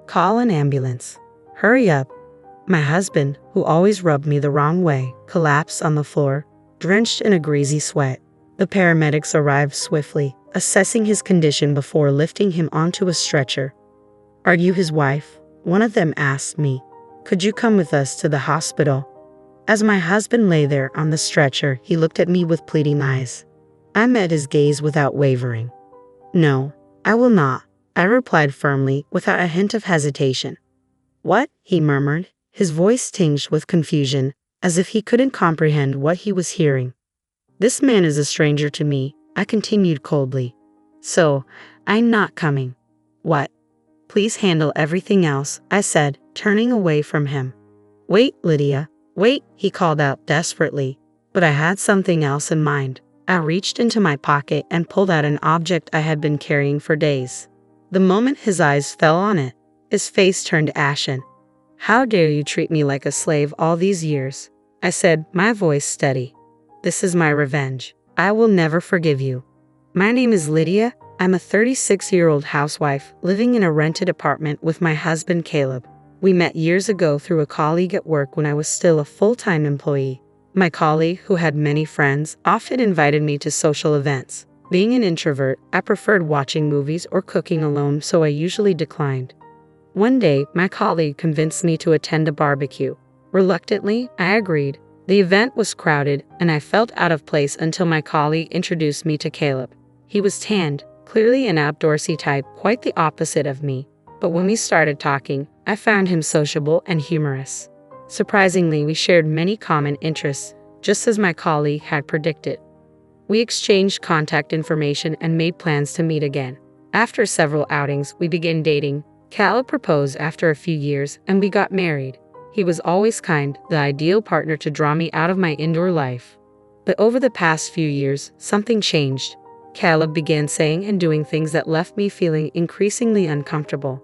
Call an ambulance. Hurry up. My husband, who always rubbed me the wrong way, collapsed on the floor, drenched in a greasy sweat. The paramedics arrived swiftly, assessing his condition before lifting him onto a stretcher. Are you his wife? One of them asked me. Could you come with us to the hospital? As my husband lay there on the stretcher, he looked at me with pleading eyes. I met his gaze without wavering. No, I will not, I replied firmly, without a hint of hesitation. What? He murmured, his voice tinged with confusion, as if he couldn't comprehend what he was hearing. This man is a stranger to me, I continued coldly. So, I'm not coming. What? Please handle everything else, I said, turning away from him. Wait, Lydia, wait, he called out desperately. But I had something else in mind. I reached into my pocket and pulled out an object I had been carrying for days. The moment his eyes fell on it, his face turned ashen. How dare you treat me like a slave all these years? I said, my voice steady. This is my revenge. I will never forgive you. My name is Lydia. I'm a 36-year-old housewife living in a rented apartment with my husband Caleb. We met years ago through a colleague at work when I was still a full-time employee. My colleague, who had many friends, often invited me to social events. Being an introvert, I preferred watching movies or cooking alone, so I usually declined. One day, my colleague convinced me to attend a barbecue. Reluctantly, I agreed. The event was crowded, and I felt out of place until my colleague introduced me to Caleb. He was tanned, clearly an outdoorsy type, quite the opposite of me. But when we started talking, I found him sociable and humorous. Surprisingly, we shared many common interests, just as my colleague had predicted. We exchanged contact information and made plans to meet again. After several outings, we began dating. Caleb proposed after a few years, and we got married. He was always kind, the ideal partner to draw me out of my indoor life. But over the past few years, something changed. Caleb began saying and doing things that left me feeling increasingly uncomfortable.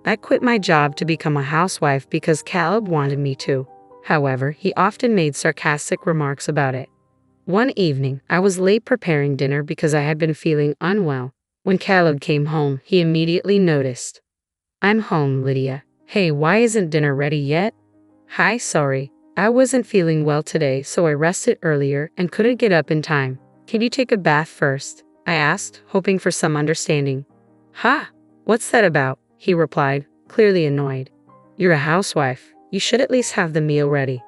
I quit my job to become a housewife because Caleb wanted me to. However, he often made sarcastic remarks about it. One evening, I was late preparing dinner because I had been feeling unwell. When Caleb came home, he immediately noticed. I'm home, Lydia. Hey, why isn't dinner ready yet? Hi, sorry. I wasn't feeling well today, so I rested earlier and couldn't get up in time. Can you take a bath first? I asked, hoping for some understanding. Ha! What's that about? He replied, clearly annoyed. You're a housewife. You should at least have the meal ready.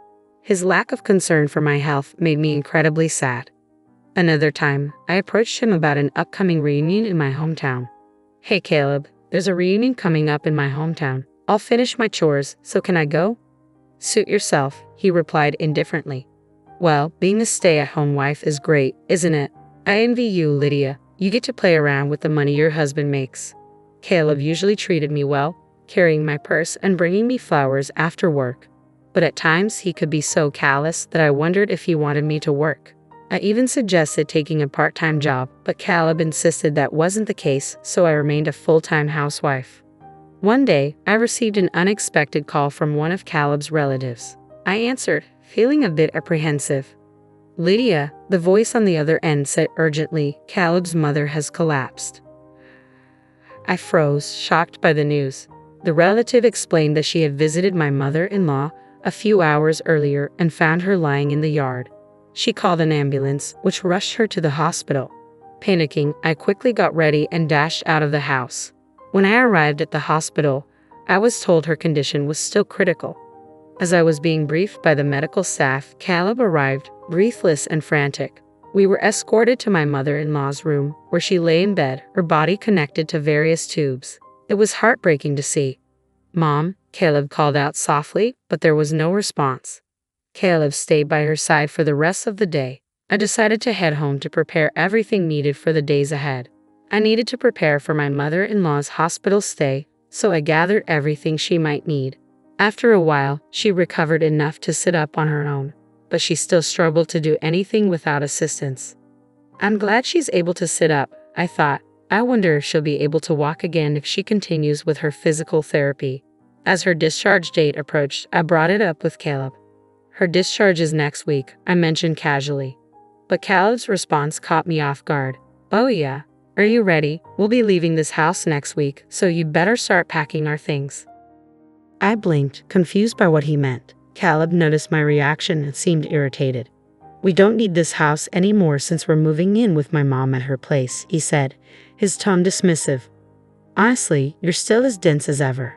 His lack of concern for my health made me incredibly sad. Another time, I approached him about an upcoming reunion in my hometown. Hey Caleb, there's a reunion coming up in my hometown. I'll finish my chores, so can I go? Suit yourself, he replied indifferently. Well, being a stay-at-home wife is great, isn't it? I envy you, Lydia. You get to play around with the money your husband makes. Caleb usually treated me well, carrying my purse and bringing me flowers after work. But at times he could be so callous that I wondered if he wanted me to work. I even suggested taking a part-time job, but Caleb insisted that wasn't the case, so I remained a full-time housewife. One day, I received an unexpected call from one of Caleb's relatives. I answered, feeling a bit apprehensive. Lydia, the voice on the other end said urgently, Caleb's mother has collapsed. I froze, shocked by the news. The relative explained that she had visited my mother-in-law a few hours earlier and found her lying in the yard. She called an ambulance, which rushed her to the hospital. Panicking, I quickly got ready and dashed out of the house. When I arrived at the hospital, I was told her condition was still critical. As I was being briefed by the medical staff, Caleb arrived, breathless and frantic. We were escorted to my mother-in-law's room, where she lay in bed, her body connected to various tubes. It was heartbreaking to see. Mom, Caleb called out softly, but there was no response. Caleb stayed by her side for the rest of the day. I decided to head home to prepare everything needed for the days ahead. I needed to prepare for my mother-in-law's hospital stay, so I gathered everything she might need. After a while, she recovered enough to sit up on her own, but she still struggled to do anything without assistance. I'm glad she's able to sit up, I thought. I wonder if she'll be able to walk again if she continues with her physical therapy. As her discharge date approached, I brought it up with Caleb. Her discharge is next week, I mentioned casually. But Caleb's response caught me off guard. Oh yeah, are you ready? We'll be leaving this house next week, so you better start packing our things. I blinked, confused by what he meant. Caleb noticed my reaction and seemed irritated. "We don't need this house anymore since we're moving in with my mom at her place," he said, his tone dismissive. "Honestly, you're still as dense as ever."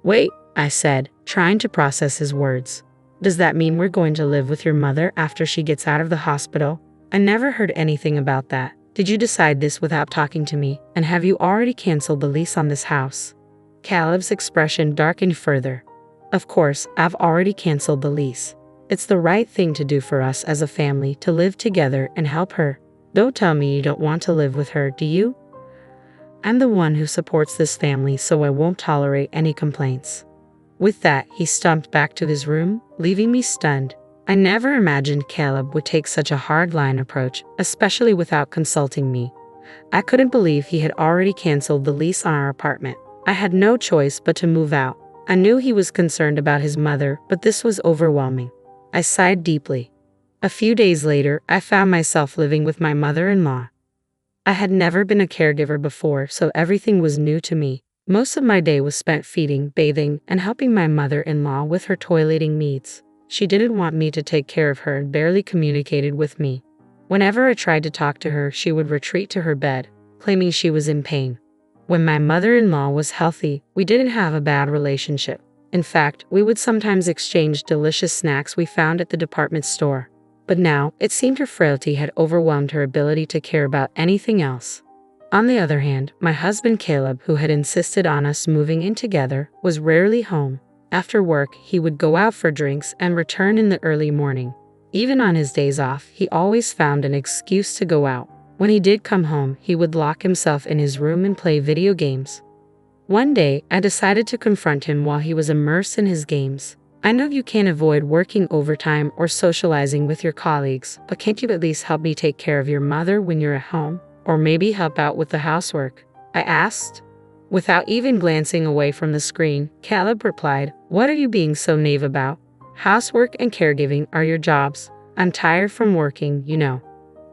"Wait," I said, trying to process his words. "Does that mean we're going to live with your mother after she gets out of the hospital?" "I never heard anything about that. Did you decide this without talking to me? And have you already canceled the lease on this house?" Caleb's expression darkened further. "Of course, I've already canceled the lease. It's the right thing to do for us as a family to live together and help her. Don't tell me you don't want to live with her, do you? I'm the one who supports this family, so I won't tolerate any complaints." With that, he stumped back to his room, leaving me stunned. I never imagined Caleb would take such a hard-line approach, especially without consulting me. I couldn't believe he had already canceled the lease on our apartment. I had no choice but to move out. I knew he was concerned about his mother, but this was overwhelming. I sighed deeply. A few days later, I found myself living with my mother-in-law. I had never been a caregiver before, so everything was new to me. Most of my day was spent feeding, bathing, and helping my mother-in-law with her toileting needs. She didn't want me to take care of her and barely communicated with me. Whenever I tried to talk to her, she would retreat to her bed, claiming she was in pain. When my mother-in-law was healthy, we didn't have a bad relationship. In fact, we would sometimes exchange delicious snacks we found at the department store. But now, it seemed her frailty had overwhelmed her ability to care about anything else. On the other hand, my husband Caleb, who had insisted on us moving in together, was rarely home. After work, he would go out for drinks and return in the early morning. Even on his days off, he always found an excuse to go out. When he did come home, he would lock himself in his room and play video games. One day, I decided to confront him while he was immersed in his games. "I know you can't avoid working overtime or socializing with your colleagues, but can't you at least help me take care of your mother when you're at home? Or maybe help out with the housework?" I asked. Without even glancing away from the screen, Caleb replied, "What are you being so naive about? Housework and caregiving are your jobs. I'm tired from working, you know."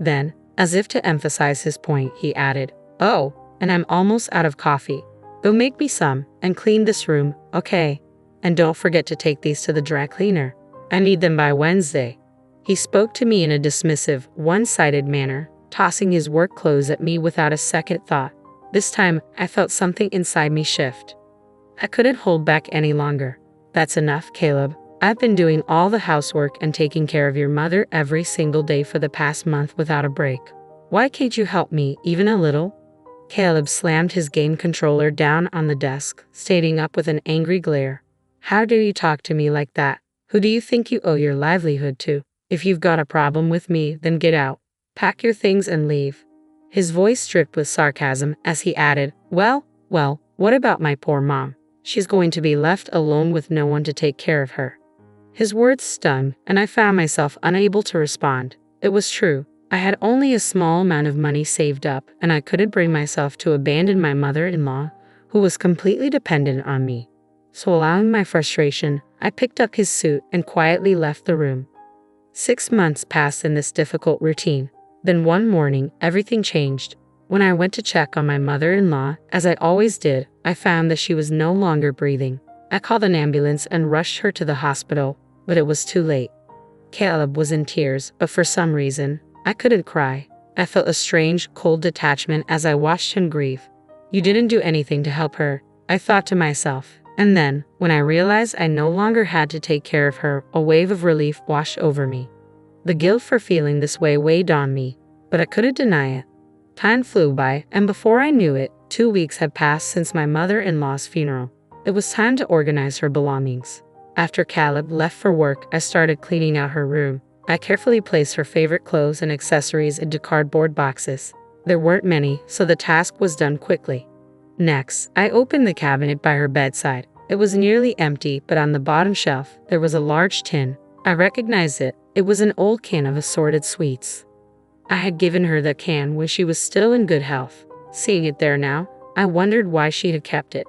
Then, as if to emphasize his point, he added, "Oh, and I'm almost out of coffee. Go make me some and clean this room, okay? And don't forget to take these to the dry cleaner. I need them by Wednesday." He spoke to me in a dismissive, one-sided manner, tossing his work clothes at me without a second thought. This time, I felt something inside me shift. I couldn't hold back any longer. "That's enough, Caleb. I've been doing all the housework and taking care of your mother every single day for the past month without a break. Why can't you help me, even a little?" Caleb slammed his game controller down on the desk, standing up with an angry glare. "How dare you talk to me like that? Who do you think you owe your livelihood to? If you've got a problem with me, then get out. Pack your things and leave." His voice dripped with sarcasm as he added, Well, what about my poor mom? She's going to be left alone with no one to take care of her." His words stung, and I found myself unable to respond. It was true. I had only a small amount of money saved up, and I couldn't bring myself to abandon my mother-in-law, who was completely dependent on me. So allowing my frustration, I picked up his suit and quietly left the room. 6 months passed in this difficult routine. Then one morning, everything changed. When I went to check on my mother-in-law, as I always did, I found that she was no longer breathing. I called an ambulance and rushed her to the hospital, but it was too late. Caleb was in tears, but for some reason, I couldn't cry. I felt a strange, cold detachment as I watched him grieve. "You didn't do anything to help her," I thought to myself. And then, when I realized I no longer had to take care of her, a wave of relief washed over me. The guilt for feeling this way weighed on me, but I couldn't deny it. Time flew by, and before I knew it, 2 weeks had passed since my mother-in-law's funeral. It was time to organize her belongings. After Caleb left for work, I started cleaning out her room. I carefully placed her favorite clothes and accessories into cardboard boxes. There weren't many, so the task was done quickly. Next, I opened the cabinet by her bedside. It was nearly empty, but on the bottom shelf, there was a large tin. I recognized it. It was an old can of assorted sweets. I had given her the can when she was still in good health. Seeing it there now, I wondered why she had kept it.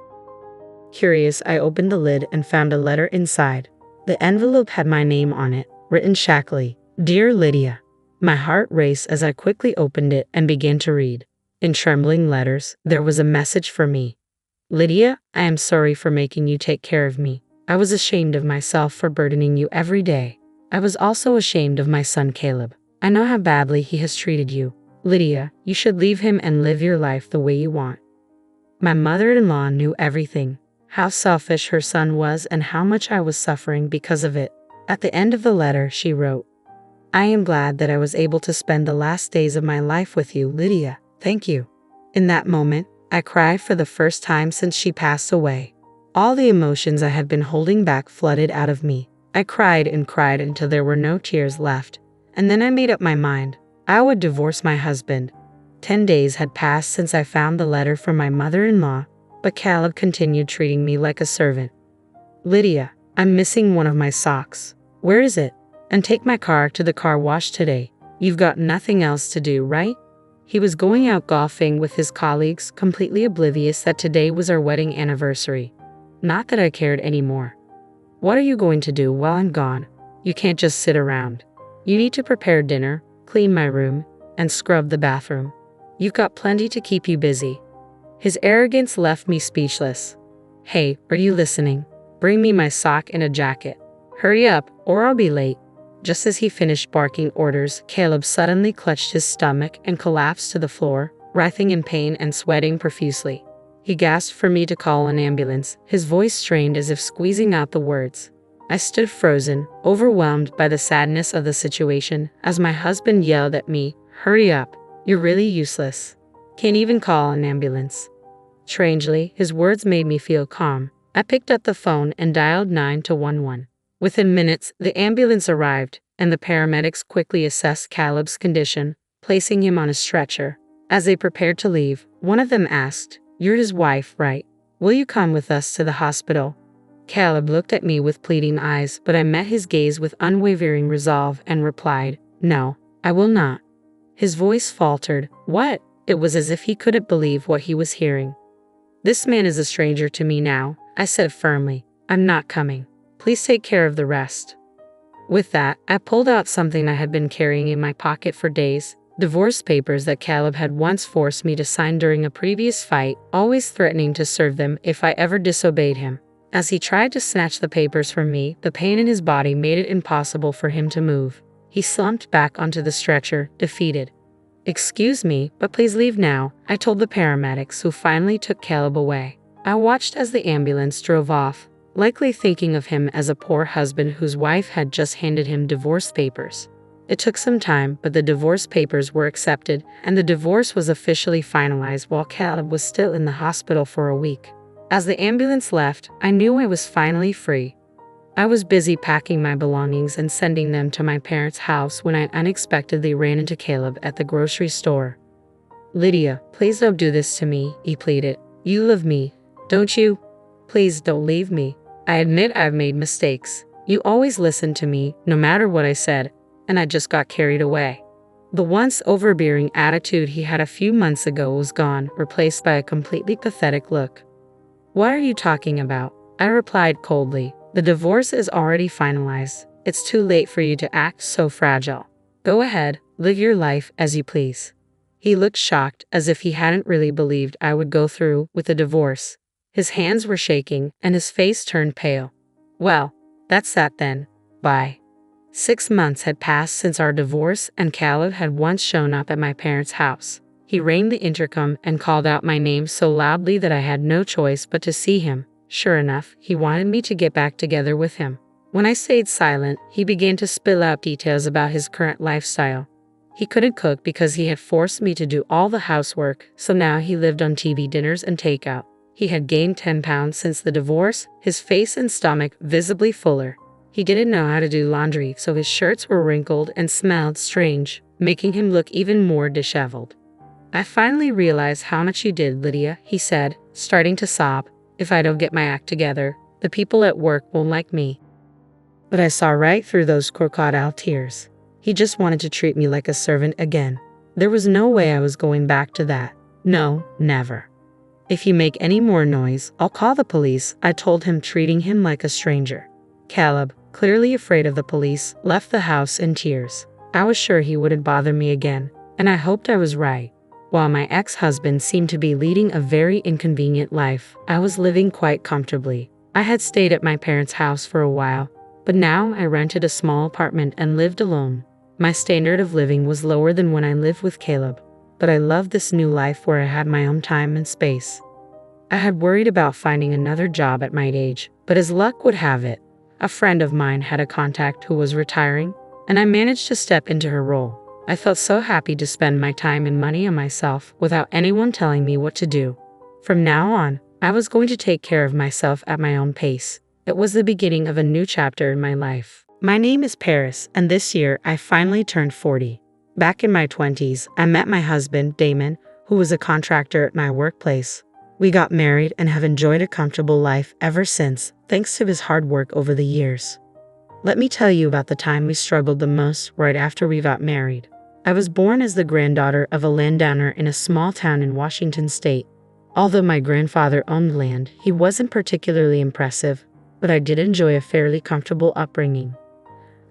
Curious, I opened the lid and found a letter inside. The envelope had my name on it, written shackily, "Dear Lydia." My heart raced as I quickly opened it and began to read. In trembling letters, there was a message for me. "Lydia, I am sorry for making you take care of me. I was ashamed of myself for burdening you every day. I was also ashamed of my son Caleb. I know how badly he has treated you. Lydia, you should leave him and live your life the way you want. My mother-in-law knew everything, how selfish her son was and how much I was suffering because of it. At the end of the letter, she wrote, I am glad that I was able to spend the last days of my life with you, Lydia. Thank you. In that moment, I cried for the first time since she passed away. All the emotions I had been holding back flooded out of me. I cried and cried until there were no tears left. And then I made up my mind. I would divorce my husband. 10 days had passed since I found the letter from my mother-in-law, but Caleb continued treating me like a servant. Lydia, I'm missing one of my socks. Where is it? And take my car to the car wash today. You've got nothing else to do, right? He was going out golfing with his colleagues, completely oblivious that today was our wedding anniversary. Not that I cared anymore. What are you going to do while I'm gone? You can't just sit around. You need to prepare dinner, clean my room, and scrub the bathroom. You've got plenty to keep you busy. His arrogance left me speechless. Hey, are you listening? Bring me my sock and a jacket. Hurry up, or I'll be late. Just as he finished barking orders, Caleb suddenly clutched his stomach and collapsed to the floor, writhing in pain and sweating profusely. He gasped for me to call an ambulance, his voice strained as if squeezing out the words. I stood frozen, overwhelmed by the sadness of the situation, as my husband yelled at me, Hurry up, you're really useless. Can't even call an ambulance. Strangely, his words made me feel calm. I picked up the phone and dialed 911. Within minutes, the ambulance arrived, and the paramedics quickly assessed Caleb's condition, placing him on a stretcher. As they prepared to leave, one of them asked, You're his wife, right? Will you come with us to the hospital? Caleb looked at me with pleading eyes, but I met his gaze with unwavering resolve and replied, No, I will not. His voice faltered. What? It was as if he couldn't believe what he was hearing. This man is a stranger to me now, I said firmly. I'm not coming. Please take care of the rest. With that, I pulled out something I had been carrying in my pocket for days, divorce papers that Caleb had once forced me to sign during a previous fight, always threatening to serve them if I ever disobeyed him. As he tried to snatch the papers from me, the pain in his body made it impossible for him to move. He slumped back onto the stretcher, defeated. Excuse me, but please leave now, I told the paramedics, who finally took Caleb away. I watched as the ambulance drove off, likely thinking of him as a poor husband whose wife had just handed him divorce papers. It took some time, but the divorce papers were accepted, and the divorce was officially finalized while Caleb was still in the hospital for a week. As the ambulance left, I knew I was finally free. I was busy packing my belongings and sending them to my parents' house when I unexpectedly ran into Caleb at the grocery store. Lydia, please don't do this to me, he pleaded. You love me, don't you? Please don't leave me. I admit I've made mistakes. You always listened to me, no matter what I said, and I just got carried away. The once overbearing attitude he had a few months ago was gone, replaced by a completely pathetic look. What are you talking about? I replied coldly. The divorce is already finalized. It's too late for you to act so fragile. Go ahead, live your life as you please. He looked shocked, as if he hadn't really believed I would go through with a divorce. His hands were shaking, and his face turned pale. Well, that's that then. Bye. 6 months had passed since our divorce, and Caleb had once shown up at my parents' house. He rang the intercom and called out my name so loudly that I had no choice but to see him. Sure enough, he wanted me to get back together with him. When I stayed silent, he began to spill out details about his current lifestyle. He couldn't cook because he had forced me to do all the housework, so now he lived on TV dinners and takeout. He had gained 10 pounds since the divorce, his face and stomach visibly fuller. He didn't know how to do laundry, so his shirts were wrinkled and smelled strange, making him look even more disheveled. I finally realized how much you did, Lydia, he said, starting to sob. If I don't get my act together, the people at work won't like me. But I saw right through those crocodile tears. He just wanted to treat me like a servant again. There was no way I was going back to that. No, never. If you make any more noise, I'll call the police, I told him, treating him like a stranger. Caleb, clearly afraid of the police, left the house in tears. I was sure he wouldn't bother me again, and I hoped I was right. While my ex-husband seemed to be leading a very inconvenient life, I was living quite comfortably. I had stayed at my parents' house for a while, but now I rented a small apartment and lived alone. My standard of living was lower than when I lived with Caleb, but I loved this new life where I had my own time and space. I had worried about finding another job at my age, but as luck would have it, a friend of mine had a contact who was retiring, and I managed to step into her role. I felt so happy to spend my time and money on myself without anyone telling me what to do. From now on, I was going to take care of myself at my own pace. It was the beginning of a new chapter in my life. My name is Paris, and this year I finally turned 40. Back in my 20s, I met my husband, Damon, who was a contractor at my workplace. We got married and have enjoyed a comfortable life ever since, thanks to his hard work over the years. Let me tell you about the time we struggled the most right after we got married. I was born as the granddaughter of a landowner in a small town in Washington state. Although my grandfather owned land, he wasn't particularly impressive, but I did enjoy a fairly comfortable upbringing.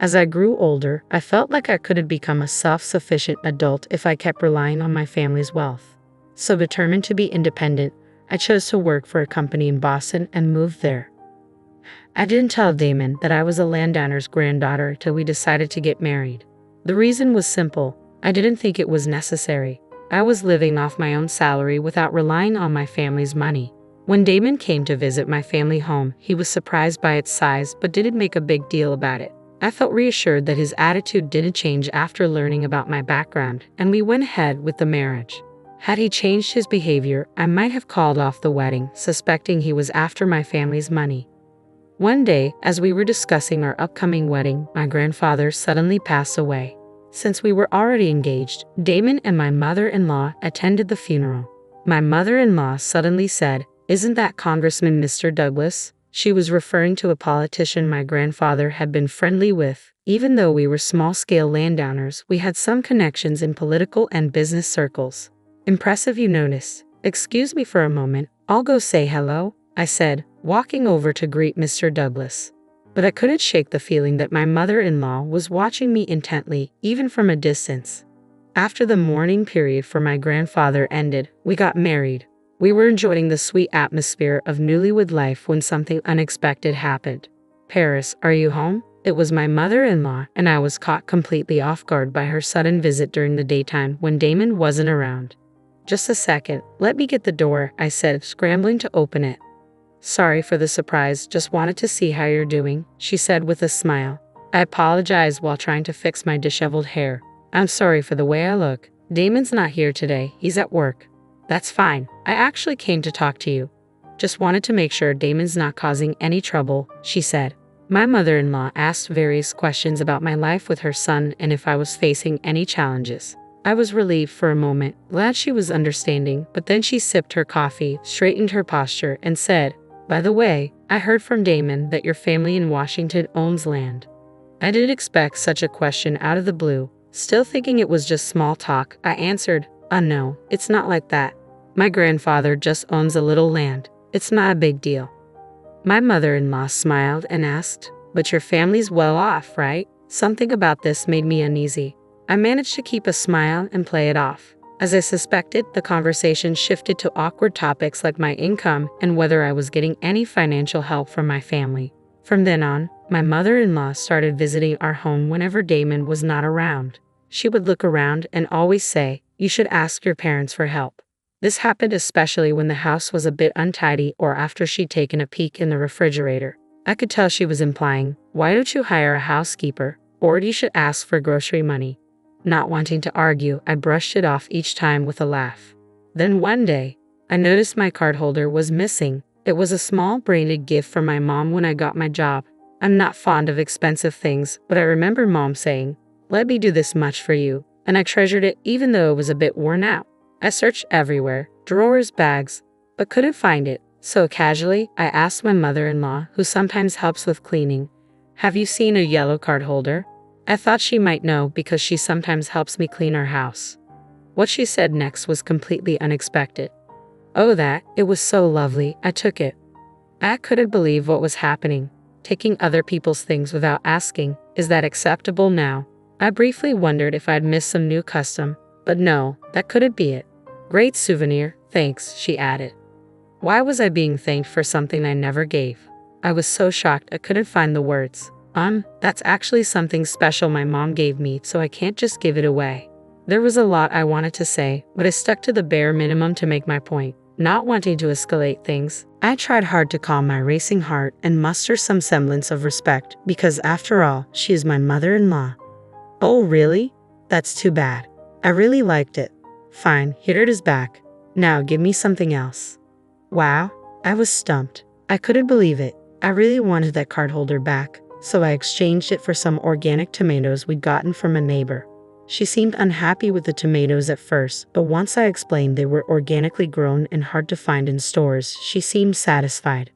As I grew older, I felt like I couldn't become a self-sufficient adult if I kept relying on my family's wealth. So determined to be independent, I chose to work for a company in Boston and moved there. I didn't tell Damon that I was a landowner's granddaughter till we decided to get married. The reason was simple. I didn't think it was necessary. I was living off my own salary without relying on my family's money. When Damon came to visit my family home, he was surprised by its size but didn't make a big deal about it. I felt reassured that his attitude didn't change after learning about my background, and we went ahead with the marriage. Had he changed his behavior, I might have called off the wedding, suspecting he was after my family's money. One day, as we were discussing our upcoming wedding, my grandfather suddenly passed away. Since we were already engaged, Damon and my mother-in-law attended the funeral. My mother-in-law suddenly said, "Isn't that Congressman Mr. Douglas?" She was referring to a politician my grandfather had been friendly with. Even though we were small-scale landowners, we had some connections in political and business circles. "Impressive, you notice. Excuse me for a moment, I'll go say hello," I said, walking over to greet Mr. Douglas. But I couldn't shake the feeling that my mother-in-law was watching me intently, even from a distance. After the mourning period for my grandfather ended, we got married. We were enjoying the sweet atmosphere of newlywed life when something unexpected happened. "Paris, are you home?" It was my mother-in-law, and I was caught completely off guard by her sudden visit during the daytime when Damon wasn't around. "Just a second, let me get the door," I said, scrambling to open it. "Sorry for the surprise, just wanted to see how you're doing," she said with a smile. I apologized while trying to fix my disheveled hair. "I'm sorry for the way I look. Damon's not here today, he's at work." "That's fine, I actually came to talk to you. Just wanted to make sure Damon's not causing any trouble," she said. My mother-in-law asked various questions about my life with her son and if I was facing any challenges. I was relieved for a moment, glad she was understanding, but then she sipped her coffee, straightened her posture, and said, "By the way, I heard from Damon that your family in Washington owns land." I didn't expect such a question out of the blue. Still thinking it was just small talk, I answered, "No, it's not like that. My grandfather just owns a little land. It's not a big deal." My mother-in-law smiled and asked, "But your family's well off, right?" Something about this made me uneasy. I managed to keep a smile and play it off. As I suspected, the conversation shifted to awkward topics like my income and whether I was getting any financial help from my family. From then on, my mother-in-law started visiting our home whenever Damon was not around. She would look around and always say, "You should ask your parents for help." This happened especially when the house was a bit untidy or after she'd taken a peek in the refrigerator. I could tell she was implying, "Why don't you hire a housekeeper? Or you should ask for grocery money." Not wanting to argue, I brushed it off each time with a laugh. Then one day, I noticed my card holder was missing. It was a small branded gift from my mom when I got my job. I'm not fond of expensive things, but I remember Mom saying, "Let me do this much for you," and I treasured it even though it was a bit worn out. I searched everywhere, drawers, bags, but couldn't find it. So casually, I asked my mother-in-law, who sometimes helps with cleaning, "Have you seen a yellow card holder?" I thought she might know because she sometimes helps me clean our house. What she said next was completely unexpected. "Oh, that, it was so lovely, I took it." I couldn't believe what was happening. Taking other people's things without asking, is that acceptable now? I briefly wondered if I'd missed some new custom, but no, that couldn't be it. "Great souvenir, thanks," she added. Why was I being thanked for something I never gave? I was so shocked I couldn't find the words. That's actually something special my mom gave me, so I can't just give it away. There was a lot I wanted to say, but I stuck to the bare minimum to make my point, not wanting to escalate things. I tried hard to calm my racing heart and muster some semblance of respect, because after all, she is my mother-in-law. Oh, really? That's too bad. I really liked it. Fine, here it is back. Now give me something else. Wow, I was stumped. I couldn't believe it. I really wanted that card holder back, so I exchanged it for some organic tomatoes we'd gotten from a neighbor. She seemed unhappy with the tomatoes at first, but once I explained they were organically grown and hard to find in stores, she seemed satisfied.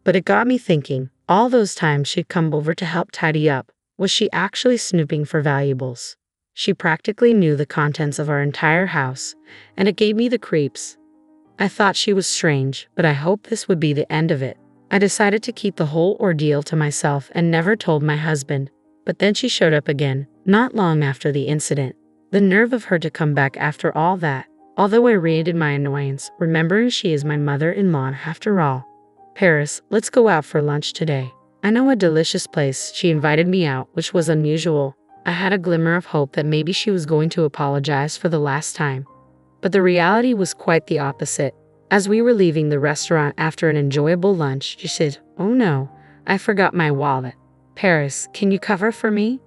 But it got me thinking, all those times she'd come over to help tidy up, was she actually snooping for valuables? She practically knew the contents of our entire house, and it gave me the creeps. I thought she was strange, but I hoped this would be the end of it. I decided to keep the whole ordeal to myself and never told my husband. But then she showed up again, not long after the incident. The nerve of her to come back after all that. Although I resented my annoyance, remembering she is my mother-in-law after all. Paris, let's go out for lunch today. I know a delicious place. She invited me out, which was unusual. I had a glimmer of hope that maybe she was going to apologize for the last time. But the reality was quite the opposite. As we were leaving the restaurant after an enjoyable lunch, she said, "Oh no, I forgot my wallet. Paris, can you cover for me?"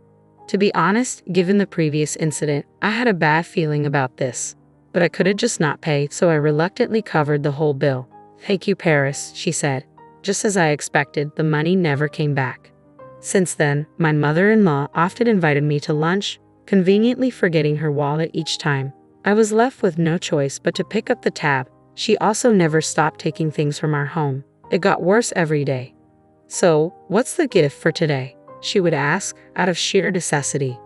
To be honest, given the previous incident, I had a bad feeling about this. But I couldn't just not pay, so I reluctantly covered the whole bill. "Thank you, Paris," she said. Just as I expected, the money never came back. Since then, my mother-in-law often invited me to lunch, conveniently forgetting her wallet each time. I was left with no choice but to pick up the tab. She also never stopped taking things from our home. It got worse every day. "So, what's the gift for today?" she would ask, out of sheer necessity.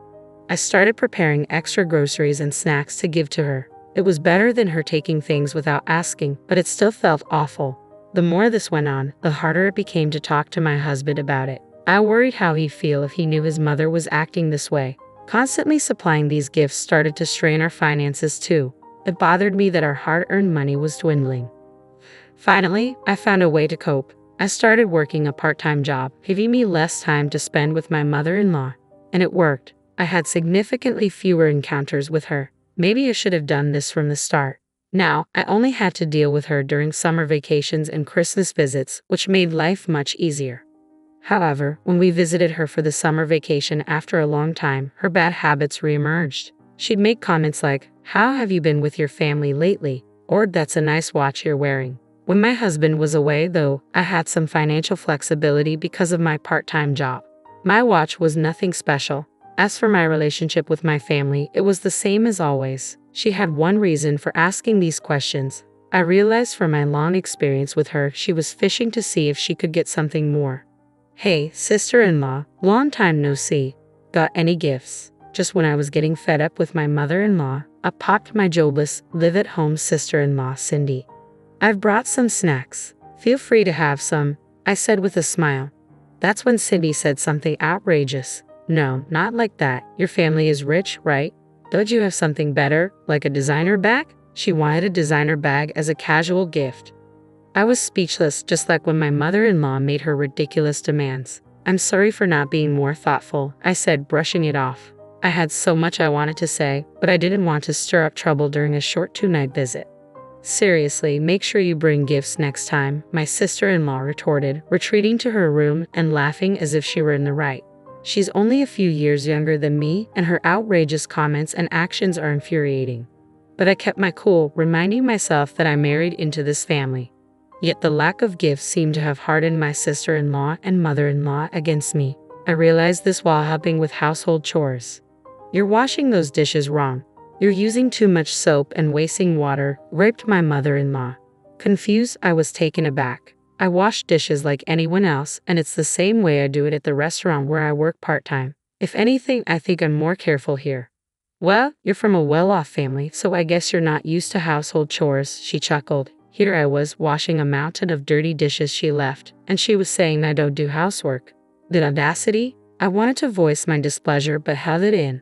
I started preparing extra groceries and snacks to give to her. It was better than her taking things without asking, but it still felt awful. The more this went on, the harder it became to talk to my husband about it. I worried how he'd feel if he knew his mother was acting this way. Constantly supplying these gifts started to strain our finances too. It bothered me that our hard-earned money was dwindling. Finally, I found a way to cope. I started working a part-time job, giving me less time to spend with my mother-in-law. And it worked. I had significantly fewer encounters with her. Maybe I should have done this from the start. Now, I only had to deal with her during summer vacations and Christmas visits, which made life much easier. However, when we visited her for the summer vacation after a long time, her bad habits reemerged. She'd make comments like, "How have you been with your family lately?" Or, "That's a nice watch you're wearing." When my husband was away, though, I had some financial flexibility because of my part-time job. My watch was nothing special. As for my relationship with my family, it was the same as always. She had one reason for asking these questions. I realized from my long experience with her, she was fishing to see if she could get something more. "Hey, sister-in-law, long time no see. Got any gifts?" Just when I was getting fed up with my mother-in-law, I popped my jobless, live-at-home sister-in-law, Cindy. "I've brought some snacks. Feel free to have some," I said with a smile. That's when Cindy said something outrageous. "No, not like that. Your family is rich, right? Don't you have something better, like a designer bag?" She wanted a designer bag as a casual gift. I was speechless, just like when my mother-in-law made her ridiculous demands. "I'm sorry for not being more thoughtful," I said, brushing it off. I had so much I wanted to say, but I didn't want to stir up trouble during a short two-night visit. "Seriously, make sure you bring gifts next time," my sister-in-law retorted, retreating to her room and laughing as if she were in the right. She's only a few years younger than me, and her outrageous comments and actions are infuriating. But I kept my cool, reminding myself that I married into this family. Yet the lack of gifts seemed to have hardened my sister-in-law and mother-in-law against me. I realized this while helping with household chores. "You're washing those dishes wrong. You're using too much soap and wasting water," raped my mother-in-law. Confused, I was taken aback. I wash dishes like anyone else, and it's the same way I do it at the restaurant where I work part-time. If anything, I think I'm more careful here. "Well, you're from a well-off family, so I guess you're not used to household chores," she chuckled. Here I was, washing a mountain of dirty dishes she left, and she was saying I don't do housework. The audacity! I wanted to voice my displeasure but held it in.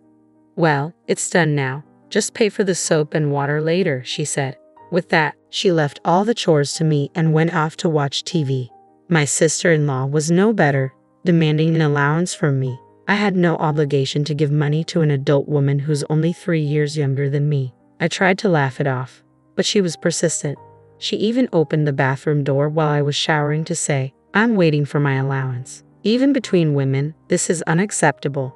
"Well, it's done now. Just pay for the soap and water later," she said. With that, she left all the chores to me and went off to watch TV. My sister-in-law was no better, demanding an allowance from me. I had no obligation to give money to an adult woman who's only 3 years younger than me. I tried to laugh it off, but she was persistent. She even opened the bathroom door while I was showering to say, "I'm waiting for my allowance. Even between women, this is unacceptable."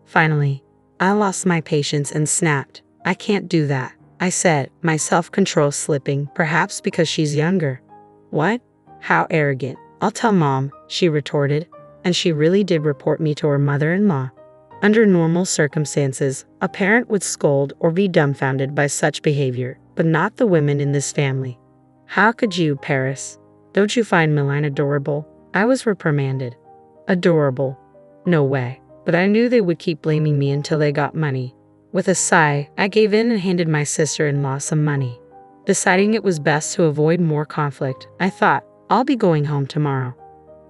Finally, I lost my patience and snapped. "I can't do that," I said, my self-control slipping, perhaps because she's younger. "What? How arrogant. I'll tell Mom," she retorted, and she really did report me to her mother-in-law. Under normal circumstances, a parent would scold or be dumbfounded by such behavior, but not the women in this family. "How could you, Paris? Don't you find Milan adorable?" I was reprimanded. Adorable? No way. But I knew they would keep blaming me until they got money. With a sigh, I gave in and handed my sister-in-law some money. Deciding it was best to avoid more conflict, I thought, I'll be going home tomorrow.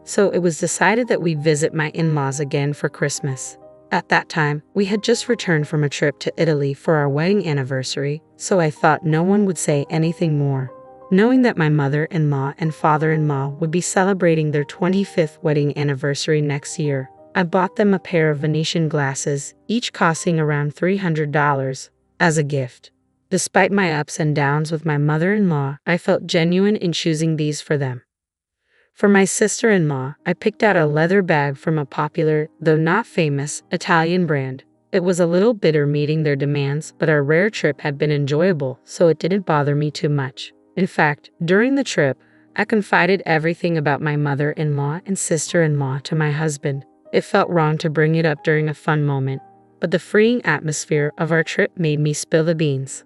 So it was decided that we visit my in-laws again for Christmas. At that time, we had just returned from a trip to Italy for our wedding anniversary, so I thought no one would say anything more. Knowing that my mother-in-law and father-in-law would be celebrating their 25th wedding anniversary next year, I bought them a pair of Venetian glasses, each costing around $300, as a gift. Despite my ups and downs with my mother-in-law, I felt genuine in choosing these for them. For my sister-in-law, I picked out a leather bag from a popular, though not famous, Italian brand. It was a little bitter meeting their demands, but our rare trip had been enjoyable, so it didn't bother me too much. In fact, during the trip, I confided everything about my mother-in-law and sister-in-law to my husband. It felt wrong to bring it up during a fun moment, but the freeing atmosphere of our trip made me spill the beans.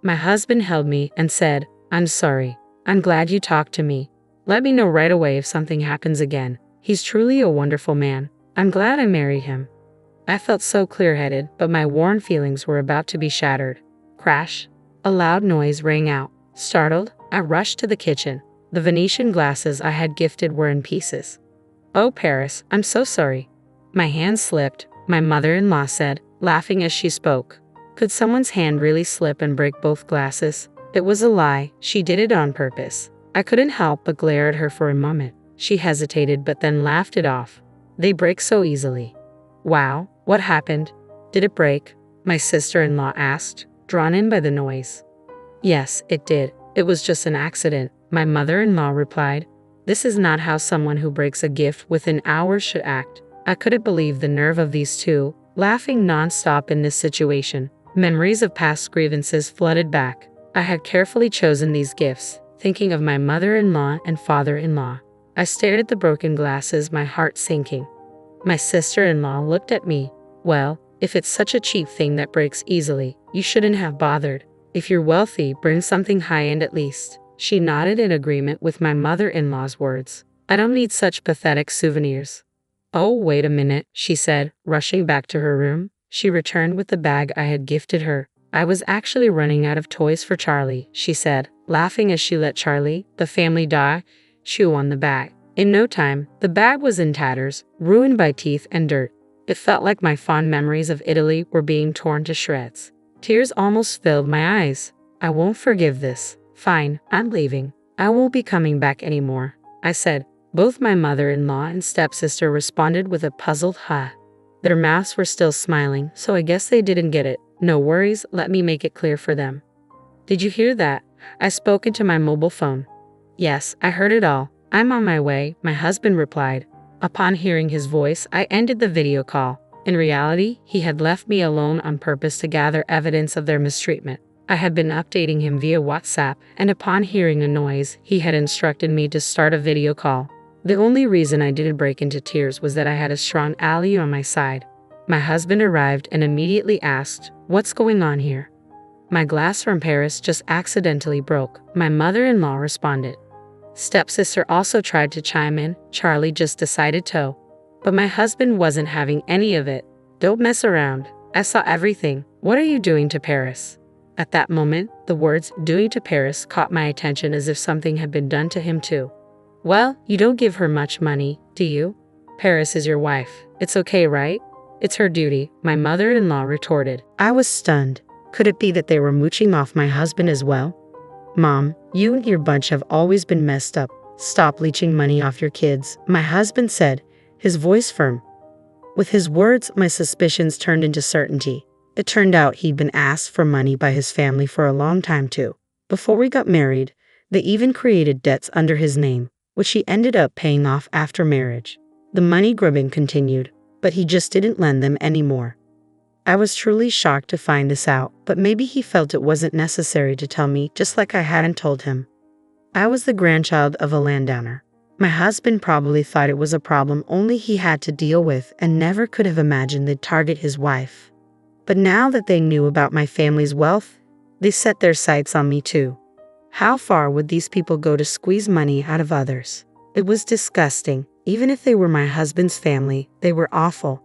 My husband held me and said, "I'm sorry. I'm glad you talked to me. Let me know right away if something happens again. He's truly a wonderful man. I'm glad I married him." I felt so clear-headed, but my worn feelings were about to be shattered. Crash! A loud noise rang out. Startled, I rushed to the kitchen. The Venetian glasses I had gifted were in pieces. "Oh, Paris, I'm so sorry." My hand slipped, my mother-in-law said, laughing as she spoke. Could someone's hand really slip and break both glasses? It was a lie. She did it on purpose. I couldn't help but glare at her for a moment. She hesitated but then laughed it off. "They break so easily." "Wow, what happened? Did it break?" my sister-in-law asked, drawn in by the noise. "Yes, it did. It was just an accident," my mother-in-law replied. This is not how someone who breaks a gift within hours should act. I couldn't believe the nerve of these two, laughing non-stop in this situation. Memories of past grievances flooded back. I had carefully chosen these gifts, thinking of my mother-in-law and father-in-law. I stared at the broken glasses, my heart sinking. My sister-in-law looked at me. "Well, if it's such a cheap thing that breaks easily, you shouldn't have bothered. If you're wealthy, bring something high-end at least." She nodded in agreement with my mother-in-law's words. "I don't need such pathetic souvenirs." "Oh, wait a minute," she said, rushing back to her room. She returned with the bag I had gifted her. "I was actually running out of toys for Charlie," she said, laughing as she let Charlie, the family dog, chew on the bag. In no time, the bag was in tatters, ruined by teeth and dirt. It felt like my fond memories of Italy were being torn to shreds. Tears almost filled my eyes. "I won't forgive this." "Fine, I'm leaving. I won't be coming back anymore," I said. Both my mother-in-law and stepsister responded with a puzzled "huh." Their mouths were still smiling, so I guess they didn't get it. No worries, let me make it clear for them. "Did you hear that?" I spoke into my mobile phone. "Yes, I heard it all. I'm on my way," my husband replied. Upon hearing his voice, I ended the video call. In reality, he had left me alone on purpose to gather evidence of their mistreatment. I had been updating him via WhatsApp, and upon hearing a noise, he had instructed me to start a video call. The only reason I didn't break into tears was that I had a strong ally on my side. My husband arrived and immediately asked, "What's going on here?" "My glass from Paris just accidentally broke," my mother-in-law responded. Stepsister also tried to chime in. "Charlie just decided to." But my husband wasn't having any of it. "Don't mess around. I saw everything. What are you doing to Paris?" At that moment, the words "doing to Paris" caught my attention as if something had been done to him too. "Well, you don't give her much money, do you? Paris is your wife. It's okay, right? It's her duty," my mother-in-law retorted. I was stunned. Could it be that they were mooching off my husband as well? "Mom, you and your bunch have always been messed up. "Stop leeching money off your kids," my husband said, his voice firm. With his words, my suspicions turned into certainty. It turned out he'd been asked for money by his family for a long time too. Before we got married, they even created debts under his name, which he ended up paying off after marriage. The money grubbing continued, but he just didn't lend them anymore. I was truly shocked to find this out, but maybe he felt it wasn't necessary to tell me, just like I hadn't told him. I was the grandchild of a landowner. My husband probably thought it was a problem only he had to deal with and never could have imagined they'd target his wife. But now that they knew about my family's wealth, they set their sights on me too. How far would these people go to squeeze money out of others? It was disgusting. Even if they were my husband's family, they were awful.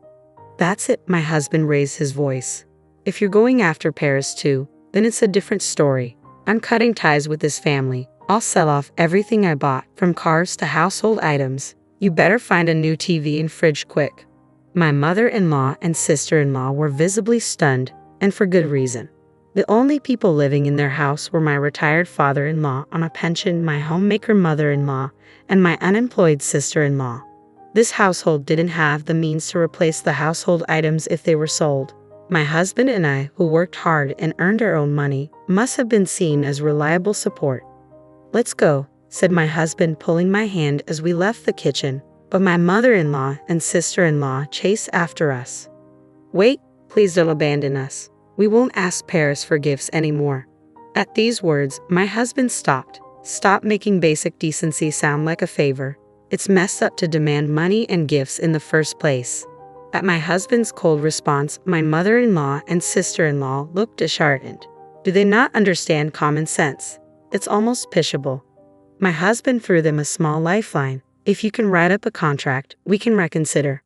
"That's it," my husband raised his voice. "If you're going after Paris too, then it's a different story. I'm cutting ties with this family. I'll sell off everything I bought, from cars to household items. You better find a new TV and fridge quick." My mother-in-law and sister-in-law were visibly stunned, and for good reason. The only people living in their house were my retired father-in-law on a pension, my homemaker mother-in-law, and my unemployed sister-in-law. This household didn't have the means to replace the household items if they were sold. My husband and I, who worked hard and earned our own money, must have been seen as reliable support. "Let's go," said my husband, pulling my hand as we left the kitchen, but my mother-in-law and sister-in-law chased after us. "Wait, please don't abandon us. We won't ask Paris for gifts anymore." At these words, my husband stopped. "Stop making basic decency sound like a favor. It's messed up to demand money and gifts in the first place." At my husband's cold response, my mother-in-law and sister-in-law looked disheartened. Do they not understand common sense? It's almost pitiable. My husband threw them a small lifeline. "If you can write up a contract, we can reconsider."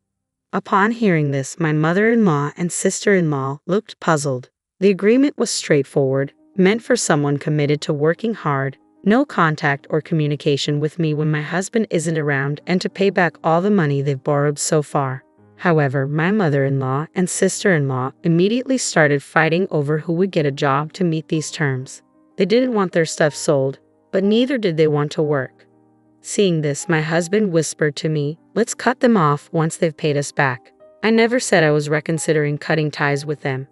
Upon hearing this, my mother-in-law and sister-in-law looked puzzled. The agreement was straightforward, meant for someone committed to working hard, no contact or communication with me when my husband isn't around, and to pay back all the money they've borrowed so far. However, my mother-in-law and sister-in-law immediately started fighting over who would get a job to meet these terms. They didn't want their stuff sold, but neither did they want to work. Seeing this, my husband whispered to me, "Let's cut them off once they've paid us back." I never said I was reconsidering cutting ties with them.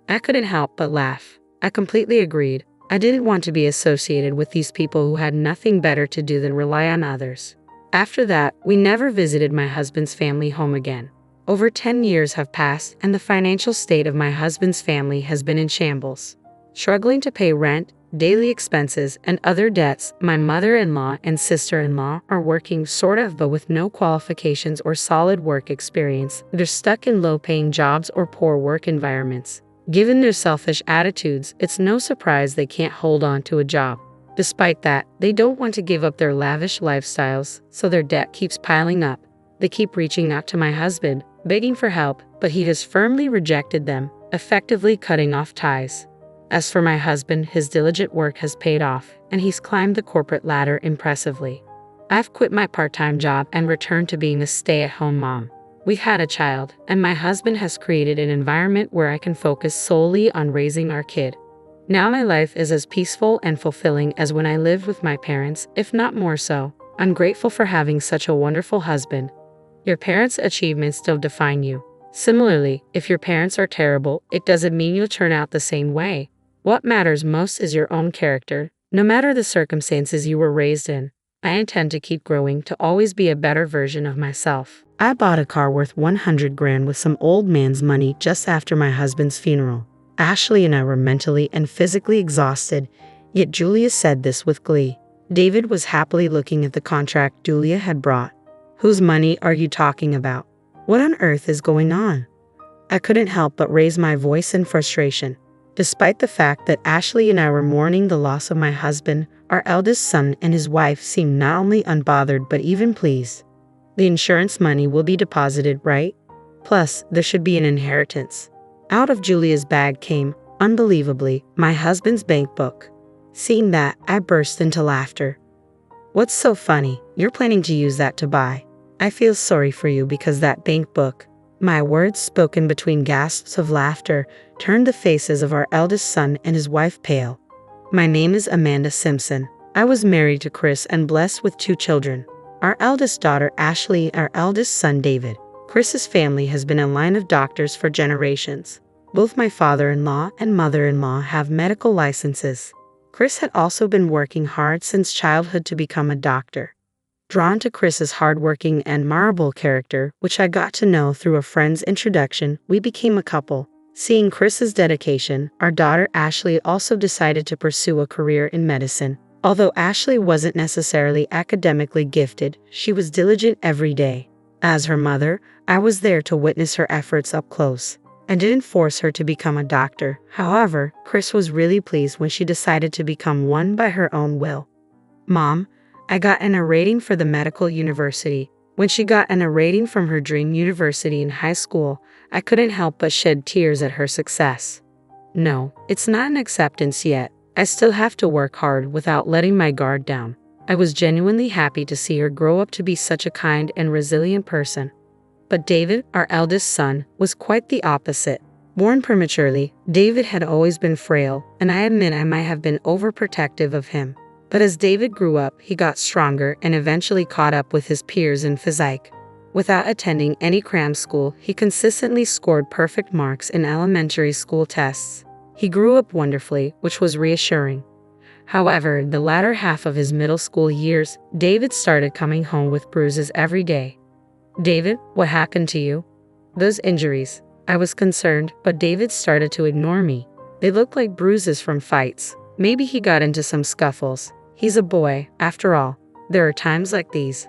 I couldn't help but laugh. I completely agreed. I didn't want to be associated with these people who had nothing better to do than rely on others. After that, we never visited my husband's family home again. Over 10 years have passed, and the financial state of my husband's family has been in shambles. Struggling to pay rent, daily expenses, and other debts, my mother-in-law and sister-in-law are working sort of, but with no qualifications or solid work experience. They're stuck in low-paying jobs or poor work environments. Given their selfish attitudes, it's no surprise they can't hold on to a job. Despite that, they don't want to give up their lavish lifestyles, so their debt keeps piling up. They keep reaching out to my husband, begging for help, but he has firmly rejected them, effectively cutting off ties. As for my husband, his diligent work has paid off, and he's climbed the corporate ladder impressively. I've quit my part-time job and returned to being a stay-at-home mom. We've had a child, and my husband has created an environment where I can focus solely on raising our kid. Now my life is as peaceful and fulfilling as when I lived with my parents, if not more so. I'm grateful for having such a wonderful husband. Your parents' achievements don't define you. Similarly, if your parents are terrible, it doesn't mean you'll turn out the same way. What matters most is your own character, no matter the circumstances you were raised in. I intend to keep growing to always be a better version of myself. I bought a car worth 100 grand with some old man's money just after my husband's funeral. Ashley and I were mentally and physically exhausted, yet Julia said this with glee. David was happily looking at the contract Julia had brought. "Whose money are you talking about? What on earth is going on?" I couldn't help but raise my voice in frustration. Despite the fact that Ashley and I were mourning the loss of my husband, our eldest son and his wife seemed not only unbothered but even pleased. "The insurance money will be deposited, right? Plus, there should be an inheritance." Out of Julia's bag came, unbelievably, my husband's bank book. Seeing that, I burst into laughter. "What's so funny? You're planning to use that to buy. I feel sorry for you because that bank book." My words, spoken between gasps of laughter, turned the faces of our eldest son and his wife pale. "My name is Amanda Simpson. I was married to Chris and blessed with 2 children. Our eldest daughter, Ashley, our eldest son, David. Chris's family has been a line of doctors for generations. Both my father-in-law and mother-in-law have medical licenses. Chris had also been working hard since childhood to become a doctor. Drawn to Chris's hardworking and admirable character, which I got to know through a friend's introduction, we became a couple. Seeing Chris's dedication, our daughter Ashley also decided to pursue a career in medicine. Although Ashley wasn't necessarily academically gifted, she was diligent every day. As her mother, I was there to witness her efforts up close. I didn't force her to become a doctor. However, Chris was really pleased when she decided to become one by her own will. Mom, I got an A rating for the medical university. When she got an A rating from her dream university in high school, I couldn't help but shed tears at her success. No, it's not an acceptance yet. I still have to work hard without letting my guard down. I was genuinely happy to see her grow up to be such a kind and resilient person. But David, our eldest son, was quite the opposite. Born prematurely, David had always been frail, and I admit I might have been overprotective of him. But as David grew up, he got stronger and eventually caught up with his peers in physique. Without attending any cram school, he consistently scored perfect marks in elementary school tests. He grew up wonderfully, which was reassuring. However, in the latter half of his middle school years, David started coming home with bruises every day. David, what happened to you? Those injuries. I was concerned, but David started to ignore me. They looked like bruises from fights. Maybe he got into some scuffles. He's a boy, after all. There are times like these.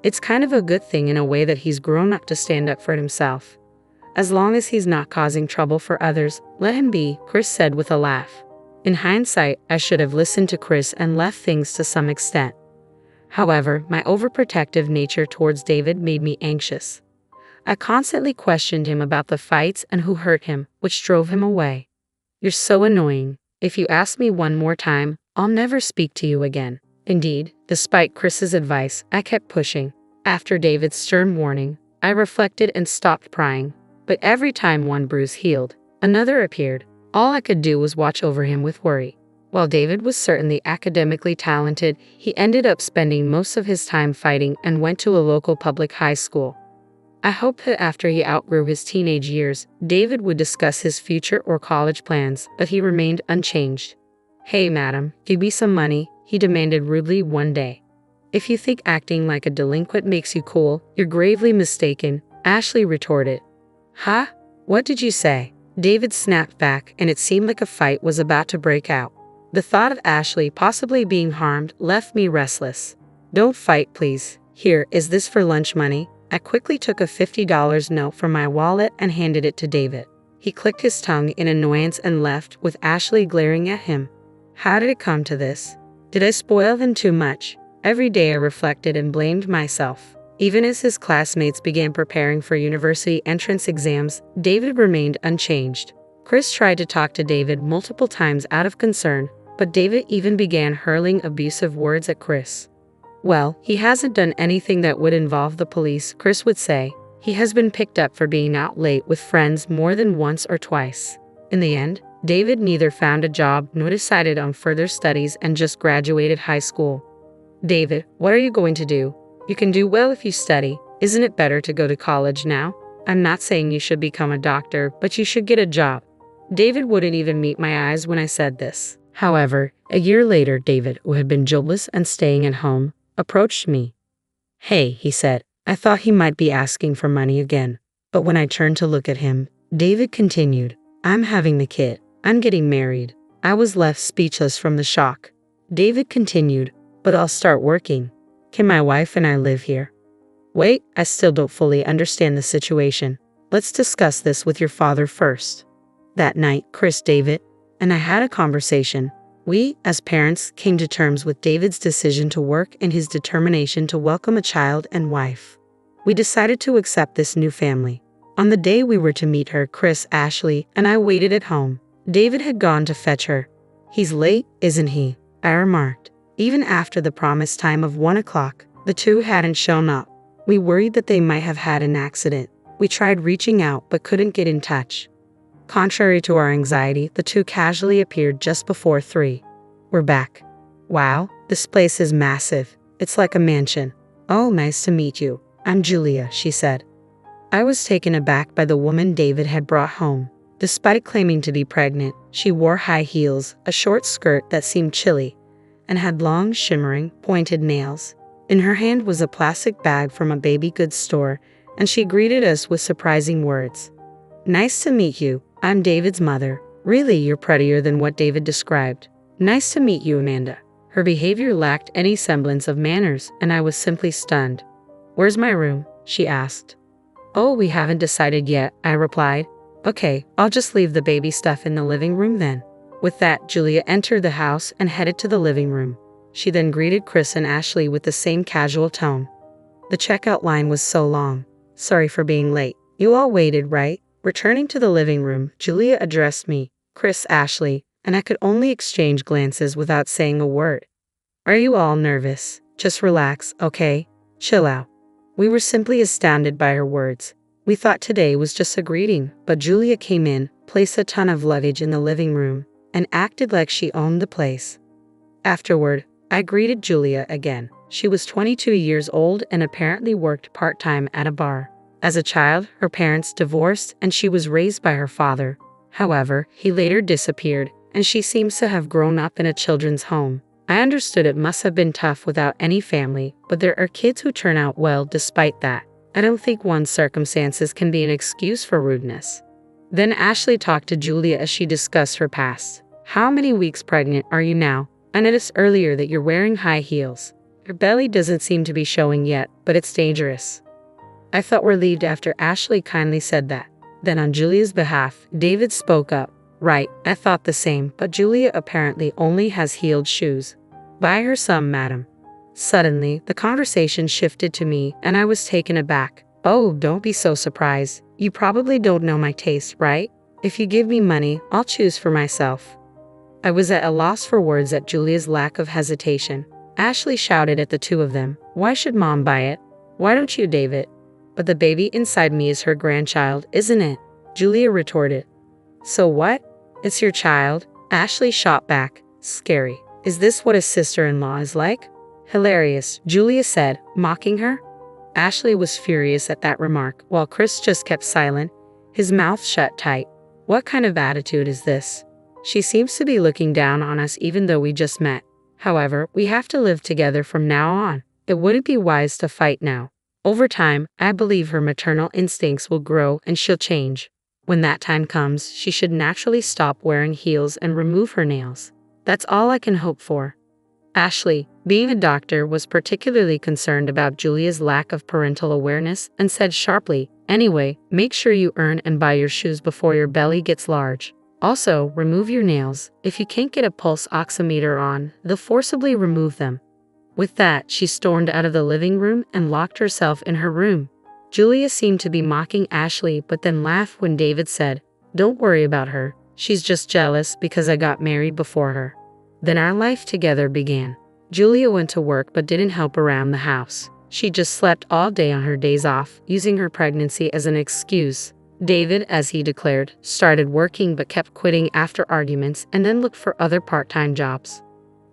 It's kind of a good thing in a way that he's grown up to stand up for himself. As long as he's not causing trouble for others, let him be, Chris said with a laugh. In hindsight, I should have listened to Chris and left things to some extent. However, my overprotective nature towards David made me anxious. I constantly questioned him about the fights and who hurt him, which drove him away. You're so annoying. If you ask me one more time, I'll never speak to you again. Indeed, despite Chris's advice, I kept pushing. After David's stern warning, I reflected and stopped prying. But every time one bruise healed, another appeared. All I could do was watch over him with worry. While David was certainly academically talented, he ended up spending most of his time fighting and went to a local public high school. I hoped that after he outgrew his teenage years, David would discuss his future or college plans, but he remained unchanged. Hey madam, give me some money, he demanded rudely one day. If you think acting like a delinquent makes you cool, you're gravely mistaken, Ashley retorted. Huh? What did you say? David snapped back, and it seemed like a fight was about to break out. The thought of Ashley possibly being harmed left me restless. Don't fight, please. Here, is this for lunch money? I quickly took a $50 note from my wallet and handed it to David. He clicked his tongue in annoyance and left, with Ashley glaring at him. How did it come to this? Did I spoil him too much? Every day I reflected and blamed myself. Even as his classmates began preparing for university entrance exams, David remained unchanged. Chris tried to talk to David multiple times out of concern, but David even began hurling abusive words at Chris. Well, he hasn't done anything that would involve the police, Chris would say. He has been picked up for being out late with friends more than once or twice. In the end, David neither found a job nor decided on further studies and just graduated high school. David, what are you going to do? You can do well if you study. Isn't it better to go to college now? I'm not saying you should become a doctor, but you should get a job. David wouldn't even meet my eyes when I said this. However, a year later, David, who had been jobless and staying at home, approached me. Hey, he said. I thought he might be asking for money again. But when I turned to look at him, David continued, I'm having the kid. I'm getting married. I was left speechless from the shock. David continued, but I'll start working. Can my wife and I live here? Wait, I still don't fully understand the situation. Let's discuss this with your father first. That night, Chris, David, and I had a conversation. We, as parents, came to terms with David's decision to work and his determination to welcome a child and wife. We decided to accept this new family. On the day we were to meet her, Chris, Ashley, and I waited at home. David had gone to fetch her. He's late, isn't he? I remarked. Even after the promised time of 1 o'clock, the two hadn't shown up. We worried that they might have had an accident. We tried reaching out but couldn't get in touch. Contrary to our anxiety, the two casually appeared just before 3. We're back. Wow, This place is massive. It's like a mansion. Oh, nice to meet you. I'm Julia, she said. I was taken aback by the woman David had brought home. Despite claiming to be pregnant, she wore high heels, a short skirt that seemed chilly, and had long, shimmering, pointed nails. In her hand was a plastic bag from a baby goods store, and she greeted us with surprising words. Nice to meet you. I'm David's mother. Really, you're prettier than what David described. Nice to meet you, Amanda. Her behavior lacked any semblance of manners, and I was simply stunned. Where's my room? She asked. Oh, we haven't decided yet, I replied. Okay, I'll just leave the baby stuff in the living room then. With that, Julia entered the house and headed to the living room. She then greeted Chris and Ashley with the same casual tone. The checkout line was so long. Sorry for being late. You all waited, right? Returning to the living room, Julia addressed me, Chris, Ashley, and I could only exchange glances without saying a word. Are you all nervous? Just relax, okay? Chill out. We were simply astounded by her words. We thought today was just a greeting, but Julia came in, placed a ton of luggage in the living room, and acted like she owned the place. Afterward, I greeted Julia again. She was 22 years old and apparently worked part-time at a bar. As a child, her parents divorced and she was raised by her father. However, he later disappeared, and she seems to have grown up in a children's home. I understood it must have been tough without any family, but there are kids who turn out well despite that. I don't think one's circumstances can be an excuse for rudeness. Then Ashley talked to Julia as she discussed her past. How many weeks pregnant are you now? I noticed earlier that you're wearing high heels. Your belly doesn't seem to be showing yet, but it's dangerous. I felt relieved after Ashley kindly said that. Then on Julia's behalf, David spoke up. Right, I thought the same, but Julia apparently only has heeled shoes. Buy her some, madam. Suddenly, the conversation shifted to me, and I was taken aback. Oh, don't be so surprised. You probably don't know my taste, right? If you give me money, I'll choose for myself. I was at a loss for words at Julia's lack of hesitation. Ashley shouted at the two of them. Why should Mom buy it? Why don't you, David? But the baby inside me is her grandchild, isn't it? Julia retorted. So what? It's your child? Ashley shot back. Scary. Is this what a sister-in-law is like? Hilarious, Julia said, mocking her. Ashley was furious at that remark, while Chris just kept silent, his mouth shut tight. What kind of attitude is this? She seems to be looking down on us even though we just met. However, we have to live together from now on. It wouldn't be wise to fight now. Over time, I believe her maternal instincts will grow and she'll change. When that time comes, she should naturally stop wearing heels and remove her nails. That's all I can hope for. Ashley, being a doctor, was particularly concerned about Julia's lack of parental awareness and said sharply, Anyway, make sure you earn and buy your shoes before your belly gets large. Also, remove your nails. If you can't get a pulse oximeter on, they'll forcibly remove them. With that, she stormed out of the living room and locked herself in her room. Julia seemed to be mocking Ashley, but then laughed when David said, Don't worry about her. She's just jealous because I got married before her. Then our life together began. Julia went to work but didn't help around the house. She just slept all day on her days off, using her pregnancy as an excuse. David, as he declared, started working but kept quitting after arguments and then looked for other part-time jobs.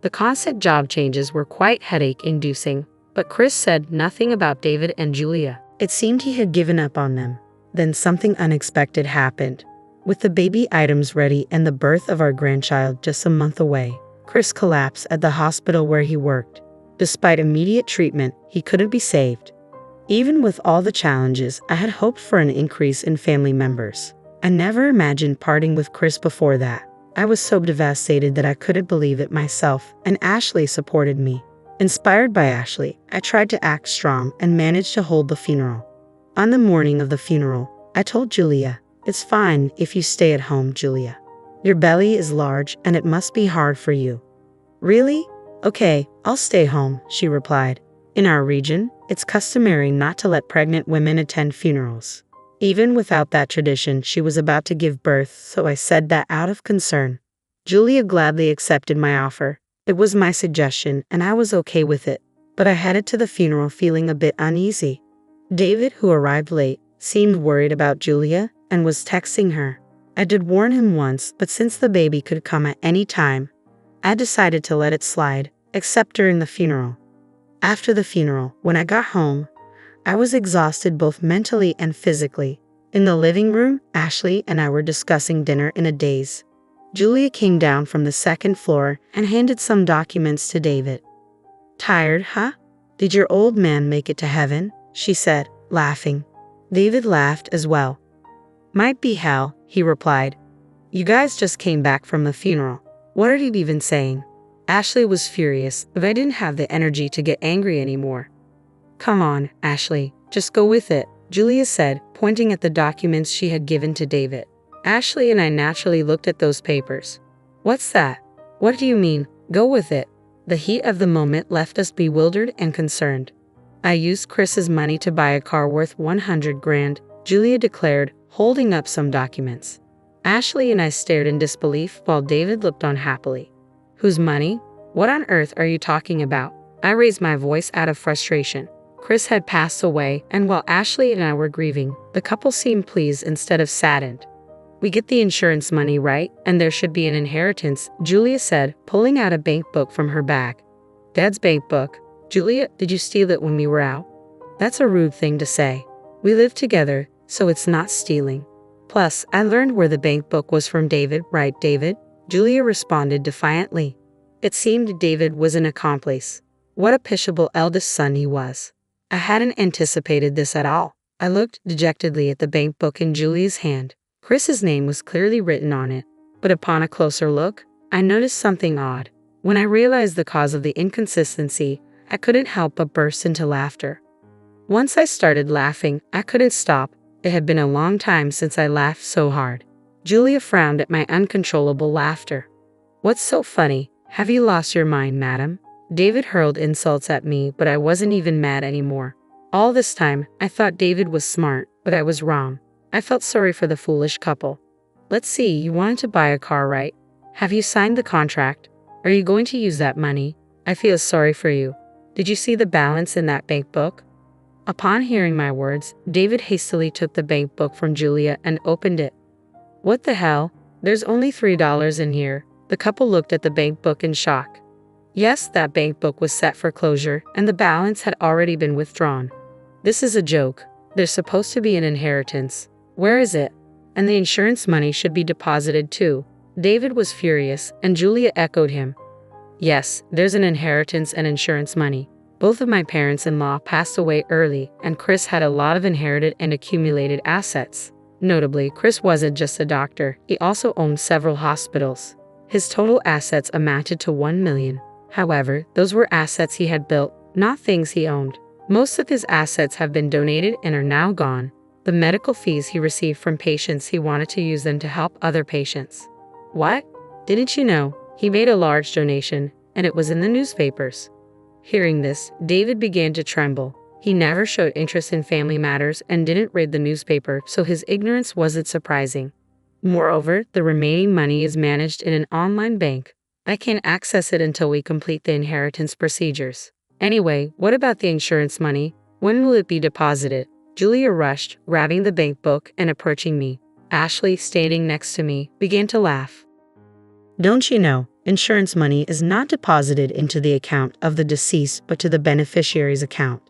The constant job changes were quite headache-inducing, but Chris said nothing about David and Julia. It seemed he had given up on them. Then something unexpected happened. With the baby items ready and the birth of our grandchild just a month away, Chris collapsed at the hospital where he worked. Despite immediate treatment, he couldn't be saved. Even with all the challenges, I had hoped for an increase in family members. I never imagined parting with Chris before that. I was so devastated that I couldn't believe it myself, and Ashley supported me. Inspired by Ashley, I tried to act strong and managed to hold the funeral. On the morning of the funeral, I told Julia, It's fine if you stay at home, Julia. Your belly is large and it must be hard for you. Really? Okay, I'll stay home, she replied. In our region, it's customary not to let pregnant women attend funerals. Even without that tradition, she was about to give birth, so I said that out of concern. Julia gladly accepted my offer. It was my suggestion, and I was okay with it, but I headed to the funeral feeling a bit uneasy. David, who arrived late, seemed worried about Julia and was texting her. I did warn him once, but since the baby could come at any time, I decided to let it slide. except during the funeral. After the funeral, when I got home, I was exhausted both mentally and physically. In the living room, Ashley and I were discussing dinner in a daze. Julia came down from the second floor and handed some documents to David. "Tired, huh? Did your old man make it to heaven?" she said, laughing. David laughed as well. "Might be hell," he replied. "You guys just came back from the funeral. What are you even saying?" Ashley was furious, but I didn't have the energy to get angry anymore. "Come on, Ashley, just go with it," Julia said, pointing at the documents she had given to David. Ashley and I naturally looked at those papers. "What's that? What do you mean, go with it?" The heat of the moment left us bewildered and concerned. "I used Chris's money to buy a car worth 100 grand, Julia declared, holding up some documents. Ashley and I stared in disbelief while David looked on happily. "Whose money? What on earth are you talking about?" I raised my voice out of frustration. Chris had passed away, and while Ashley and I were grieving, the couple seemed pleased instead of saddened. "We get the insurance money, right? And there should be an inheritance," Julia said, pulling out a bank book from her bag. "Dad's bank book? Julia, did you steal it when we were out?" "That's a rude thing to say. We live together, so it's not stealing. Plus, I learned where the bank book was from David, right, David?" Julia responded defiantly. It seemed David was an accomplice. What a pitiable eldest son he was. I hadn't anticipated this at all. I looked dejectedly at the bank book in Julia's hand. Chris's name was clearly written on it, but upon a closer look, I noticed something odd. When I realized the cause of the inconsistency, I couldn't help but burst into laughter. Once I started laughing, I couldn't stop. It had been a long time since I laughed so hard. Julia frowned at my uncontrollable laughter. "What's so funny? Have you lost your mind, madam?" David hurled insults at me, but I wasn't even mad anymore. All this time, I thought David was smart, but I was wrong. I felt sorry for the foolish couple. "Let's see, you wanted to buy a car, right? Have you signed the contract? Are you going to use that money? I feel sorry for you. Did you see the balance in that bank book?" Upon hearing my words, David hastily took the bank book from Julia and opened it. "What the hell? There's only $3 in here." The couple looked at the bank book in shock. Yes, that bank book was set for closure, and the balance had already been withdrawn. "This is a joke. There's supposed to be an inheritance. Where is it? And the insurance money should be deposited too." David was furious, and Julia echoed him. "Yes, there's an inheritance and insurance money. Both of my parents-in-law passed away early, and Chris had a lot of inherited and accumulated assets. Notably, Chris wasn't just a doctor, he also owned several hospitals. His total assets amounted to $1 million. However, those were assets he had built, not things he owned. Most of his assets have been donated and are now gone. The medical fees he received from patients, he wanted to use them to help other patients." "What? Didn't you know? He made a large donation, and it was in the newspapers." Hearing this, David began to tremble. He never showed interest in family matters and didn't read the newspaper, so his ignorance wasn't surprising. Moreover, the remaining money is managed in an online bank. I can't access it until we complete the inheritance procedures. Anyway, what about the insurance money? When will it be deposited? Julia rushed, grabbing the bank book and approaching me. Ashley, standing next to me, began to laugh. "Don't you know, insurance money is not deposited into the account of the deceased but to the beneficiary's account.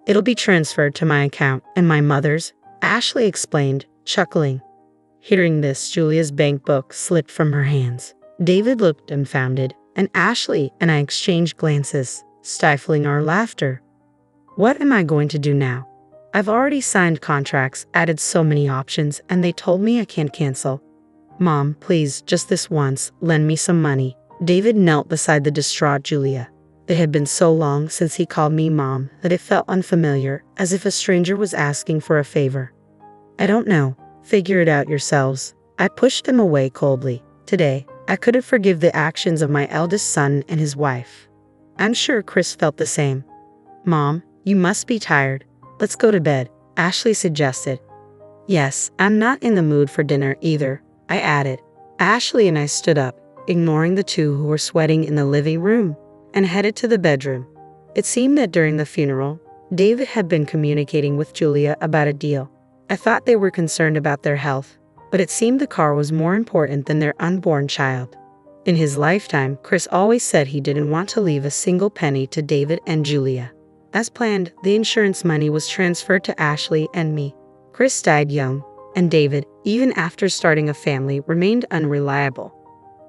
It'll be transferred to my account and my mother's," Ashley explained, chuckling. Hearing this, Julia's bank book slipped from her hands. David looked dumbfounded, and Ashley and I exchanged glances, stifling our laughter. What am I going to do now? I've already signed contracts, added so many options, and they told me I can't cancel. "Mom, please, just this once, lend me some money." David knelt beside the distraught Julia. It had been so long since he called me Mom that it felt unfamiliar, as if a stranger was asking for a favor. "I don't know. Figure it out yourselves." I pushed him away coldly. Today, I couldn't forgive the actions of my eldest son and his wife. I'm sure Chris felt the same. "Mom, you must be tired. Let's go to bed," Ashley suggested. "Yes, I'm not in the mood for dinner either," I added. Ashley and I stood up, ignoring the two who were sweating in the living room, and headed to the bedroom. It seemed that during the funeral, David had been communicating with Julia about a deal. I thought they were concerned about their health, but it seemed the car was more important than their unborn child. In his lifetime, Chris always said he didn't want to leave a single penny to David and Julia. As planned, the insurance money was transferred to Ashley and me. Chris died young, and David, even after starting a family, remained unreliable.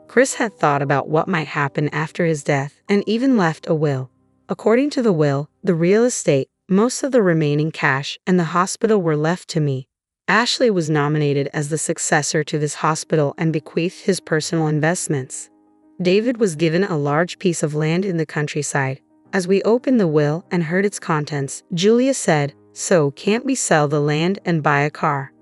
Chris had thought about what might happen after his death and even left a will. According to the will, the real estate, most of the remaining cash, and the hospital were left to me. Ashley was nominated as the successor to this hospital and bequeathed his personal investments. David was given a large piece of land in the countryside. As we opened the will and heard its contents, Julia said, "So, can't we sell the land and buy a car?"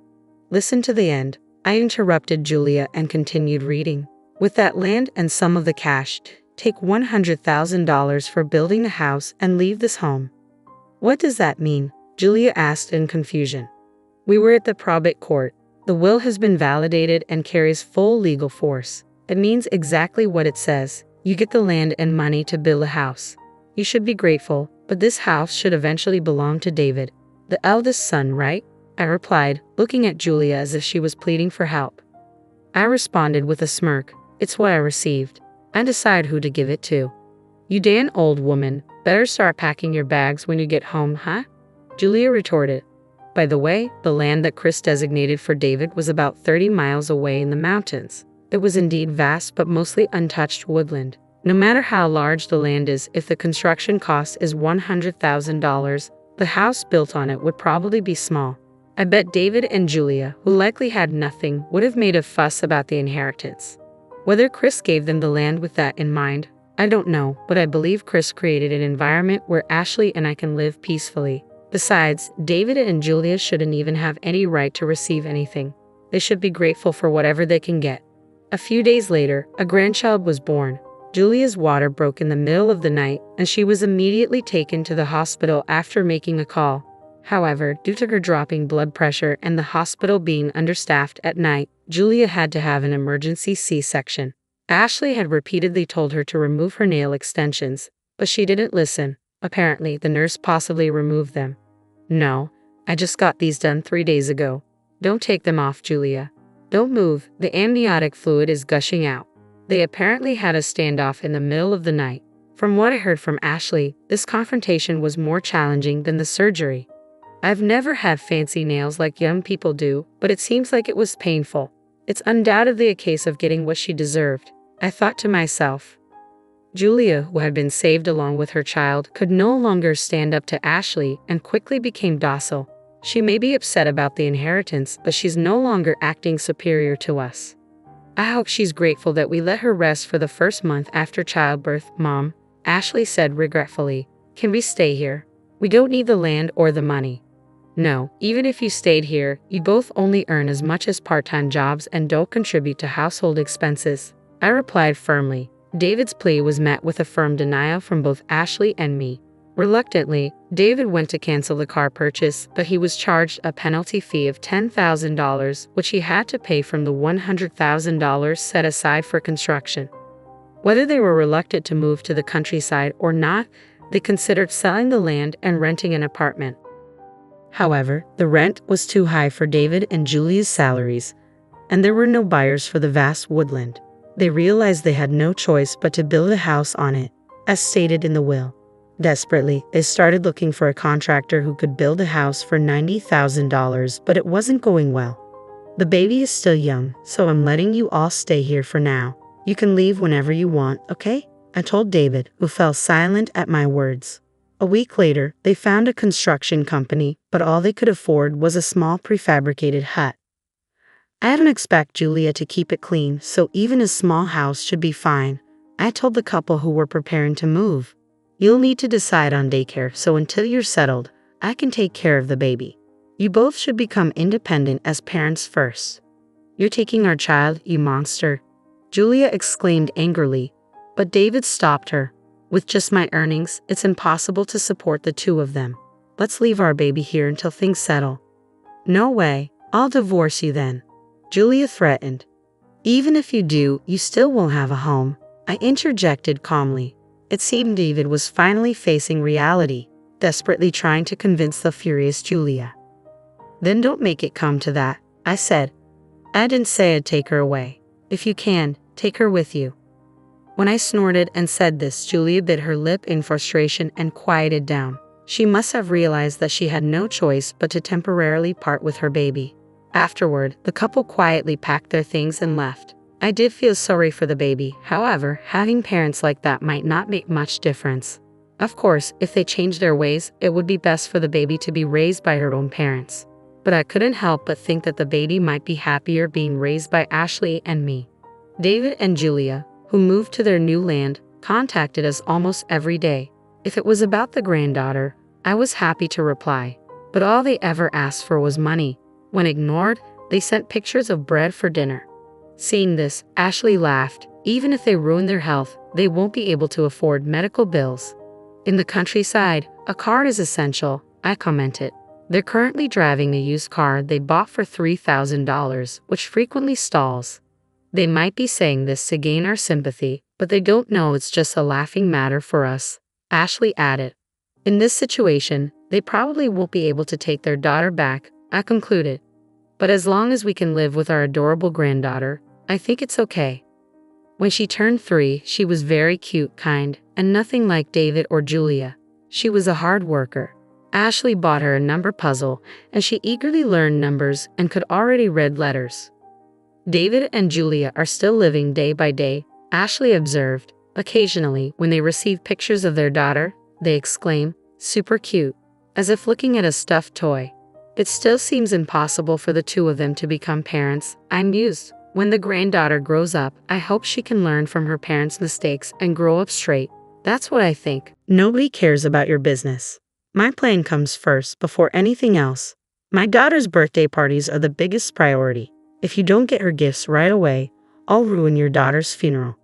Listen to the end. I interrupted Julia and continued reading. With that land and some of the cash, take $100,000 for building a house and leave this home. What does that mean? Julia asked in confusion. We were at the probate court. The will has been validated and carries full legal force. It means exactly what it says. You get the land and money to build a house. You should be grateful, but this house should eventually belong to David, the eldest son, right? I replied, looking at Julia as if she was pleading for help. I responded with a smirk. It's what I received. And decide who to give it to. You damn old woman, better start packing your bags when you get home, huh? Julia retorted. By the way, the land that Chris designated for David was about 30 miles away in the mountains. It was indeed vast but mostly untouched woodland. No matter how large the land is, if the construction cost is $100,000, the house built on it would probably be small. I bet David and Julia, who likely had nothing, would have made a fuss about the inheritance. Whether Chris gave them the land with that in mind, I don't know, but I believe Chris created an environment where Ashley and I can live peacefully. Besides, David and Julia shouldn't even have any right to receive anything. They should be grateful for whatever they can get. A few days later, a grandchild was born. Julia's water broke in the middle of the night, and she was immediately taken to the hospital after making a call. However, due to her dropping blood pressure and the hospital being understaffed at night, Julia had to have an emergency C-section. Ashley had repeatedly told her to remove her nail extensions, but she didn't listen. Apparently, the nurse possibly removed them. No, I just got these done 3 days ago. Don't take them off, Julia. Don't move, the amniotic fluid is gushing out. They apparently had a standoff in the middle of the night. From what I heard from Ashley, this confrontation was more challenging than the surgery. I've never had fancy nails like young people do, but it seems like it was painful. It's undoubtedly a case of getting what she deserved, I thought to myself. Julia, who had been saved along with her child, could no longer stand up to Ashley and quickly became docile. She may be upset about the inheritance, but she's no longer acting superior to us. I hope she's grateful that we let her rest for the first month after childbirth, Mom, Ashley said regretfully. Can we stay here? We don't need the land or the money. No, even if you stayed here, you both only earn as much as part-time jobs and don't contribute to household expenses. I replied firmly. David's plea was met with a firm denial from both Ashley and me. Reluctantly, David went to cancel the car purchase, but he was charged a penalty fee of $10,000, which he had to pay from the $100,000 set aside for construction. Whether they were reluctant to move to the countryside or not, they considered selling the land and renting an apartment. However, the rent was too high for David and Julia's salaries, and there were no buyers for the vast woodland. They realized they had no choice but to build a house on it, as stated in the will. Desperately, they started looking for a contractor who could build a house for $90,000, but it wasn't going well. The baby is still young, so I'm letting you all stay here for now. You can leave whenever you want, okay? I told David, who fell silent at my words. A week later, they found a construction company, but all they could afford was a small prefabricated hut. I didn't expect Julia to keep it clean, so even a small house should be fine. I told the couple who were preparing to move. You'll need to decide on daycare, so until you're settled, I can take care of the baby. You both should become independent as parents first. You're taking our child, you monster, Julia exclaimed angrily, but David stopped her. With just my earnings, it's impossible to support the two of them. Let's leave our baby here until things settle. No way, I'll divorce you then, Julia threatened. Even if you do, you still won't have a home, I interjected calmly. It seemed David was finally facing reality, desperately trying to convince the furious Julia. Then don't make it come to that, I said. I didn't say I'd take her away. If you can, take her with you. When I snorted and said this, Julia bit her lip in frustration and quieted down. She must have realized that she had no choice but to temporarily part with her baby. Afterward, the couple quietly packed their things and left. I did feel sorry for the baby. However, having parents like that might not make much difference. Of course, if they change their ways, it would be best for the baby to be raised by her own parents. But I couldn't help but think that the baby might be happier being raised by Ashley and me. David and Julia, who moved to their new land, contacted us almost every day. If it was about the granddaughter, I was happy to reply. But all they ever asked for was money. When ignored, they sent pictures of bread for dinner. Seeing this, Ashley laughed. Even if they ruin their health, they won't be able to afford medical bills. In the countryside, a car is essential, I commented. They're currently driving a used car they bought for $3,000, which frequently stalls. They might be saying this to gain our sympathy, but they don't know it's just a laughing matter for us, Ashley added. In this situation, they probably won't be able to take their daughter back, I concluded. But as long as we can live with our adorable granddaughter, I think it's okay. When she turned 3, she was very cute, kind, and nothing like David or Julia. She was a hard worker. Ashley bought her a number puzzle, and she eagerly learned numbers and could already read letters. David and Julia are still living day by day, Ashley observed. Occasionally, when they receive pictures of their daughter, they exclaim, "Super cute," as if looking at a stuffed toy. It still seems impossible for the two of them to become parents, I mused. When the granddaughter grows up, I hope she can learn from her parents' mistakes and grow up straight. That's what I think. Nobody cares about your business. My plan comes first before anything else. My daughter's birthday parties are the biggest priority. If you don't get her gifts right away, I'll ruin your daughter's funeral.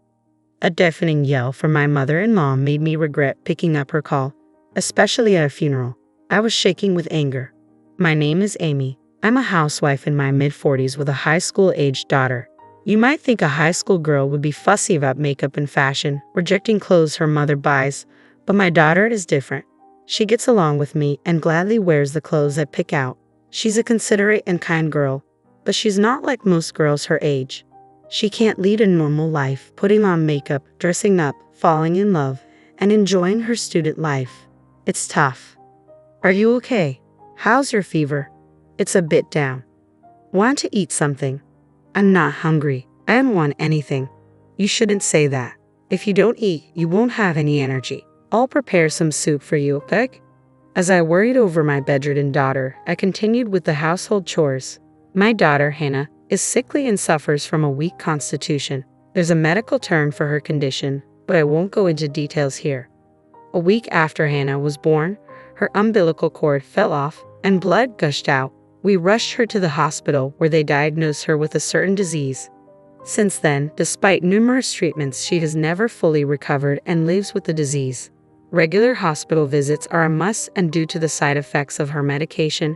A deafening yell from my mother-in-law made me regret picking up her call, especially at a funeral. I was shaking with anger. My name is Amy. I'm a housewife in my mid-40s with a high school-aged daughter. You might think a high school girl would be fussy about makeup and fashion, rejecting clothes her mother buys, but my daughter is different. She gets along with me and gladly wears the clothes I pick out. She's a considerate and kind girl, but she's not like most girls her age. She can't lead a normal life, putting on makeup, dressing up, falling in love, and enjoying her student life. It's tough. Are you okay? How's your fever? It's a bit down. Want to eat something? I'm not hungry. I don't want anything. You shouldn't say that. If you don't eat, you won't have any energy. I'll prepare some soup for you, okay? As I worried over my bedridden daughter, I continued with the household chores. My daughter, Hannah, is sickly and suffers from a weak constitution. There's a medical term for her condition, but I won't go into details here. A week after Hannah was born, her umbilical cord fell off and blood gushed out. We rushed her to the hospital where they diagnosed her with a certain disease. Since then, despite numerous treatments, she has never fully recovered and lives with the disease. Regular hospital visits are a must, and due to the side effects of her medication,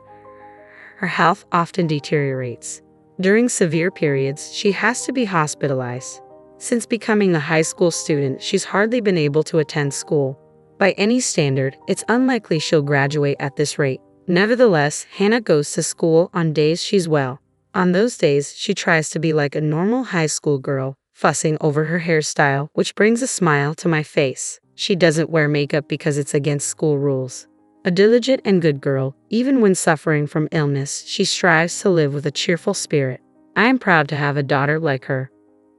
her health often deteriorates. During severe periods, she has to be hospitalized. Since becoming a high school student, she's hardly been able to attend school. By any standard, it's unlikely she'll graduate at this rate. Nevertheless, Hannah goes to school on days she's well. On those days, she tries to be like a normal high school girl, fussing over her hairstyle, which brings a smile to my face. She doesn't wear makeup because it's against school rules. A diligent and good girl, even when suffering from illness, she strives to live with a cheerful spirit. I am proud to have a daughter like her.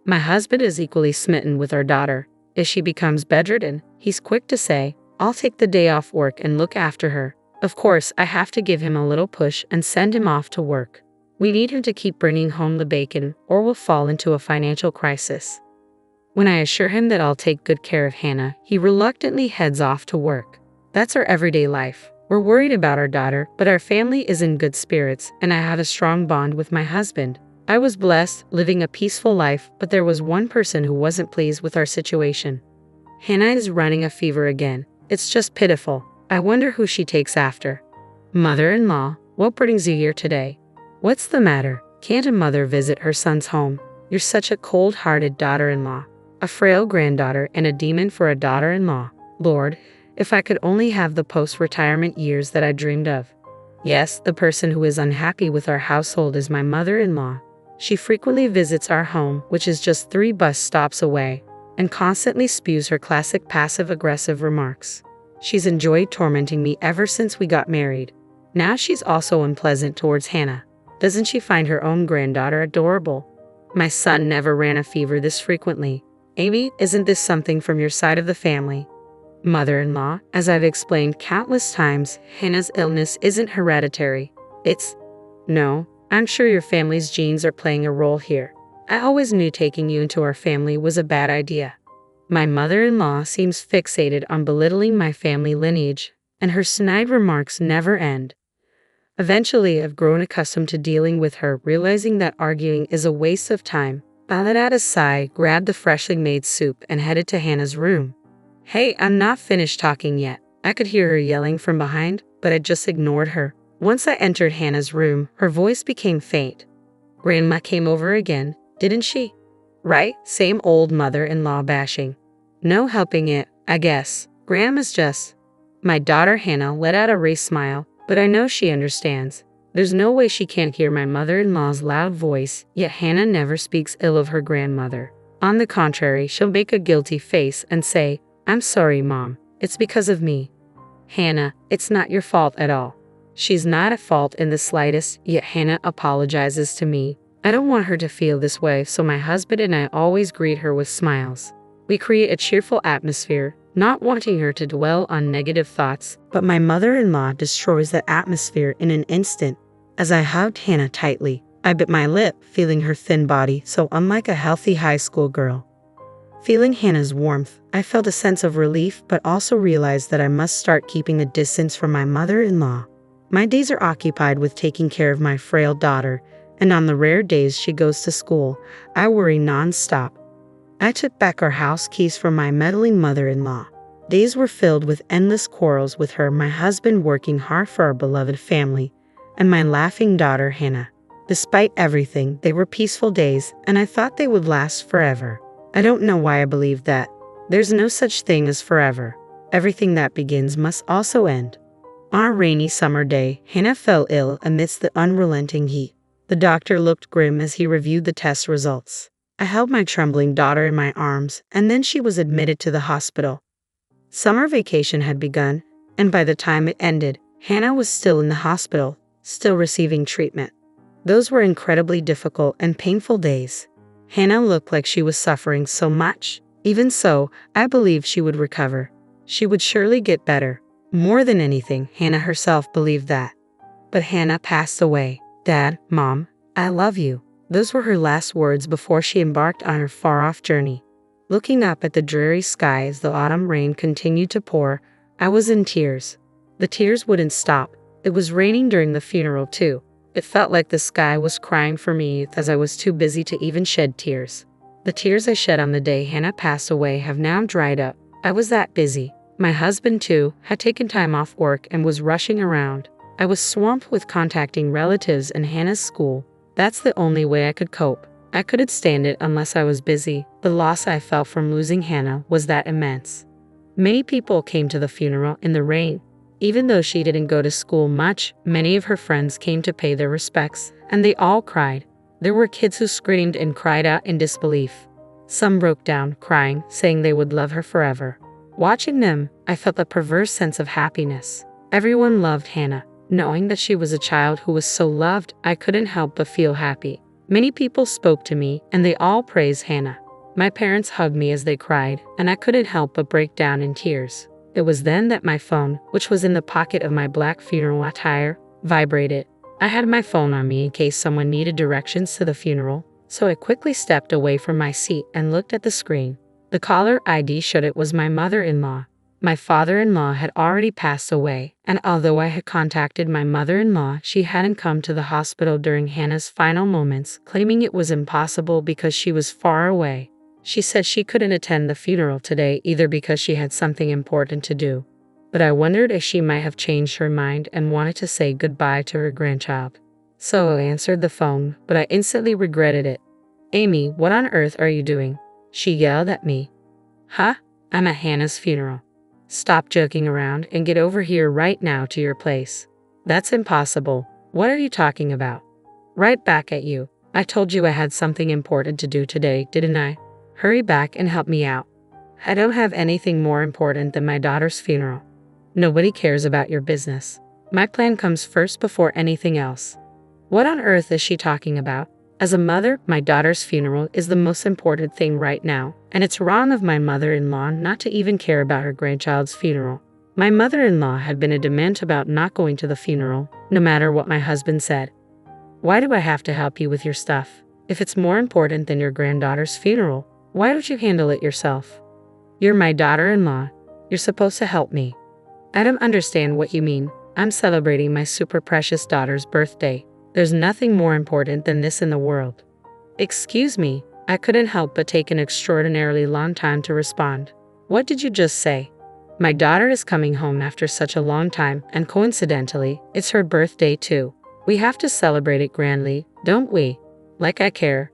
My husband is equally smitten with our daughter. If she becomes bedridden, he's quick to say, "I'll take the day off work and look after her." Of course, I have to give him a little push and send him off to work. We need him to keep bringing home the bacon, or we'll fall into a financial crisis. When I assure him that I'll take good care of Hannah, he reluctantly heads off to work. That's our everyday life. We're worried about our daughter, but our family is in good spirits, and I have a strong bond with my husband. I was blessed, living a peaceful life, but there was one person who wasn't pleased with our situation. Hannah is running a fever again. It's just pitiful. I wonder who she takes after. Mother-in-law, what brings you here today? What's the matter? Can't a mother visit her son's home? You're such a cold-hearted daughter-in-law. A frail granddaughter and a demon for a daughter-in-law. Lord, if I could only have the post-retirement years that I dreamed of. Yes, the person who is unhappy with our household is my mother-in-law. She frequently visits our home, which is just 3 bus stops away. and constantly spews her classic passive-aggressive remarks. She's enjoyed tormenting me ever since we got married. Now she's also unpleasant towards Hannah. Doesn't she find her own granddaughter adorable? My son never ran a fever this frequently. Amy, isn't this something from your side of the family? Mother-in-law, as I've explained countless times, Hannah's illness isn't hereditary. No, I'm sure your family's genes are playing a role here. I always knew taking you into our family was a bad idea. My mother-in-law seems fixated on belittling my family lineage, and her snide remarks never end. Eventually, I've grown accustomed to dealing with her, realizing that arguing is a waste of time. I let out a sigh, grabbed the freshly made soup, and headed to Hannah's room. Hey, I'm not finished talking yet. I could hear her yelling from behind, but I just ignored her. Once I entered Hannah's room, her voice became faint. Grandma came over again, didn't she? Right, same old mother-in-law bashing. No helping it, I guess. Grandma's just... My daughter Hannah let out a raised smile, but I know she understands. There's no way she can't hear my mother-in-law's loud voice, yet Hannah never speaks ill of her grandmother. On the contrary, she'll make a guilty face and say, I'm sorry, Mom. It's because of me. Hannah, it's not your fault at all. She's not at fault in the slightest, yet Hannah apologizes to me. I don't want her to feel this way, so my husband and I always greet her with smiles. We create a cheerful atmosphere, not wanting her to dwell on negative thoughts, but my mother-in-law destroys that atmosphere in an instant. As I hugged Hannah tightly, I bit my lip, feeling her thin body so unlike a healthy high school girl. Feeling Hannah's warmth, I felt a sense of relief but also realized that I must start keeping a distance from my mother-in-law. My days are occupied with taking care of my frail daughter, and on the rare days she goes to school, I worry non-stop. I took back our house keys from my meddling mother-in-law. Days were filled with endless quarrels with her, my husband working hard for our beloved family, and my laughing daughter Hannah. Despite everything, they were peaceful days, and I thought they would last forever. I don't know why I believed that. There's no such thing as forever. Everything that begins must also end. On a rainy summer day, Hannah fell ill amidst the unrelenting heat. The doctor looked grim as he reviewed the test results. I held my trembling daughter in my arms, and then she was admitted to the hospital. Summer vacation had begun, and by the time it ended, Hannah was still in the hospital, still receiving treatment. Those were incredibly difficult and painful days. Hannah looked like she was suffering so much. Even so, I believed she would recover. She would surely get better. More than anything, Hannah herself believed that. But Hannah passed away. Dad, Mom, I love you. Those were her last words before she embarked on her far-off journey. Looking up at the dreary sky as the autumn rain continued to pour, I was in tears. The tears wouldn't stop. It was raining during the funeral too. It felt like the sky was crying for me as I was too busy to even shed tears. The tears I shed on the day Hannah passed away have now dried up. I was that busy. My husband too had taken time off work and was rushing around. I was swamped with contacting relatives and Hannah's school. That's the only way I could cope. I couldn't stand it unless I was busy. The loss I felt from losing Hannah was that immense. Many people came to the funeral in the rain. Even though she didn't go to school much, many of her friends came to pay their respects, and they all cried. There were kids who screamed and cried out in disbelief. Some broke down, crying, saying they would love her forever. Watching them, I felt a perverse sense of happiness. Everyone loved Hannah. Knowing that she was a child who was so loved, I couldn't help but feel happy. Many people spoke to me, and they all praised Hannah. My parents hugged me as they cried, and I couldn't help but break down in tears. It was then that my phone, which was in the pocket of my black funeral attire, vibrated. I had my phone on me in case someone needed directions to the funeral, so I quickly stepped away from my seat and looked at the screen. The caller ID showed it was my mother-in-law. My father-in-law had already passed away, and although I had contacted my mother-in-law, she hadn't come to the hospital during Hannah's final moments, claiming it was impossible because she was far away. She said she couldn't attend the funeral today either because she had something important to do. But I wondered if she might have changed her mind and wanted to say goodbye to her grandchild. So I answered the phone, but I instantly regretted it. "Amy, what on earth are you doing?" she yelled at me. "Huh? I'm at Hannah's funeral. Stop joking around and get over here right now to your place." "That's impossible. What are you talking about?" "Right back at you. I told you I had something important to do today, didn't I? Hurry back and help me out." I don't have anything more important than my daughter's funeral. Nobody cares about your business. My plan comes first before anything else. What on earth is she talking about? As a mother, my daughter's funeral is the most important thing right now, and it's wrong of my mother-in-law not to even care about her grandchild's funeral. My mother-in-law had been adamant about not going to the funeral, no matter what my husband said. Why do I have to help you with your stuff? If it's more important than your granddaughter's funeral, why don't you handle it yourself? You're my daughter-in-law. You're supposed to help me. I don't understand what you mean. I'm celebrating my super precious daughter's birthday. There's nothing more important than this in the world. Excuse me, I couldn't help but take an extraordinarily long time to respond. What did you just say? My daughter is coming home after such a long time, and coincidentally, it's her birthday too. We have to celebrate it grandly, don't we? Like I care.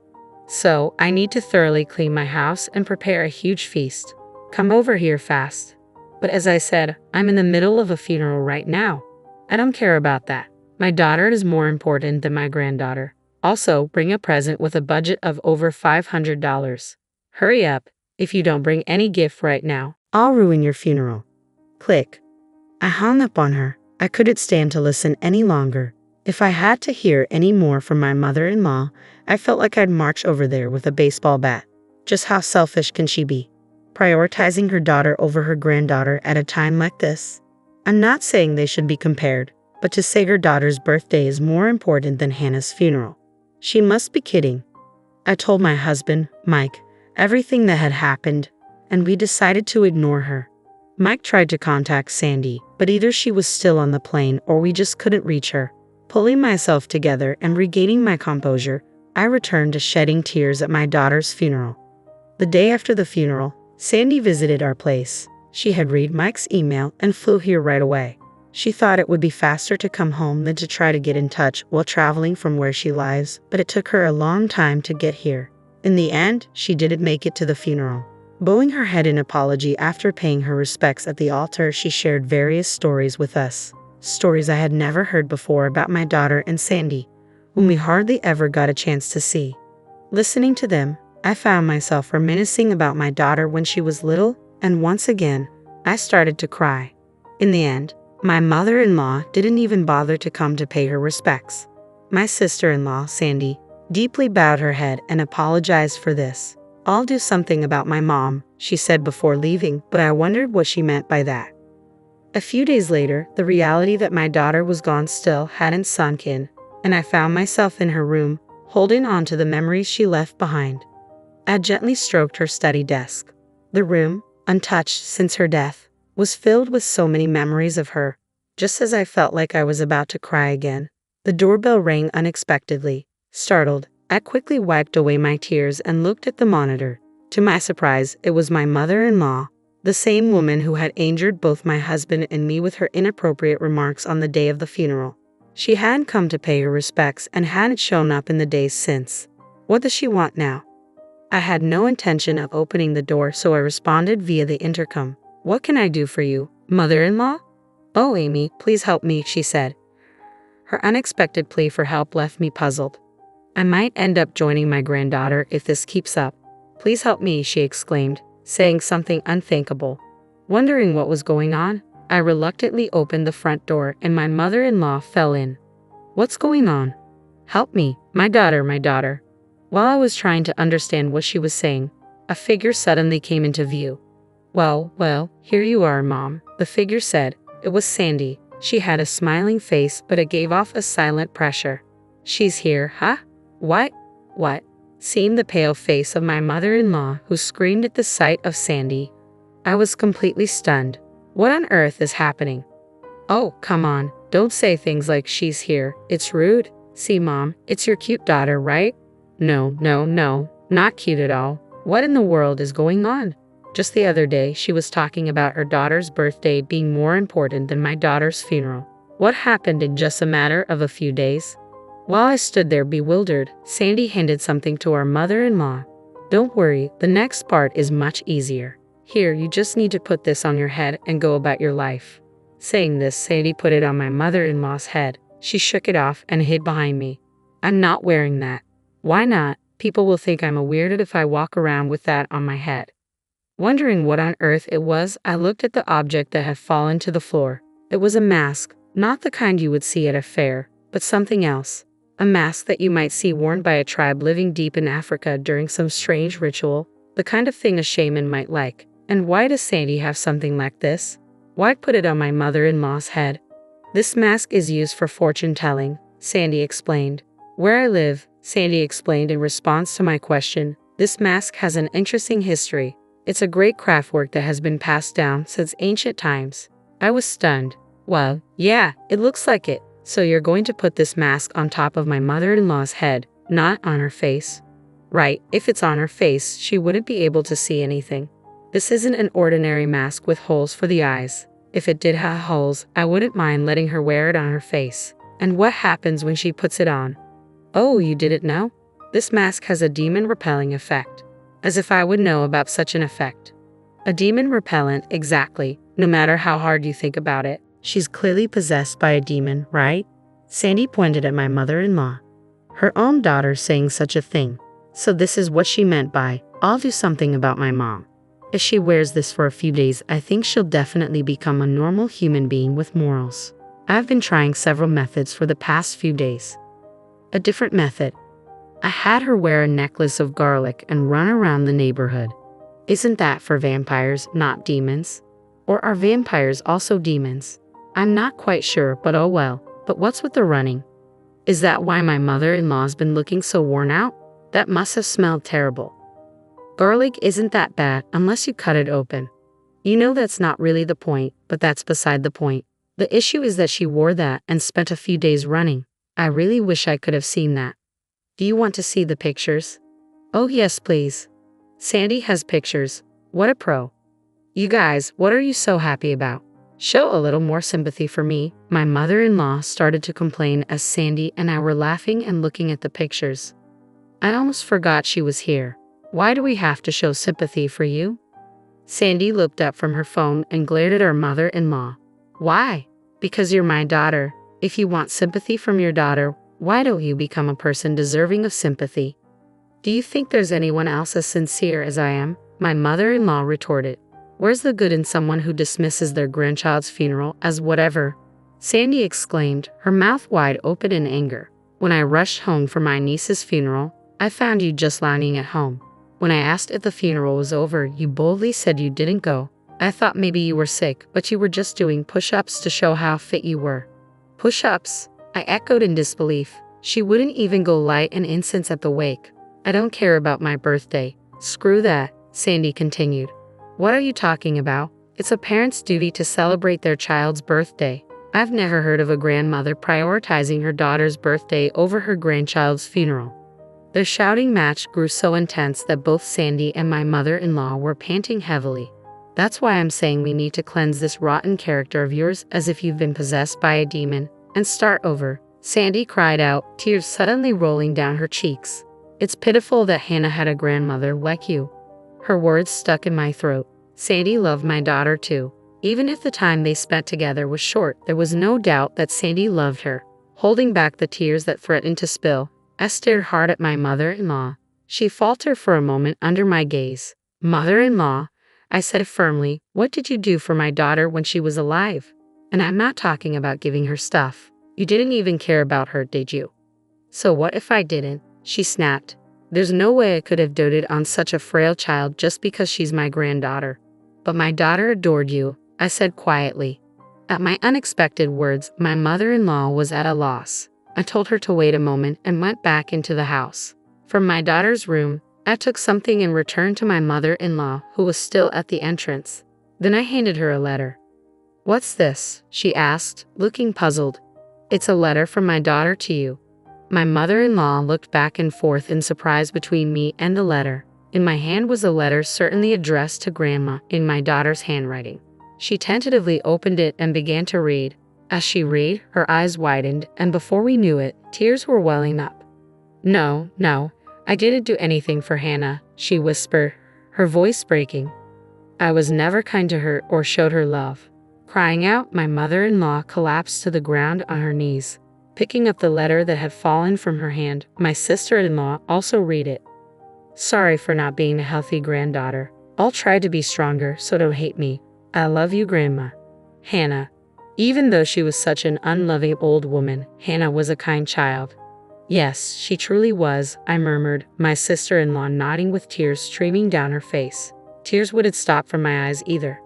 So, I need to thoroughly clean my house and prepare a huge feast. Come over here fast. But as I said, I'm in the middle of a funeral right now. I don't care about that. My daughter is more important than my granddaughter. Also, bring a present with a budget of over $500. Hurry up. If you don't bring any gift right now, I'll ruin your funeral. Click. I hung up on her. I couldn't stand to listen any longer. If I had to hear any more from my mother-in-law, I felt like I'd march over there with a baseball bat. Just how selfish can she be? Prioritizing her daughter over her granddaughter at a time like this? I'm not saying they should be compared, but to say her daughter's birthday is more important than Hannah's funeral. She must be kidding. I told my husband, Mike, everything that had happened, and we decided to ignore her. Mike tried to contact Sandy, but either she was still on the plane or we just couldn't reach her. Pulling myself together and regaining my composure, I returned to shedding tears at my daughter's funeral. The day after the funeral, Sandy visited our place. She had read Mike's email and flew here right away. She thought it would be faster to come home than to try to get in touch while traveling from where she lives, but it took her a long time to get here. In the end, she didn't make it to the funeral. Bowing her head in apology after paying her respects at the altar, she shared various stories with us. Stories I had never heard before about my daughter and Sandy, whom we hardly ever got a chance to see. Listening to them, I found myself reminiscing about my daughter when she was little, and once again, I started to cry. In the end, my mother-in-law didn't even bother to come to pay her respects. My sister-in-law, Sandy, deeply bowed her head and apologized for this. I'll do something about my mom, she said before leaving, but I wondered what she meant by that. A few days later, the reality that my daughter was gone still hadn't sunk in, and I found myself in her room, holding on to the memories she left behind. I gently stroked her study desk. The room, untouched since her death, was filled with so many memories of her. Just as I felt like I was about to cry again, the doorbell rang unexpectedly. Startled, I quickly wiped away my tears and looked at the monitor. To my surprise, it was my mother-in-law, the same woman who had injured both my husband and me with her inappropriate remarks on the day of the funeral. She hadn't come to pay her respects and hadn't shown up in the days since. What does she want now? I had no intention of opening the door, so I responded via the intercom. What can I do for you, mother-in-law? Oh, Amy, please help me, she said. Her unexpected plea for help left me puzzled. I might end up joining my granddaughter if this keeps up. Please help me, she exclaimed, saying something unthinkable. Wondering what was going on, I reluctantly opened the front door and my mother-in-law fell in. What's going on? Help me, my daughter, my daughter. While I was trying to understand what she was saying, a figure suddenly came into view. Well, here you are, Mom, the figure said. It was Sandy. She had a smiling face, but it gave off a silent pressure. She's here, huh? What? Seeing the pale face of my mother-in-law, who screamed at the sight of Sandy, I was completely stunned. What on earth is happening? Oh, come on, don't say things like she's here. It's rude. See, Mom, it's your cute daughter, right? No, not cute at all. What in the world is going on? Just the other day, she was talking about her daughter's birthday being more important than my daughter's funeral. What happened in just a matter of a few days? While I stood there bewildered, Sandy handed something to our mother-in-law. Don't worry, the next part is much easier. Here, you just need to put this on your head and go about your life. Saying this, Sandy put it on my mother-in-law's head. She shook it off and hid behind me. I'm not wearing that. Why not? People will think I'm a weirdo if I walk around with that on my head. Wondering what on earth it was, I looked at the object that had fallen to the floor. It was a mask, not the kind you would see at a fair, but something else. A mask that you might see worn by a tribe living deep in Africa during some strange ritual, the kind of thing a shaman might like. And why does Sandy have something like this? Why put it on my mother-in-law's head? This mask is used for fortune-telling, Sandy explained. Where I live, Sandy explained in response to my question, this mask has an interesting history. It's a great craft work that has been passed down since ancient times. I was stunned. Well, yeah, it looks like it. So you're going to put this mask on top of my mother-in-law's head, not on her face? Right, if it's on her face, she wouldn't be able to see anything. This isn't an ordinary mask with holes for the eyes. If it did have holes, I wouldn't mind letting her wear it on her face. And what happens when she puts it on? Oh, you didn't know? This mask has a demon-repelling effect. As if I would know about such an effect. A demon repellent, exactly, no matter how hard you think about it. She's clearly possessed by a demon, right? Sandy pointed at my mother-in-law. Her own daughter saying such a thing. So this is what she meant by, I'll do something about my mom. If she wears this for a few days, I think she'll definitely become a normal human being with morals. I've been trying several methods for the past few days. A different method. I had her wear a necklace of garlic and run around the neighborhood. Isn't that for vampires, not demons? Or are vampires also demons? I'm not quite sure, but oh well. But what's with the running? Is that why my mother-in-law's been looking so worn out? That must have smelled terrible. Garlic isn't that bad unless you cut it open. You know that's not really the point, but that's beside the point. The issue is that she wore that and spent a few days running. I really wish I could have seen that. Do you want to see the pictures? Oh yes, please. Sandy has pictures. What a pro. You guys, what are you so happy about? Show a little more sympathy for me. My mother-in-law started to complain as Sandy and I were laughing and looking at the pictures. I almost forgot she was here. Why do we have to show sympathy for you? Sandy looked up from her phone and glared at her mother-in-law. Why? Because you're my daughter. If you want sympathy from your daughter, why don't you become a person deserving of sympathy? Do you think there's anyone else as sincere as I am? My mother-in-law retorted. Where's the good in someone who dismisses their grandchild's funeral as whatever? Sandy exclaimed, her mouth wide open in anger. When I rushed home for my niece's funeral, I found you just lying at home. When I asked if the funeral was over, you boldly said you didn't go. I thought maybe you were sick, but you were just doing push-ups to show how fit you were. Push-ups? I echoed in disbelief. She wouldn't even go light an incense at the wake. I don't care about my birthday. Screw that, Sandy continued. What are you talking about? It's a parent's duty to celebrate their child's birthday. I've never heard of a grandmother prioritizing her daughter's birthday over her grandchild's funeral. The shouting match grew so intense that both Sandy and my mother-in-law were panting heavily. That's why I'm saying we need to cleanse this rotten character of yours as if you've been possessed by a demon, and start over. Sandy cried out, tears suddenly rolling down her cheeks. It's pitiful that Hannah had a grandmother like you. Her words stuck in my throat. Sandy loved my daughter too. Even if the time they spent together was short, there was no doubt that Sandy loved her. Holding back the tears that threatened to spill, I stared hard at my mother-in-law. She faltered for a moment under my gaze. Mother-in-law, I said firmly, what did you do for my daughter when she was alive? And I'm not talking about giving her stuff. You didn't even care about her, did you? So what if I didn't? She snapped. There's no way I could have doted on such a frail child just because she's my granddaughter. But my daughter adored you, I said quietly. At my unexpected words, my mother-in-law was at a loss. I told her to wait a moment and went back into the house. From my daughter's room, I took something and returned to my mother-in-law, who was still at the entrance. Then I handed her a letter. What's this? She asked, looking puzzled. It's a letter from my daughter to you. My mother-in-law looked back and forth in surprise between me and the letter. In my hand was a letter certainly addressed to Grandma in my daughter's handwriting. She tentatively opened it and began to read. As she read, her eyes widened, and before we knew it, tears were welling up. No, I didn't do anything for Hannah, she whispered, her voice breaking. I was never kind to her or showed her love. Crying out, my mother-in-law collapsed to the ground on her knees. Picking up the letter that had fallen from her hand, my sister-in-law also read it. Sorry for not being a healthy granddaughter. I'll try to be stronger, so don't hate me. I love you, Grandma. Hannah. Even though she was such an unloving old woman, Hannah was a kind child. Yes, she truly was, I murmured, my sister-in-law nodding with tears streaming down her face. Tears wouldn't stop from my eyes either.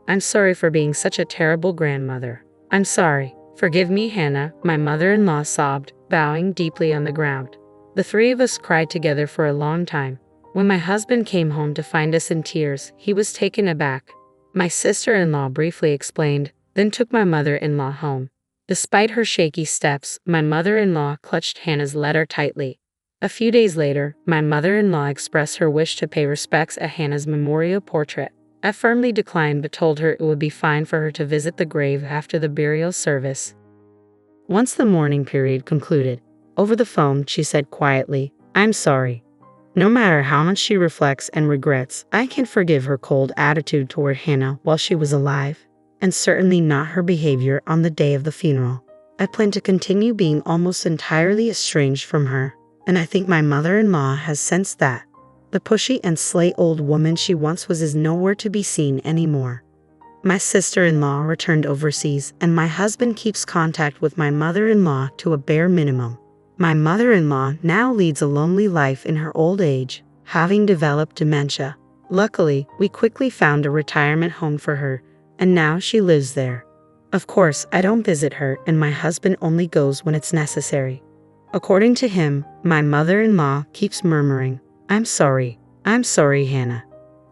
I'm sorry for being such a terrible grandmother. I'm sorry. Forgive me, Hannah, my mother-in-law sobbed, bowing deeply on the ground. The three of us cried together for a long time. When my husband came home to find us in tears, he was taken aback. My sister-in-law briefly explained, then took my mother-in-law home. Despite her shaky steps, my mother-in-law clutched Hannah's letter tightly. A few days later, my mother-in-law expressed her wish to pay respects at Hannah's memorial portrait. I firmly declined but told her it would be fine for her to visit the grave after the burial service. Once the mourning period concluded, over the phone she said quietly, "I'm sorry." No matter how much she reflects and regrets, I can't forgive her cold attitude toward Hannah while she was alive, and certainly not her behavior on the day of the funeral. I plan to continue being almost entirely estranged from her, and I think my mother-in-law has sensed that. The pushy and slay old woman she once was is nowhere to be seen anymore. My sister-in-law returned overseas, and my husband keeps contact with my mother-in-law to a bare minimum. My mother-in-law now leads a lonely life in her old age, having developed dementia. Luckily, we quickly found a retirement home for her, and now she lives there. Of course, I don't visit her, and my husband only goes when it's necessary. According to him, my mother-in-law keeps murmuring, I'm sorry, Hannah."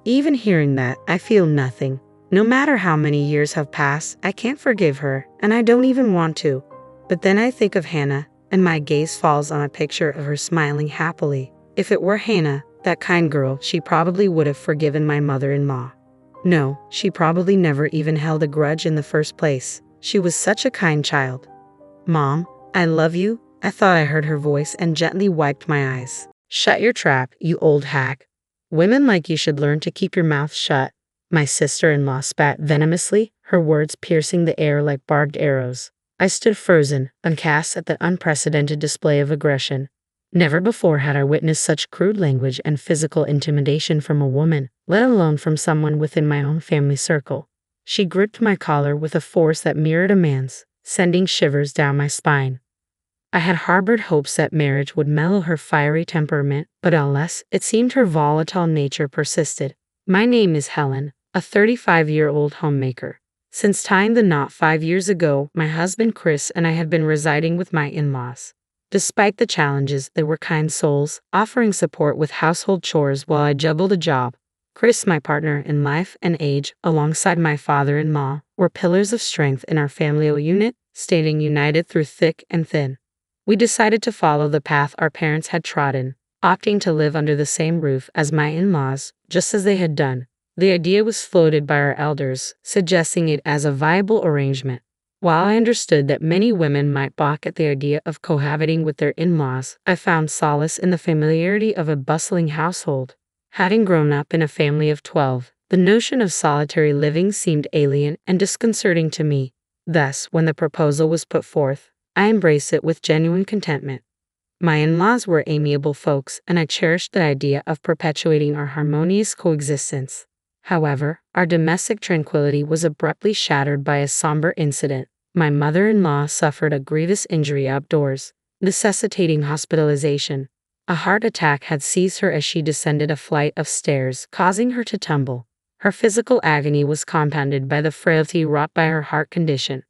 Even hearing that, I feel nothing. No matter how many years have passed, I can't forgive her, and I don't even want to. But then I think of Hannah, and my gaze falls on a picture of her smiling happily. If it were Hannah, that kind girl, she probably would have forgiven my mother-in-law. No, she probably never even held a grudge in the first place. She was such a kind child. "Mom, I love you," I thought I heard her voice and gently wiped my eyes. "Shut your trap, you old hack. Women like you should learn to keep your mouth shut." My sister-in-law spat venomously, her words piercing the air like barbed arrows. I stood frozen, aghast at the unprecedented display of aggression. Never before had I witnessed such crude language and physical intimidation from a woman, let alone from someone within my own family circle. She gripped my collar with a force that mirrored a man's, sending shivers down my spine. I had harbored hopes that marriage would mellow her fiery temperament, but alas, it seemed her volatile nature persisted. My name is Helen, a 35-year-old homemaker. Since tying the knot 5 years ago, my husband Chris and I have been residing with my in-laws. Despite the challenges, they were kind souls, offering support with household chores while I juggled a job. Chris, my partner in life and age, alongside my father-in-law, were pillars of strength in our family unit, staying united through thick and thin. We decided to follow the path our parents had trodden, opting to live under the same roof as my in-laws, just as they had done. The idea was floated by our elders, suggesting it as a viable arrangement. While I understood that many women might balk at the idea of cohabiting with their in-laws, I found solace in the familiarity of a bustling household. Having grown up in a family of 12, the notion of solitary living seemed alien and disconcerting to me. Thus, when the proposal was put forth, I embraced it with genuine contentment. My in-laws were amiable folks, and I cherished the idea of perpetuating our harmonious coexistence. However, our domestic tranquility was abruptly shattered by a somber incident. My mother-in-law suffered a grievous injury outdoors, necessitating hospitalization. A heart attack had seized her as she descended a flight of stairs, causing her to tumble. Her physical agony was compounded by the frailty wrought by her heart condition.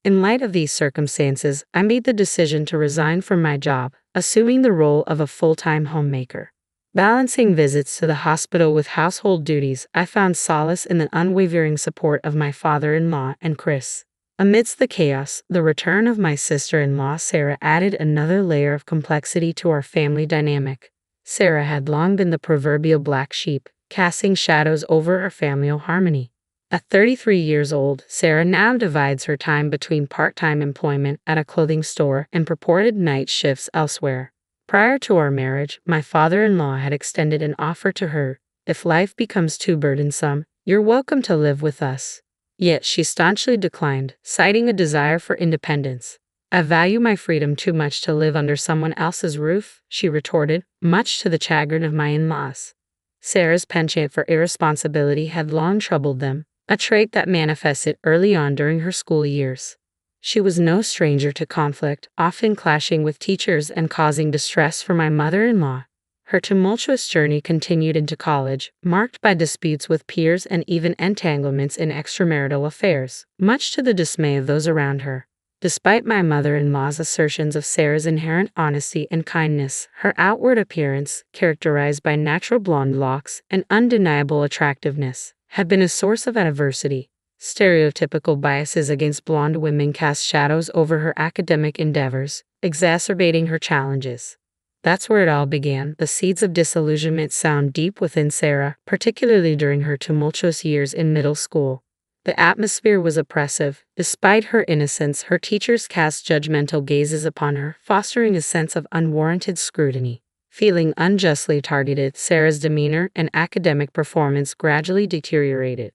In light of these circumstances, I made the decision to resign from my job, assuming the role of a full-time homemaker. Balancing visits to the hospital with household duties, I found solace in the unwavering support of my father-in-law and Chris. Amidst the chaos, the return of my sister-in-law Sarah added another layer of complexity to our family dynamic. Sarah had long been the proverbial black sheep, casting shadows over our family harmony. At 33 years old, Sarah now divides her time between part-time employment at a clothing store and purported night shifts elsewhere. Prior to our marriage, my father-in-law had extended an offer to her. If life becomes too burdensome, you're welcome to live with us. Yet she staunchly declined, citing a desire for independence. I value my freedom too much to live under someone else's roof, she retorted, much to the chagrin of my in-laws. Sarah's penchant for irresponsibility had long troubled them, a trait that manifested early on during her school years. She was no stranger to conflict, often clashing with teachers and causing distress for my mother-in-law. Her tumultuous journey continued into college, marked by disputes with peers and even entanglements in extramarital affairs, much to the dismay of those around her. Despite my mother-in-law's assertions of Sarah's inherent honesty and kindness, her outward appearance, characterized by natural blonde locks and undeniable attractiveness, had been a source of adversity. Stereotypical biases against blonde women cast shadows over her academic endeavors, exacerbating her challenges. That's where it all began. The seeds of disillusionment sound deep within Sarah, particularly during her tumultuous years in middle school. The atmosphere was oppressive. Despite her innocence, her teachers cast judgmental gazes upon her, fostering a sense of unwarranted scrutiny. Feeling unjustly targeted, Sarah's demeanor and academic performance gradually deteriorated.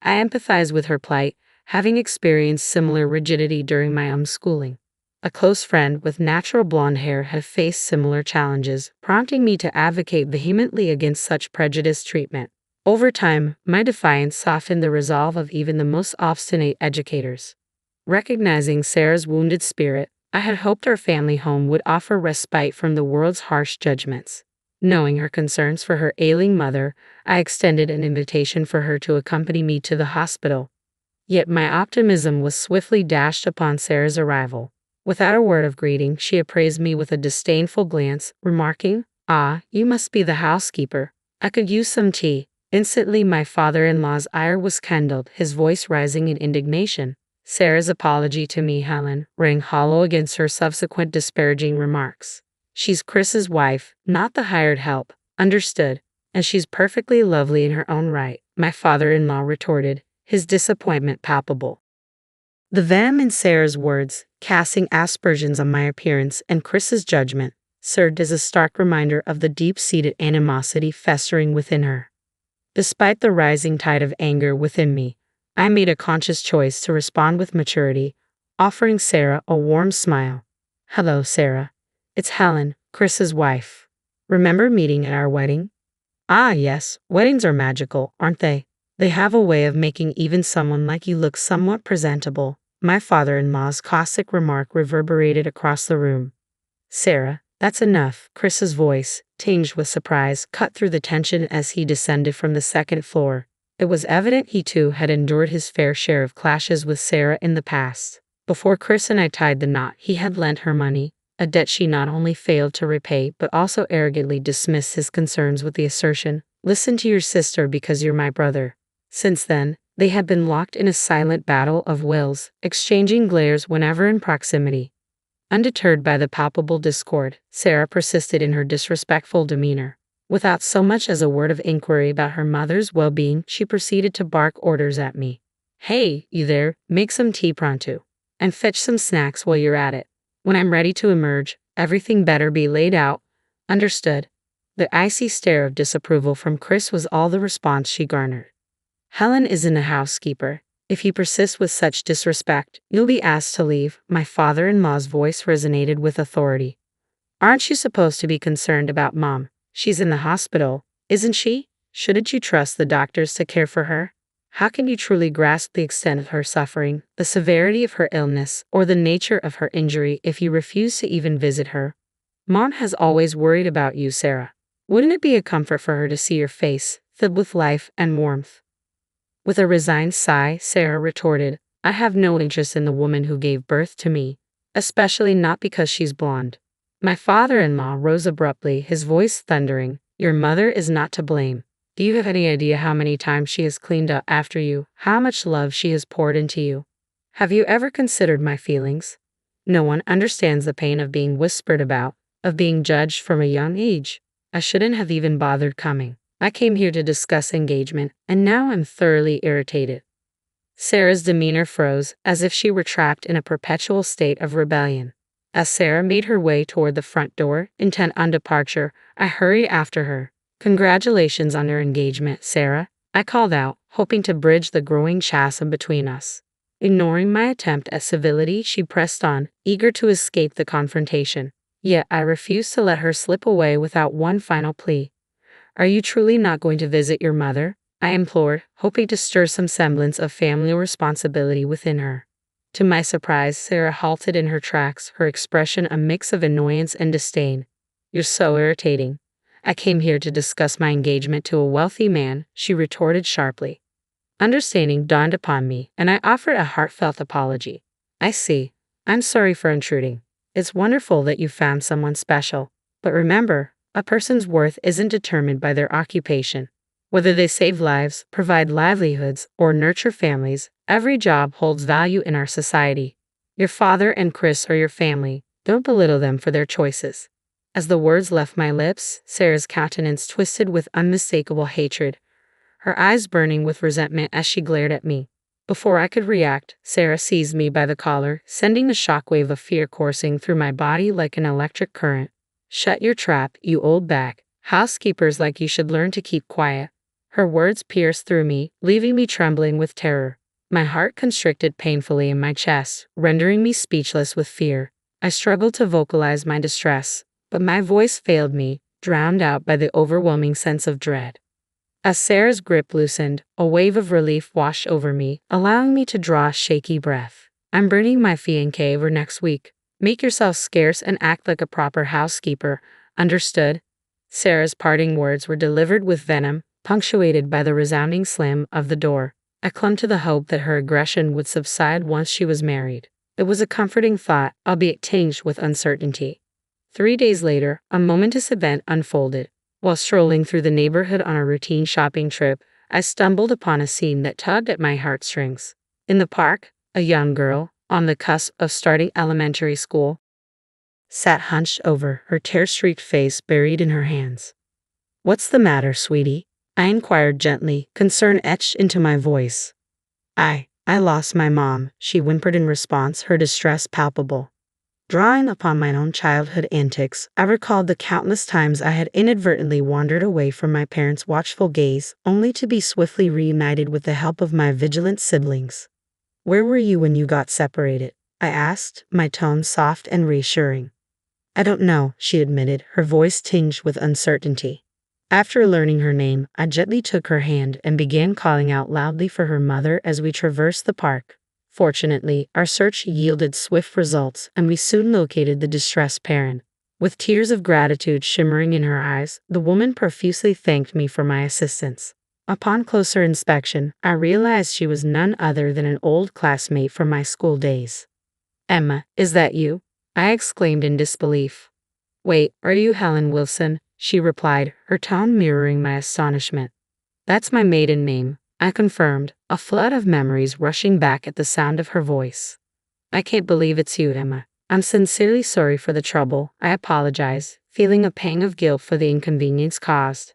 I empathized with her plight, having experienced similar rigidity during my own schooling. A close friend with natural blonde hair had faced similar challenges, prompting me to advocate vehemently against such prejudiced treatment. Over time, my defiance softened the resolve of even the most obstinate educators. Recognizing Sarah's wounded spirit, I had hoped our family home would offer respite from the world's harsh judgments. Knowing her concerns for her ailing mother, I extended an invitation for her to accompany me to the hospital. Yet my optimism was swiftly dashed upon Sarah's arrival. Without a word of greeting, she appraised me with a disdainful glance, remarking, "Ah, you must be the housekeeper. I could use some tea." Instantly my father-in-law's ire was kindled, his voice rising in indignation. Sarah's apology to me, Helen, rang hollow against her subsequent disparaging remarks. "She's Chris's wife, not the hired help. Understood? And she's perfectly lovely in her own right," my father-in-law retorted, his disappointment palpable. The venom in Sarah's words, casting aspersions on my appearance and Chris's judgment, served as a stark reminder of the deep-seated animosity festering within her. Despite the rising tide of anger within me, I made a conscious choice to respond with maturity, offering Sarah a warm smile. "Hello, Sarah. It's Helen, Chris's wife. Remember meeting at our wedding?" "Ah, yes, weddings are magical, aren't they? They have a way of making even someone like you look somewhat presentable." My father-in-law's caustic remark reverberated across the room. "Sarah, that's enough." Chris's voice, tinged with surprise, cut through the tension as he descended from the second floor. It was evident he too had endured his fair share of clashes with Sarah in the past. Before Chris and I tied the knot, he had lent her money, a debt she not only failed to repay but also arrogantly dismissed his concerns with the assertion, "Listen to your sister because you're my brother." Since then, they had been locked in a silent battle of wills, exchanging glares whenever in proximity. Undeterred by the palpable discord, Sarah persisted in her disrespectful demeanor. Without so much as a word of inquiry about her mother's well-being, she proceeded to bark orders at me. "Hey, you there, make some tea pronto. And fetch some snacks while you're at it. When I'm ready to emerge, everything better be laid out. Understood?" The icy stare of disapproval from Chris was all the response she garnered. "Helen isn't a housekeeper. If you persist with such disrespect, you'll be asked to leave." My father-in-law's voice resonated with authority. "Aren't you supposed to be concerned about Mom? She's in the hospital, isn't she? Shouldn't you trust the doctors to care for her? How can you truly grasp the extent of her suffering, the severity of her illness, or the nature of her injury if you refuse to even visit her? Mom has always worried about you, Sarah. Wouldn't it be a comfort for her to see your face, filled with life and warmth?" With a resigned sigh, Sarah retorted, "I have no interest in the woman who gave birth to me, especially not because she's blonde." My father-in-law rose abruptly, his voice thundering, "Your mother is not to blame. Do you have any idea how many times she has cleaned up after you, how much love she has poured into you? Have you ever considered my feelings? No one understands the pain of being whispered about, of being judged from a young age. I shouldn't have even bothered coming. I came here to discuss engagement, and now I'm thoroughly irritated." Sarah's demeanor froze, as if she were trapped in a perpetual state of rebellion. As Sarah made her way toward the front door, intent on departure, I hurried after her. "Congratulations on your engagement, Sarah," I called out, hoping to bridge the growing chasm between us. Ignoring my attempt at civility, she pressed on, eager to escape the confrontation. Yet I refused to let her slip away without one final plea. Are you truly not going to visit your mother? I implored, hoping to stir some semblance of family responsibility within her. To my surprise, Sarah halted in her tracks, her expression a mix of annoyance and disdain. You're so irritating. I came here to discuss my engagement to a wealthy man, she retorted sharply. Understanding dawned upon me, and I offered a heartfelt apology. I see. I'm sorry for intruding. It's wonderful that you found someone special. But remember, a person's worth isn't determined by their occupation. Whether they save lives, provide livelihoods, or nurture families, every job holds value in our society. Your father and Chris are your family. Don't belittle them for their choices. As the words left my lips, Sarah's countenance twisted with unmistakable hatred, her eyes burning with resentment as she glared at me. Before I could react, Sarah seized me by the collar, sending the shockwave of fear coursing through my body like an electric current. Shut your trap, you old bag. Housekeepers like you should learn to keep quiet. Her words pierced through me, leaving me trembling with terror. My heart constricted painfully in my chest, rendering me speechless with fear. I struggled to vocalize my distress, but my voice failed me, drowned out by the overwhelming sense of dread. As Sarah's grip loosened, a wave of relief washed over me, allowing me to draw a shaky breath. I'm burning my fiancé over next week. Make yourself scarce and act like a proper housekeeper. Understood? Sarah's parting words were delivered with venom, punctuated by the resounding slam of the door. I clung to the hope that her aggression would subside once she was married. It was a comforting thought, albeit tinged with uncertainty. 3 days later, a momentous event unfolded. While strolling through the neighborhood on a routine shopping trip, I stumbled upon a scene that tugged at my heartstrings. In the park, a young girl, on the cusp of starting elementary school, sat hunched over, her tear-streaked face buried in her hands. What's the matter, sweetie? I inquired gently, concern etched into my voice. I lost my mom, she whimpered in response, her distress palpable. Drawing upon my own childhood antics, I recalled the countless times I had inadvertently wandered away from my parents' watchful gaze, only to be swiftly reunited with the help of my vigilant siblings. Where were you when you got separated? I asked, my tone soft and reassuring. I don't know, she admitted, her voice tinged with uncertainty. After learning her name, I gently took her hand and began calling out loudly for her mother as we traversed the park. Fortunately, our search yielded swift results, and we soon located the distressed parent. With tears of gratitude shimmering in her eyes, the woman profusely thanked me for my assistance. Upon closer inspection, I realized she was none other than an old classmate from my school days. Emma, is that you? I exclaimed in disbelief. Wait, are you Helen Wilson? She replied, her tone mirroring my astonishment. That's my maiden name, I confirmed, a flood of memories rushing back at the sound of her voice. I can't believe it's you, Emma. I'm sincerely sorry for the trouble, I apologize, feeling a pang of guilt for the inconvenience caused.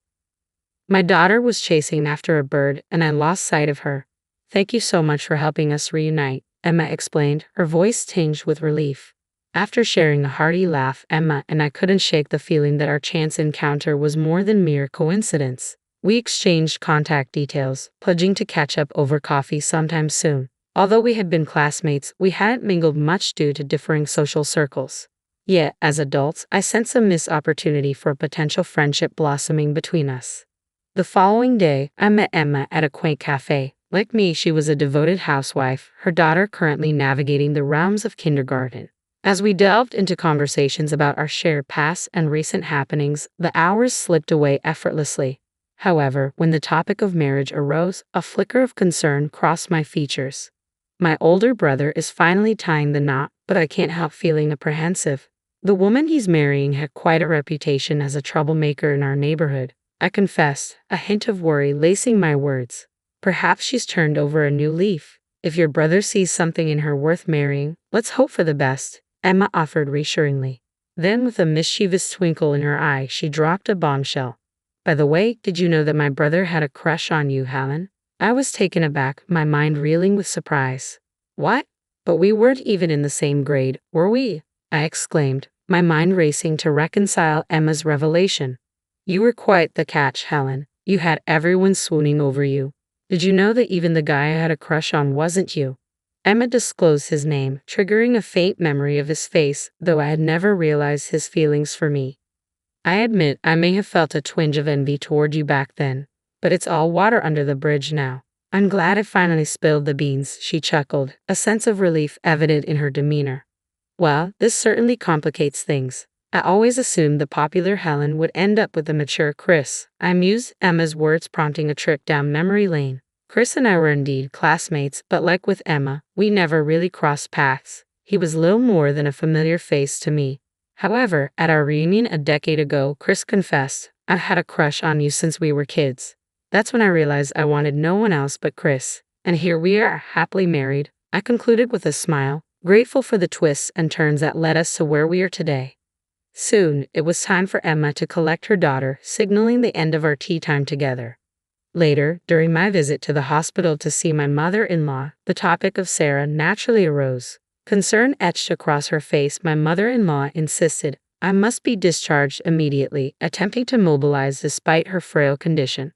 My daughter was chasing after a bird, and I lost sight of her. Thank you so much for helping us reunite, Emma explained, her voice tinged with relief. After sharing a hearty laugh, Emma and I couldn't shake the feeling that our chance encounter was more than mere coincidence. We exchanged contact details, pledging to catch up over coffee sometime soon. Although we had been classmates, we hadn't mingled much due to differing social circles. Yet, as adults, I sensed a missed opportunity for a potential friendship blossoming between us. The following day, I met Emma at a quaint cafe. Like me, she was a devoted housewife, her daughter currently navigating the realms of kindergarten. As we delved into conversations about our shared past and recent happenings, the hours slipped away effortlessly. However, when the topic of marriage arose, a flicker of concern crossed my features. My older brother is finally tying the knot, but I can't help feeling apprehensive. The woman he's marrying had quite a reputation as a troublemaker in our neighborhood, I confessed, a hint of worry lacing my words. Perhaps she's turned over a new leaf. If your brother sees something in her worth marrying, let's hope for the best, Emma offered reassuringly. Then, with a mischievous twinkle in her eye, she dropped a bombshell. By the way, did you know that my brother had a crush on you, Helen? I was taken aback, my mind reeling with surprise. What? But we weren't even in the same grade, were we? I exclaimed, my mind racing to reconcile Emma's revelation. You were quite the catch, Helen. You had everyone swooning over you. Did you know that even the guy I had a crush on wasn't you? Emma disclosed his name, triggering a faint memory of his face, though I had never realized his feelings for me. I admit I may have felt a twinge of envy toward you back then, but it's all water under the bridge now. I'm glad I finally spilled the beans, she chuckled, a sense of relief evident in her demeanor. Well, this certainly complicates things. I always assumed the popular Helen would end up with the mature Chris. I mused, Emma's words prompting a trip down memory lane. Chris and I were indeed classmates, but like with Emma, we never really crossed paths. He was little more than a familiar face to me. However, at our reunion a decade ago, Chris confessed, "I had a crush on you since we were kids." That's when I realized I wanted no one else but Chris. And here we are, happily married, I concluded with a smile, grateful for the twists and turns that led us to where we are today. Soon, it was time for Emma to collect her daughter, signaling the end of our tea time together. Later, during my visit to the hospital to see my mother-in-law, the topic of Sarah naturally arose. Concern etched across her face, my mother-in-law insisted I must be discharged immediately, attempting to mobilize despite her frail condition.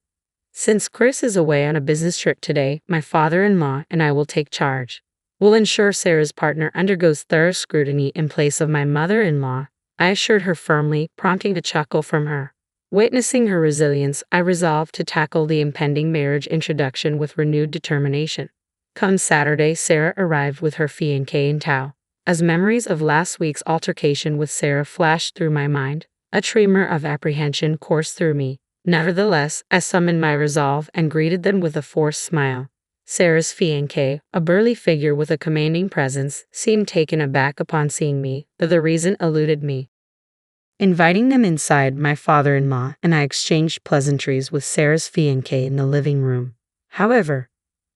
Since Chris is away on a business trip today, my father-in-law and I will take charge. We'll ensure Sarah's partner undergoes thorough scrutiny in place of my mother-in-law, I assured her firmly, prompting a chuckle from her. Witnessing her resilience, I resolved to tackle the impending marriage introduction with renewed determination. Come Saturday, Sarah arrived with her fiancé in tow. As memories of last week's altercation with Sarah flashed through my mind, a tremor of apprehension coursed through me. Nevertheless, I summoned my resolve and greeted them with a forced smile. Sarah's fiancé, a burly figure with a commanding presence, seemed taken aback upon seeing me, though the reason eluded me. Inviting them inside, my father-in-law and I exchanged pleasantries with Sarah's fiancé in the living room. However,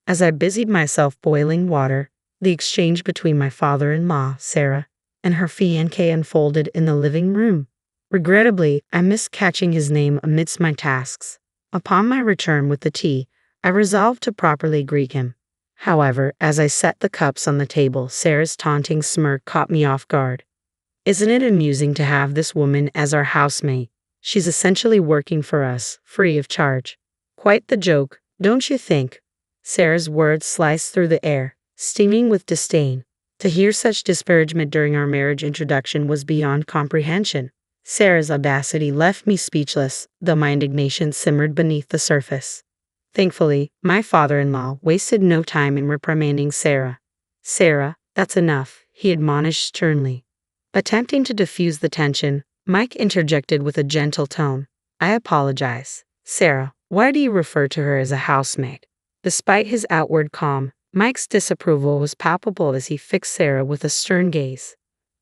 as I busied myself boiling water, the exchange between my father-in-law, Sarah, and her fiancé unfolded in the living room. Regrettably, I missed catching his name amidst my tasks. Upon my return with the tea, I resolved to properly greet him. However, as I set the cups on the table, Sarah's taunting smirk caught me off guard. Isn't it amusing to have this woman as our housemate? She's essentially working for us, free of charge. Quite the joke, don't you think? Sarah's words sliced through the air, stinging with disdain. To hear such disparagement during our marriage introduction was beyond comprehension. Sarah's audacity left me speechless, though my indignation simmered beneath the surface. Thankfully, my father-in-law wasted no time in reprimanding Sarah. "Sarah, that's enough," he admonished sternly. Attempting to diffuse the tension, Mike interjected with a gentle tone. "I apologize. Sarah, why do you refer to her as a housemaid?" Despite his outward calm, Mike's disapproval was palpable as he fixed Sarah with a stern gaze.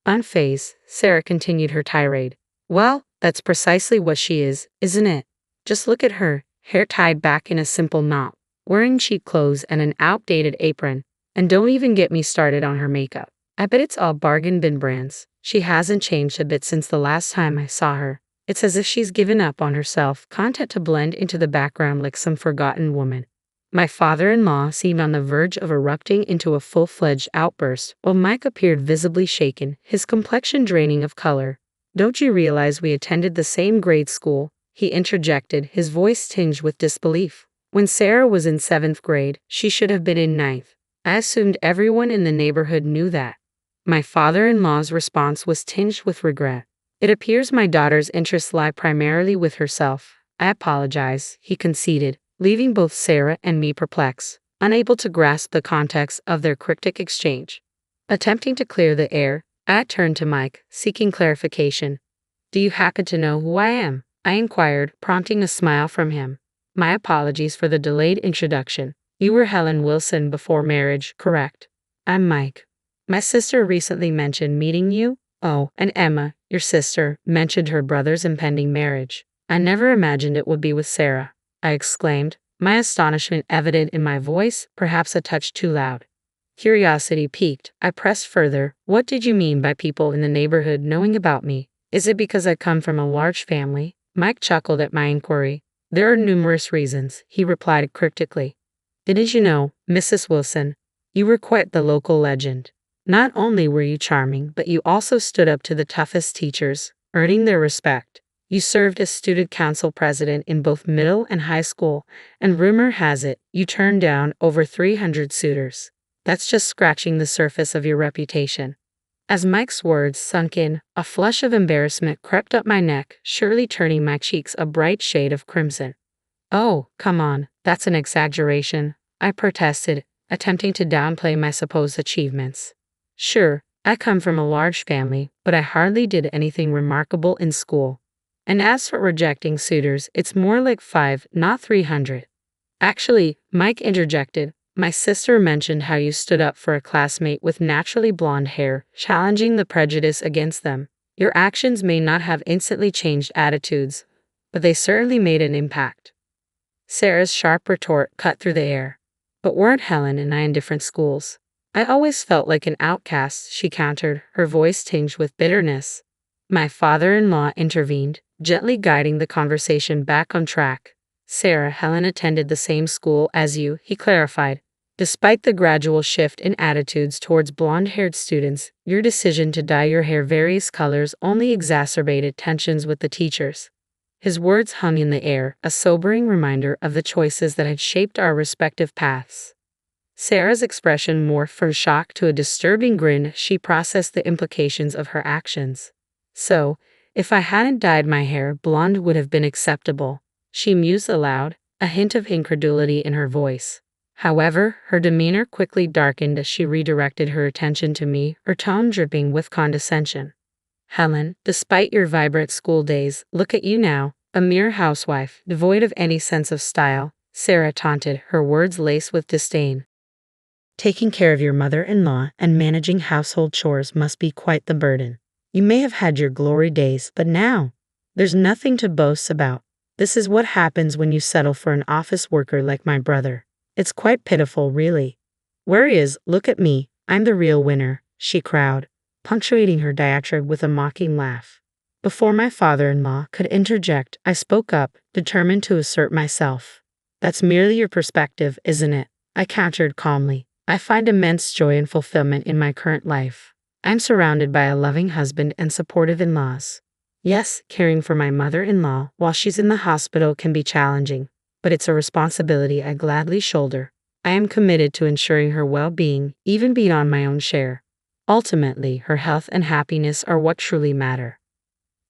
Unfazed, Sarah continued her tirade. "Well, that's precisely what she is, isn't it? Just look at her, hair tied back in a simple knot, wearing cheap clothes and an outdated apron. And don't even get me started on her makeup. I bet it's all bargain bin brands. She hasn't changed a bit since the last time I saw her. It's as if she's given up on herself, content to blend into the background like some forgotten woman." My father-in-law seemed on the verge of erupting into a full-fledged outburst, while Mike appeared visibly shaken, his complexion draining of color. "Don't you realize we attended the same grade school?" he interjected, his voice tinged with disbelief. "When Sarah was in 7th grade, she should have been in 9th. I assumed everyone in the neighborhood knew that." My father-in-law's response was tinged with regret. "It appears my daughter's interests lie primarily with herself. I apologize," he conceded, leaving both Sarah and me perplexed, unable to grasp the context of their cryptic exchange. Attempting to clear the air, I turned to Mike, seeking clarification. "Do you happen to know who I am?" I inquired, prompting a smile from him. "My apologies for the delayed introduction. You were Helen Wilson before marriage, correct?" "I'm Mike. My sister recently mentioned meeting you." "Oh, and Emma, your sister, mentioned her brother's impending marriage. I never imagined it would be with Sarah," I exclaimed, my astonishment evident in my voice, perhaps a touch too loud. Curiosity piqued, I pressed further. "What did you mean by people in the neighborhood knowing about me? Is it because I come from a large family?" Mike chuckled at my inquiry. "There are numerous reasons," he replied cryptically. "Didn't you know, Mrs. Wilson, you were quite the local legend? Not only were you charming, but you also stood up to the toughest teachers, earning their respect. You served as student council president in both middle and high school, and rumor has it, you turned down over 300 suitors. That's just scratching the surface of your reputation." As Mike's words sunk in, a flush of embarrassment crept up my neck, surely turning my cheeks a bright shade of crimson. Oh, come on, that's an exaggeration, I protested, attempting to downplay my supposed achievements. Sure, I come from a large family, but I hardly did anything remarkable in school. And as for rejecting suitors, it's more like 5, not 300. Actually, Mike interjected, my sister mentioned how you stood up for a classmate with naturally blonde hair, challenging the prejudice against them. Your actions may not have instantly changed attitudes, but they certainly made an impact. Sarah's sharp retort cut through the air. But weren't Helen and I in different schools? I always felt like an outcast, she countered, her voice tinged with bitterness. My father-in-law intervened, gently guiding the conversation back on track. Sarah, Helen attended the same school as you, he clarified. Despite the gradual shift in attitudes towards blonde-haired students, your decision to dye your hair various colors only exacerbated tensions with the teachers. His words hung in the air, a sobering reminder of the choices that had shaped our respective paths. Sarah's expression morphed from shock to a disturbing grin. She processed the implications of her actions. So, if I hadn't dyed my hair, blonde would have been acceptable, she mused aloud, a hint of incredulity in her voice. However, her demeanor quickly darkened as she redirected her attention to me, her tone dripping with condescension. Helen, despite your vibrant school days, look at you now, a mere housewife, devoid of any sense of style, Sarah taunted, her words laced with disdain. Taking care of your mother-in-law and managing household chores must be quite the burden. You may have had your glory days, but now, there's nothing to boast about. This is what happens when you settle for an office worker like my brother. It's quite pitiful, really. Where he is, look at me, I'm the real winner, she crowed, punctuating her diatribe with a mocking laugh. Before my father-in-law could interject, I spoke up, determined to assert myself. That's merely your perspective, isn't it? I countered calmly. I find immense joy and fulfillment in my current life. I'm surrounded by a loving husband and supportive in-laws. Yes, caring for my mother-in-law while she's in the hospital can be challenging, but it's a responsibility I gladly shoulder. I am committed to ensuring her well-being, even beyond my own share. Ultimately, her health and happiness are what truly matter.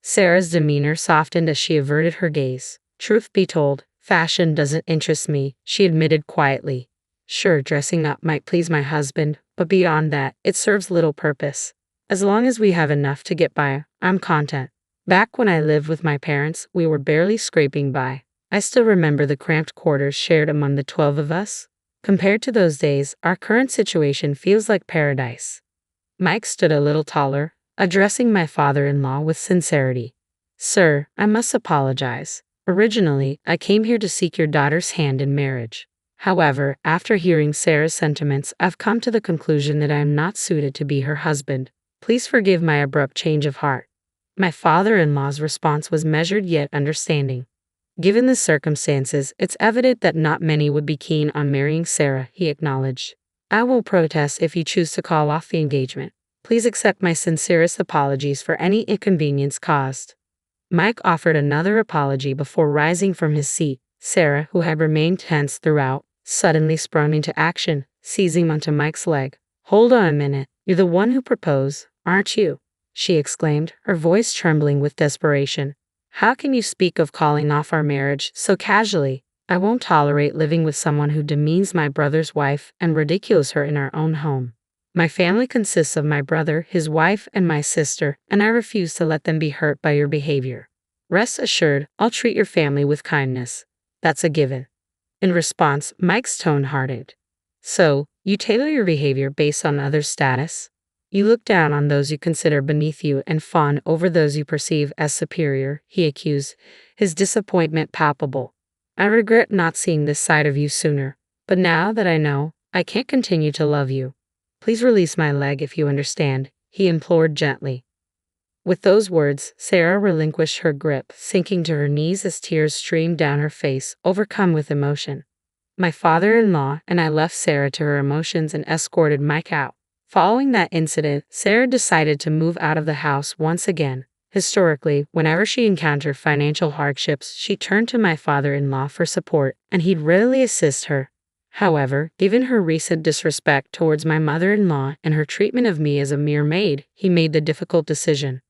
Sarah's demeanor softened as she averted her gaze. Truth be told, fashion doesn't interest me, she admitted quietly. Sure, dressing up might please my husband, but beyond that, it serves little purpose. As long as we have enough to get by, I'm content. Back when I lived with my parents, we were barely scraping by. I still remember the cramped quarters shared among the 12 of us. Compared to those days, our current situation feels like paradise. Mike stood a little taller, addressing my father-in-law with sincerity. Sir, I must apologize. Originally, I came here to seek your daughter's hand in marriage. However, after hearing Sarah's sentiments, I've come to the conclusion that I am not suited to be her husband. Please forgive my abrupt change of heart. My father-in-law's response was measured yet understanding. Given the circumstances, it's evident that not many would be keen on marrying Sarah, he acknowledged. I will protest if you choose to call off the engagement. Please accept my sincerest apologies for any inconvenience caused. Mike offered another apology before rising from his seat. Sarah, who had remained tense throughout, suddenly sprung into action, seizing onto Mike's leg. Hold on a minute, you're the one who proposed, aren't you? She exclaimed, her voice trembling with desperation. How can you speak of calling off our marriage so casually? I won't tolerate living with someone who demeans my brother's wife and ridicules her in our own home. My family consists of my brother, his wife, and my sister, and I refuse to let them be hurt by your behavior. Rest assured, I'll treat your family with kindness. That's a given. In response, Mike's tone hardened. So, you tailor your behavior based on others' status? You look down on those you consider beneath you and fawn over those you perceive as superior, he accused, his disappointment palpable. I regret not seeing this side of you sooner, but now that I know, I can't continue to love you. Please release my leg if you understand, he implored gently. With those words, Sarah relinquished her grip, sinking to her knees as tears streamed down her face, overcome with emotion. My father-in-law and I left Sarah to her emotions and escorted Mike out. Following that incident, Sarah decided to move out of the house once again. Historically, whenever she encountered financial hardships, she turned to my father-in-law for support, and he'd readily assist her. However, given her recent disrespect towards my mother-in-law and her treatment of me as a mere maid, he made the difficult decision.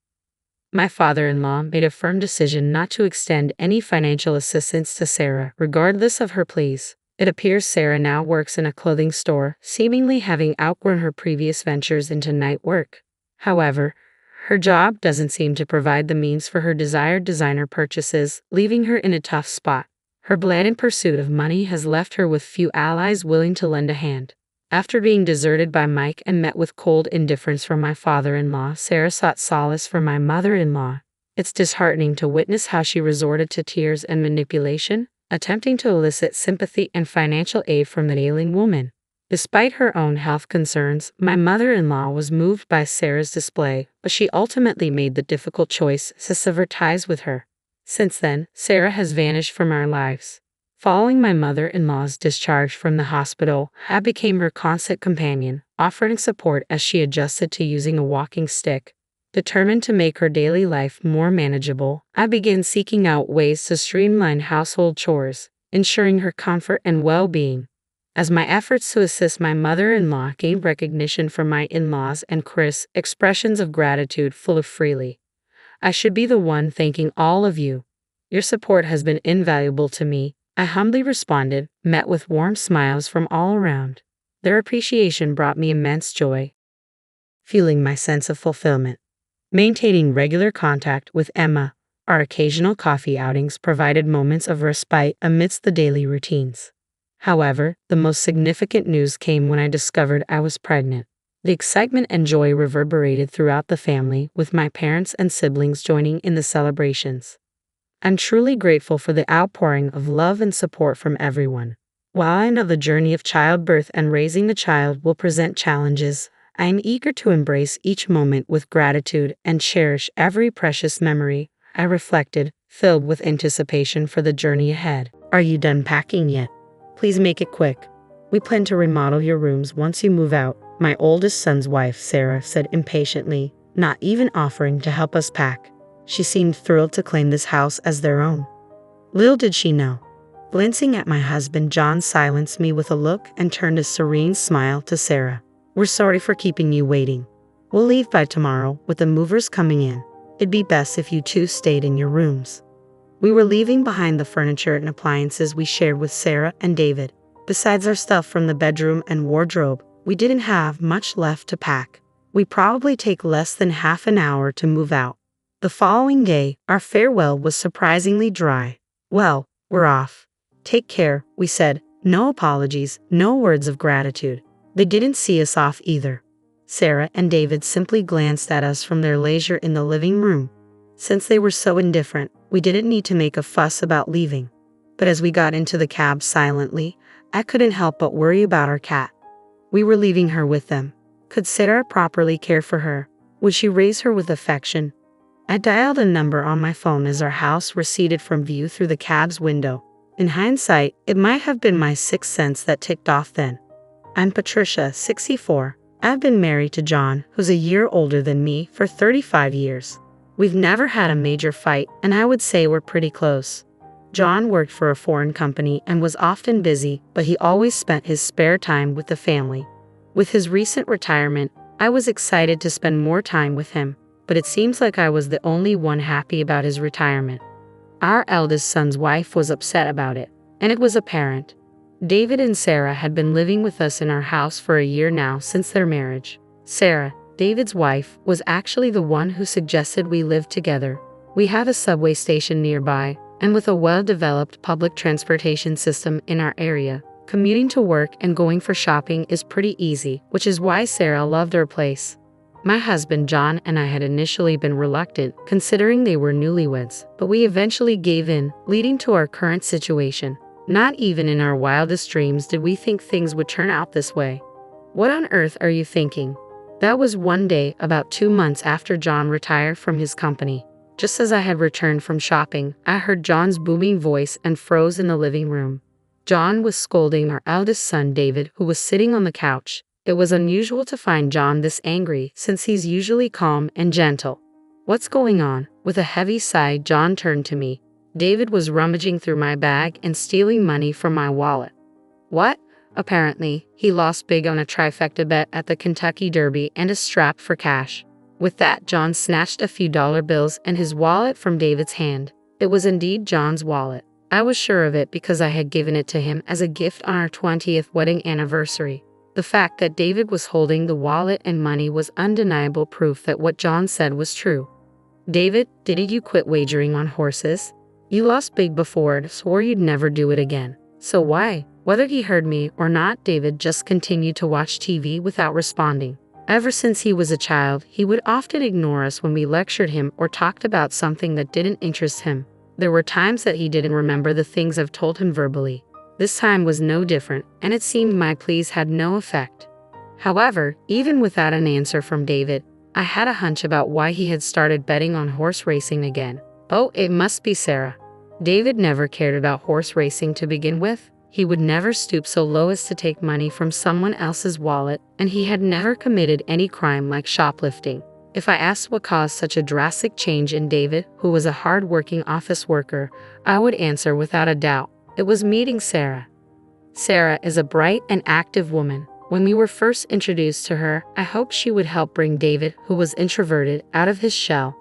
My father-in-law made a firm decision not to extend any financial assistance to Sarah, regardless of her pleas. It appears Sarah now works in a clothing store, seemingly having outgrown her previous ventures into night work. However, her job doesn't seem to provide the means for her desired designer purchases, leaving her in a tough spot. Her blatant pursuit of money has left her with few allies willing to lend a hand. After being deserted by Mike and met with cold indifference from my father-in-law, Sarah sought solace from my mother-in-law. It's disheartening to witness how she resorted to tears and manipulation, attempting to elicit sympathy and financial aid from the ailing woman. Despite her own health concerns, my mother-in-law was moved by Sarah's display, but she ultimately made the difficult choice to sever ties with her. Since then, Sarah has vanished from our lives. Following my mother-in-law's discharge from the hospital, I became her constant companion, offering support as she adjusted to using a walking stick. Determined to make her daily life more manageable, I began seeking out ways to streamline household chores, ensuring her comfort and well-being. As my efforts to assist my mother-in-law gained recognition from my in-laws and Chris, expressions of gratitude flowed freely. I should be the one thanking all of you. Your support has been invaluable to me, I humbly responded, met with warm smiles from all around. Their appreciation brought me immense joy, fueling my sense of fulfillment. Maintaining regular contact with Emma, our occasional coffee outings provided moments of respite amidst the daily routines. However, the most significant news came when I discovered I was pregnant. The excitement and joy reverberated throughout the family, with my parents and siblings joining in the celebrations. I'm truly grateful for the outpouring of love and support from everyone. While I know the journey of childbirth and raising the child will present challenges, I am eager to embrace each moment with gratitude and cherish every precious memory. I reflected, filled with anticipation for the journey ahead. Are you done packing yet? Please make it quick. We plan to remodel your rooms once you move out, my oldest son's wife, Sarah, said impatiently, not even offering to help us pack. She seemed thrilled to claim this house as their own. Little did she know. Glancing at my husband, John silenced me with a look and turned a serene smile to Sarah. We're sorry for keeping you waiting. We'll leave by tomorrow with the movers coming in. It'd be best if you two stayed in your rooms. We were leaving behind the furniture and appliances we shared with Sarah and David. Besides our stuff from the bedroom and wardrobe, we didn't have much left to pack. We'd probably take less than half an hour to move out. The following day, our farewell was surprisingly dry. Well, we're off. Take care, we said. No apologies, no words of gratitude. They didn't see us off either. Sarah and David simply glanced at us from their leisure in the living room. Since they were so indifferent, we didn't need to make a fuss about leaving. But as we got into the cab silently, I couldn't help but worry about our cat. We were leaving her with them. Could Sarah properly care for her? Would she raise her with affection? I dialed a number on my phone as our house receded from view through the cab's window. In hindsight, it might have been my sixth sense that ticked off then. I'm Patricia, 64. I've been married to John, who's a year older than me, for 35 years. We've never had a major fight, and I would say we're pretty close. John worked for a foreign company and was often busy, but he always spent his spare time with the family. With his recent retirement, I was excited to spend more time with him, but it seems like I was the only one happy about his retirement. Our eldest son's wife was upset about it, and it was apparent. David and Sarah had been living with us in our house for a year now since their marriage. Sarah, David's wife, was actually the one who suggested we live together. We have a subway station nearby, and with a well-developed public transportation system in our area, commuting to work and going for shopping is pretty easy, which is why Sarah loved our place. My husband John and I had initially been reluctant, considering they were newlyweds, but we eventually gave in, leading to our current situation. Not even in our wildest dreams did we think things would turn out this way. What on earth are you thinking? That was one day, about 2 months after John retired from his company. Just as I had returned from shopping, I heard John's booming voice and froze in the living room. John was scolding our eldest son David, who was sitting on the couch. It was unusual to find John this angry, since he's usually calm and gentle. What's going on? With a heavy sigh, John turned to me. David was rummaging through my bag and stealing money from my wallet. What? Apparently, he lost big on a trifecta bet at the Kentucky Derby and a strap for cash. With that, John snatched a few dollar bills and his wallet from David's hand. It was indeed John's wallet. I was sure of it because I had given it to him as a gift on our 20th wedding anniversary. The fact that David was holding the wallet and money was undeniable proof that what John said was true. "David, didn't you quit wagering on horses? You lost big before and swore you'd never do it again. So why?" Whether he heard me or not, David just continued to watch TV without responding. Ever since he was a child, he would often ignore us when we lectured him or talked about something that didn't interest him. There were times that he didn't remember the things I've told him verbally. This time was no different, and it seemed my pleas had no effect. However, even without an answer from David, I had a hunch about why he had started betting on horse racing again. Oh, it must be Sarah. David never cared about horse racing to begin with. He would never stoop so low as to take money from someone else's wallet, and he had never committed any crime like shoplifting. If I asked what caused such a drastic change in David, who was a hard-working office worker, I would answer without a doubt. It was meeting Sarah. Sarah is a bright and active woman. When we were first introduced to her, I hoped she would help bring David, who was introverted, out of his shell.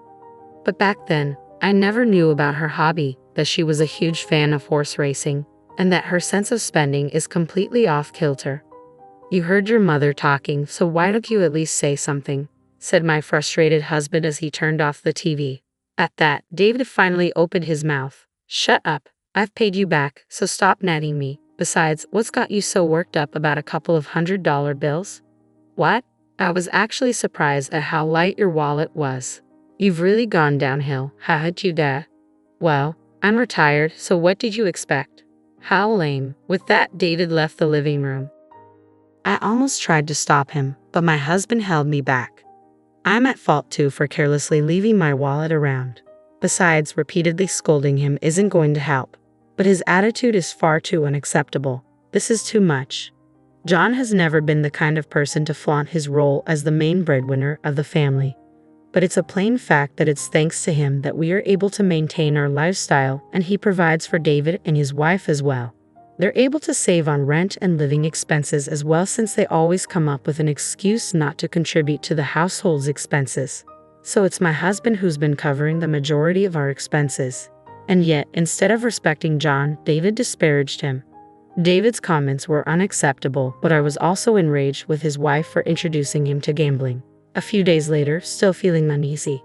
But back then, I never knew about her hobby, that she was a huge fan of horse racing, and that her sense of spending is completely off-kilter. "You heard your mother talking, so why don't you at least say something?" said my frustrated husband as he turned off the TV. At that, David finally opened his mouth. "Shut up. I've paid you back, so stop nagging me. Besides, what's got you so worked up about a couple of $100 bills?" "What?" I was actually surprised at how light your wallet was. "You've really gone downhill, haven't you, Dad?" "Well, I'm retired, so what did you expect?" "How lame." With that, David left the living room. I almost tried to stop him, but my husband held me back. I'm at fault too for carelessly leaving my wallet around. Besides, repeatedly scolding him isn't going to help. But his attitude is far too unacceptable. This is too much. John has never been the kind of person to flaunt his role as the main breadwinner of the family. But it's a plain fact that it's thanks to him that we are able to maintain our lifestyle, and he provides for David and his wife as well. They're able to save on rent and living expenses as well, since they always come up with an excuse not to contribute to the household's expenses. So it's my husband who's been covering the majority of our expenses. And yet, instead of respecting John, David disparaged him. David's comments were unacceptable, but I was also enraged with his wife for introducing him to gambling. A few days later, still feeling uneasy,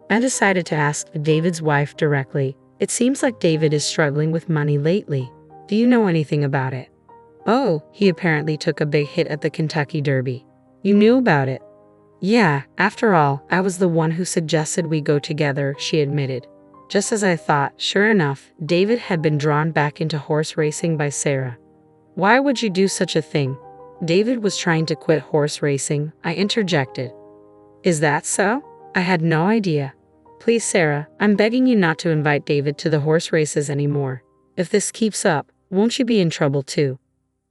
I decided to ask David's wife directly. "It seems like David is struggling with money lately. Do you know anything about it?" "Oh, he apparently took a big hit at the Kentucky Derby." "You knew about it?" "Yeah, after all, I was the one who suggested we go together," she admitted. Just as I thought, sure enough, David had been drawn back into horse racing by Sarah. "Why would you do such a thing?" "David was trying to quit horse racing," I interjected. "Is that so? I had no idea. Please, Sarah, I'm begging you not to invite David to the horse races anymore. If this keeps up, won't you be in trouble too?"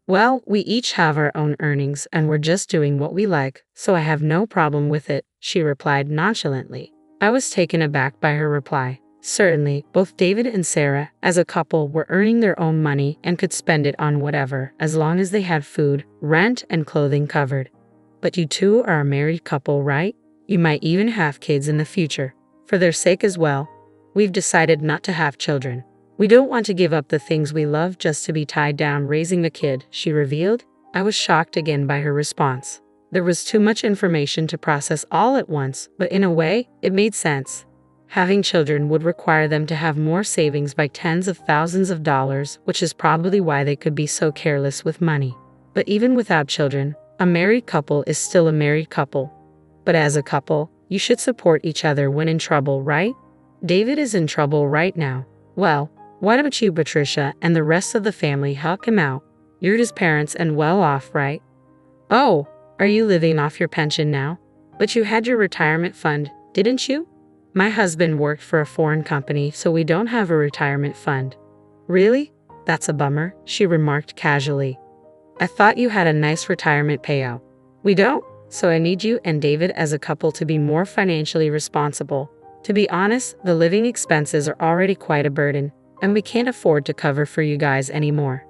"Well, we each have our own earnings and we're just doing what we like, so I have no problem with it," she replied nonchalantly. I was taken aback by her reply. Certainly, both David and Sarah, as a couple, were earning their own money and could spend it on whatever, as long as they had food, rent, and clothing covered. But you two are a married couple, right? You might even have kids in the future. For their sake as well, we've decided not to have children. We don't want to give up the things we love just to be tied down raising a kid," she revealed. I was shocked again by her response. There was too much information to process all at once, but in a way, it made sense. Having children would require them to have more savings by tens of thousands of dollars, which is probably why they could be so careless with money. But even without children, a married couple is still a married couple. But as a couple, you should support each other when in trouble, right? David is in trouble right now. Well, why don't you, Patricia, and the rest of the family help him out? You're his parents and well off, right? Oh, are you living off your pension now? But you had your retirement fund, didn't you? My husband worked for a foreign company, so we don't have a retirement fund. Really? That's a bummer, she remarked casually. I thought you had a nice retirement payout. We don't, so I need you and David as a couple to be more financially responsible. To be honest, the living expenses are already quite a burden, and we can't afford to cover for you guys anymore.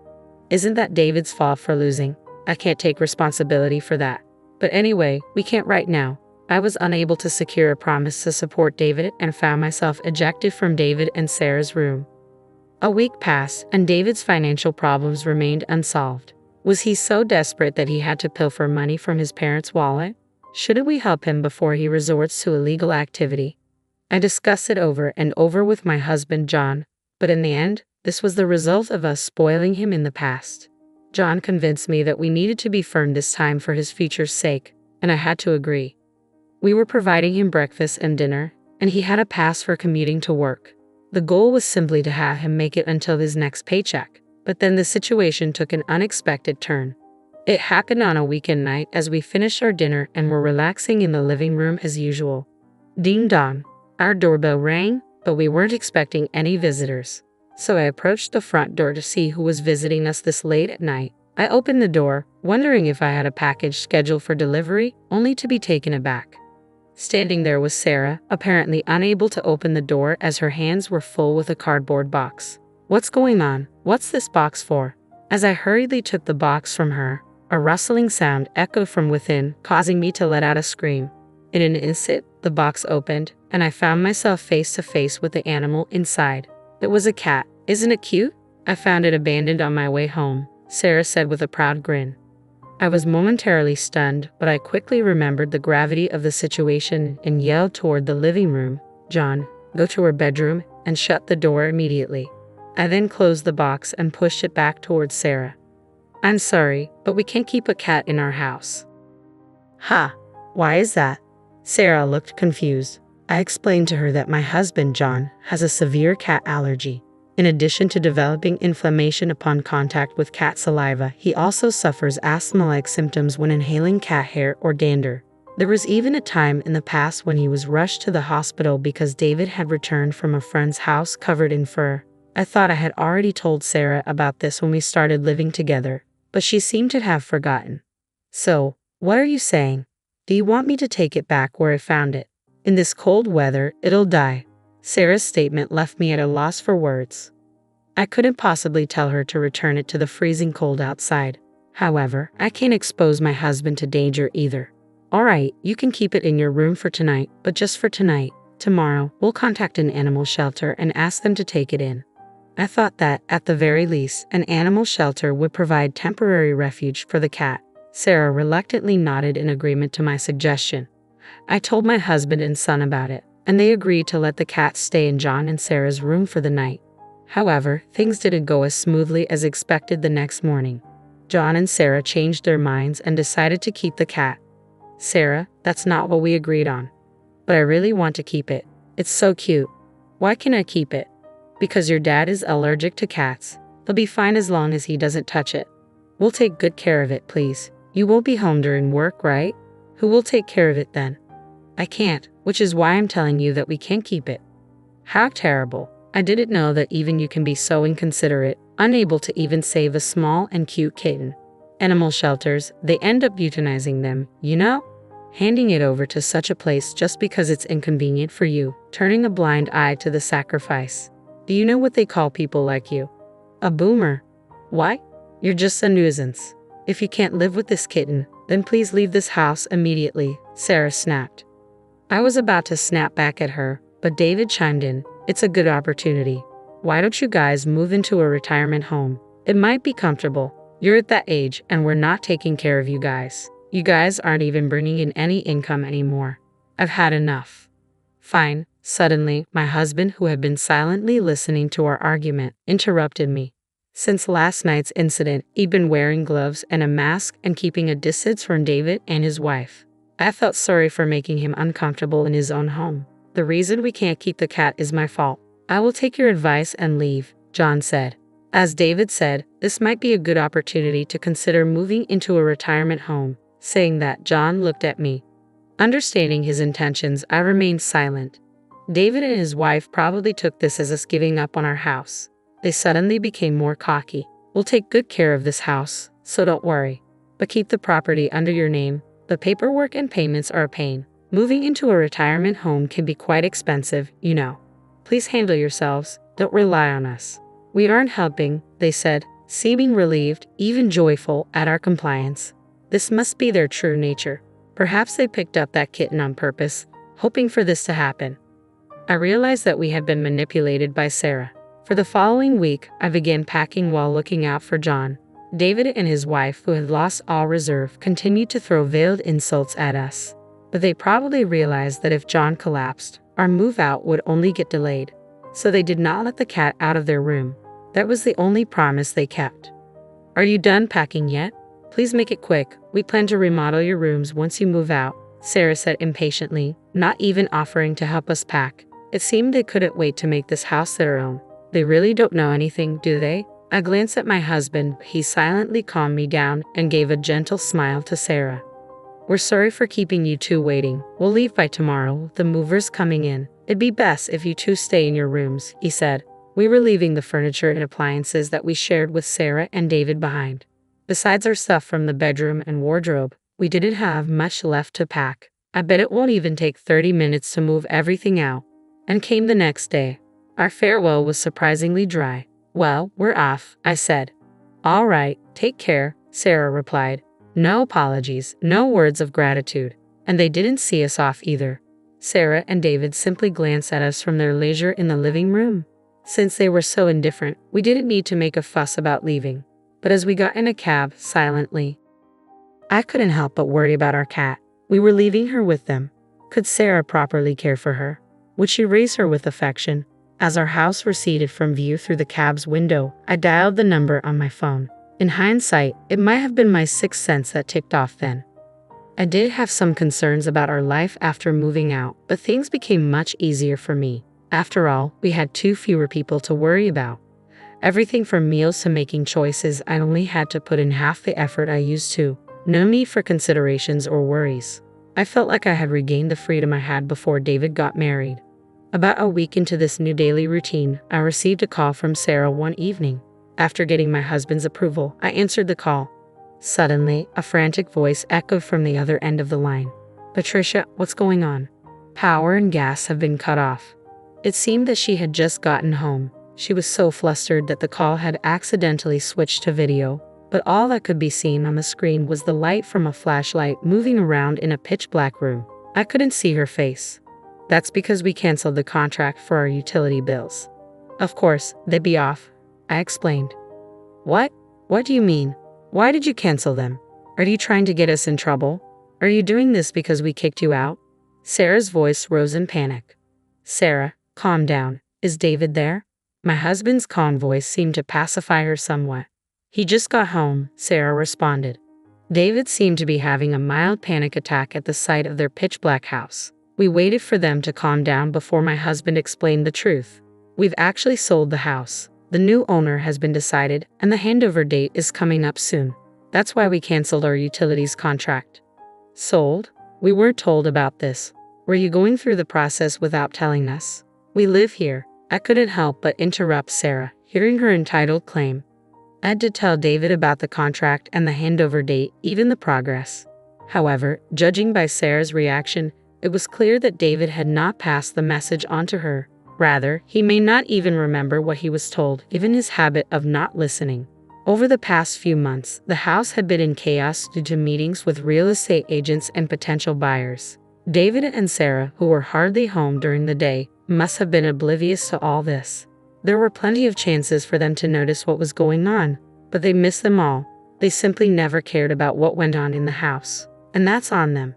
Isn't that David's fault for losing? I can't take responsibility for that. But anyway, we can't right now. I was unable to secure a promise to support David and found myself ejected from David and Sarah's room. A week passed, and David's financial problems remained unsolved. Was he so desperate that he had to pilfer money from his parents' wallet? Shouldn't we help him before he resorts to illegal activity? I discussed it over and over with my husband John, but in the end, this was the result of us spoiling him in the past. John convinced me that we needed to be firm this time for his future's sake, and I had to agree. We were providing him breakfast and dinner, and he had a pass for commuting to work. The goal was simply to have him make it until his next paycheck, but then the situation took an unexpected turn. It happened on a weekend night as we finished our dinner and were relaxing in the living room as usual. Ding dong. Our doorbell rang, but we weren't expecting any visitors. So I approached the front door to see who was visiting us this late at night. I opened the door, wondering if I had a package scheduled for delivery, only to be taken aback. Standing there was Sarah, apparently unable to open the door as her hands were full with a cardboard box. What's going on? What's this box for? As I hurriedly took the box from her, a rustling sound echoed from within, causing me to let out a scream. In an instant, the box opened, and I found myself face to face with the animal inside. It was a cat. Isn't it cute? I found it abandoned on my way home, Sarah said with a proud grin. I was momentarily stunned, but I quickly remembered the gravity of the situation and yelled toward the living room, "John, go to her bedroom," and shut the door immediately. I then closed the box and pushed it back towards Sarah. "I'm sorry, but we can't keep a cat in our house." "Ha! Why is that?" Sarah looked confused. I explained to her that my husband, John, has a severe cat allergy. In addition to developing inflammation upon contact with cat saliva, he also suffers asthma-like symptoms when inhaling cat hair or dander. There was even a time in the past when he was rushed to the hospital because David had returned from a friend's house covered in fur. I thought I had already told Sarah about this when we started living together, but she seemed to have forgotten. "So, what are you saying? Do you want me to take it back where I found it? In this cold weather, it'll die." Sarah's statement left me at a loss for words. I couldn't possibly tell her to return it to the freezing cold outside. However, I can't expose my husband to danger either. "All right, you can keep it in your room for tonight, but just for tonight. Tomorrow, we'll contact an animal shelter and ask them to take it in." I thought that, at the very least, an animal shelter would provide temporary refuge for the cat. Sarah reluctantly nodded in agreement to my suggestion. I told my husband and son about it, and they agreed to let the cat stay in John and Sarah's room for the night. However, things didn't go as smoothly as expected the next morning. John and Sarah changed their minds and decided to keep the cat. "Sarah, that's not what we agreed on." "But I really want to keep it. It's so cute." "Why can I keep it?" "Because your dad is allergic to cats. He'll be fine as long as he doesn't touch it." "We'll take good care of it, please. You won't be home during work, right?" "Who will take care of it then?" "I can't, which is why I'm telling you that we can't keep it." How terrible. I didn't know that even you can be so inconsiderate, unable to even save a small and cute kitten. Animal shelters, they end up euthanizing them, you know? Handing it over to such a place just because it's inconvenient for you, turning a blind eye to the sacrifice. Do you know what they call people like you? A boomer. Why? You're just a nuisance. If you can't live with this kitten, then please leave this house immediately, Sarah snapped. I was about to snap back at her, but David chimed in. "It's a good opportunity. Why don't you guys move into a retirement home? It might be comfortable. You're at that age and we're not taking care of you guys. You guys aren't even bringing in any income anymore. I've had enough." "Fine." Suddenly, my husband, who had been silently listening to our argument, interrupted me. Since last night's incident, he'd been wearing gloves and a mask and keeping a distance from David and his wife. I felt sorry for making him uncomfortable in his own home. "The reason we can't keep the cat is my fault. I will take your advice and leave," John said. As David said, this might be a good opportunity to consider moving into a retirement home. Saying that, John looked at me. Understanding his intentions, I remained silent. David and his wife probably took this as us giving up on our house. They suddenly became more cocky. "We'll take good care of this house, so don't worry. But keep the property under your name. The paperwork and payments are a pain. Moving into a retirement home can be quite expensive, you know. Please handle yourselves. Don't rely on us." "We aren't helping," they said. seeming relieved, even joyful, at our compliance. This must be their true nature. Perhaps they picked up that kitten on purpose, hoping for this to happen. I realized that we had been manipulated by Sarah. For the following week, I began packing while looking out for John. David and his wife, who had lost all reserve, continued to throw veiled insults at us. But they probably realized that if John collapsed, our move out would only get delayed. So they did not let the cat out of their room. That was the only promise they kept. "Are you done packing yet? Please make it quick. We plan to remodel your rooms once you move out," Sarah said impatiently, not even offering to help us pack. It seemed they couldn't wait to make this house their own. They really don't know anything, do they? I glanced at my husband. He silently calmed me down and gave a gentle smile to Sarah. "We're sorry for keeping you two waiting. We'll leave by tomorrow. The mover's coming in. It'd be best if you two stay in your rooms," he said. We were leaving the furniture and appliances that we shared with Sarah and David behind. Besides our stuff from the bedroom and wardrobe, we didn't have much left to pack. I bet it won't even take 30 minutes to move everything out. And came the next day. Our farewell was surprisingly dry. "Well, we're off," I said. "All right, take care," Sarah replied. No apologies, no words of gratitude. And they didn't see us off either. Sarah and David simply glanced at us from their leisure in the living room. Since they were so indifferent, we didn't need to make a fuss about leaving. But as we got in a cab, silently, I couldn't help but worry about our cat. We were leaving her with them. Could Sarah properly care for her? Would she raise her with affection? As our house receded from view through the cab's window, I dialed the number on my phone. In hindsight, it might have been my sixth sense that ticked off then. I did have some concerns about our life after moving out, but things became much easier for me. After all, we had two fewer people to worry about. Everything from meals to making choices, I only had to put in half the effort I used to. No need for considerations or worries. I felt like I had regained the freedom I had before David got married. About a week into this new daily routine, I received a call from Sarah one evening. After getting my husband's approval, I answered the call. Suddenly, a frantic voice echoed from the other end of the line. "Patricia, what's going on? Power and gas have been cut off." It seemed that she had just gotten home. She was so flustered that the call had accidentally switched to video, but all that could be seen on the screen was the light from a flashlight moving around in a pitch-black room. I couldn't see her face. "That's because we canceled the contract for our utility bills." "Of course, they'd be off," I explained. "What? What do you mean? Why did you cancel them? Are you trying to get us in trouble? Are you doing this because we kicked you out?" Sarah's voice rose in panic. "Sarah, calm down. Is David there?" My husband's calm voice seemed to pacify her somewhat. "He just got home," Sarah responded. David seemed to be having a mild panic attack at the sight of their pitch-black house. We waited for them to calm down before my husband explained the truth. "We've actually sold the house. The new owner has been decided, and the handover date is coming up soon. That's why we canceled our utilities contract." "Sold? We weren't told about this. Were you going through the process without telling us? We live here." I couldn't help but interrupt Sarah, hearing her entitled claim. I had to tell David about the contract and the handover date, even the progress. However, judging by Sarah's reaction, it was clear that David had not passed the message on to her. Rather, he may not even remember what he was told, given his habit of not listening. Over the past few months, the house had been in chaos due to meetings with real estate agents and potential buyers. David and Sarah, who were hardly home during the day, must have been oblivious to all this. There were plenty of chances for them to notice what was going on, but they missed them all. They simply never cared about what went on in the house, and that's on them.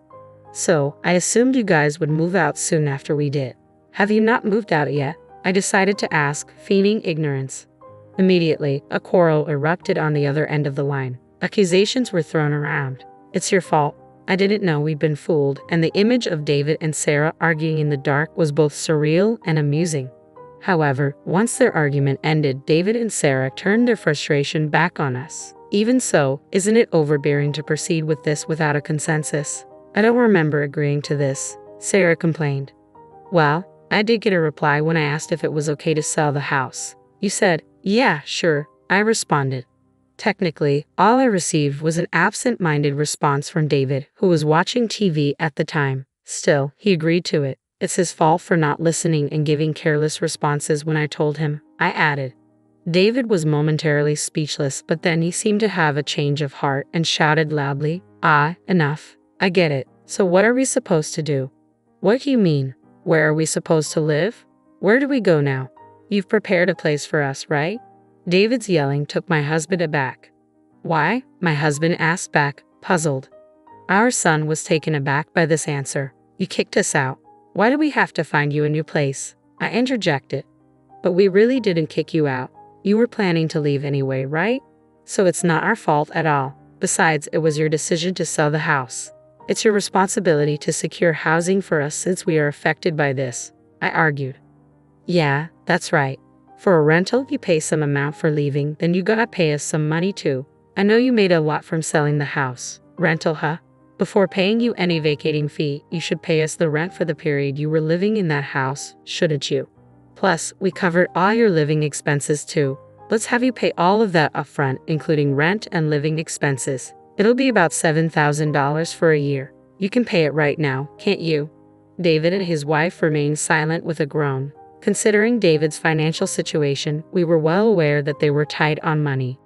"So, I assumed you guys would move out soon after we did. Have you not moved out yet?" I decided to ask, feigning ignorance. Immediately, a quarrel erupted on the other end of the line. Accusations were thrown around. "It's your fault. I didn't know we'd been fooled," and the image of David and Sarah arguing in the dark was both surreal and amusing. However, once their argument ended, David and Sarah turned their frustration back on us. "Even so, isn't it overbearing to proceed with this without a consensus? I don't remember agreeing to this," Sarah complained. "Well, I did get a reply when I asked if it was okay to sell the house. You said, 'Yeah, sure,'" I responded. Technically, all I received was an absent-minded response from David, who was watching TV at the time. Still, he agreed to it. "It's his fault for not listening and giving careless responses when I told him," I added. David was momentarily speechless, but then he seemed to have a change of heart and shouted loudly, "Ah, enough. I get it. So what are we supposed to do?" "What do you mean? Where are we supposed to live? Where do we go now? You've prepared a place for us, right?" David's yelling took my husband aback. "Why?" my husband asked back, puzzled. Our son was taken aback by this answer. "You kicked us out. Why do we have to find you a new place?" I interjected. "But we really didn't kick you out. You were planning to leave anyway, right? So it's not our fault at all. Besides, it was your decision to sell the house. It's your responsibility to secure housing for us since we are affected by this," I argued. "Yeah, that's right. For a rental, you pay some amount for leaving, then you gotta pay us some money too. I know you made a lot from selling the house. Rental, huh? Before paying you any vacating fee, you should pay us the rent for the period you were living in that house, shouldn't you? Plus, we covered all your living expenses too. Let's have you pay all of that upfront, including rent and living expenses. It'll be about $7,000 for a year. You can pay it right now, can't you?" David and his wife remained silent with a groan. Considering David's financial situation, we were well aware that they were tight on money.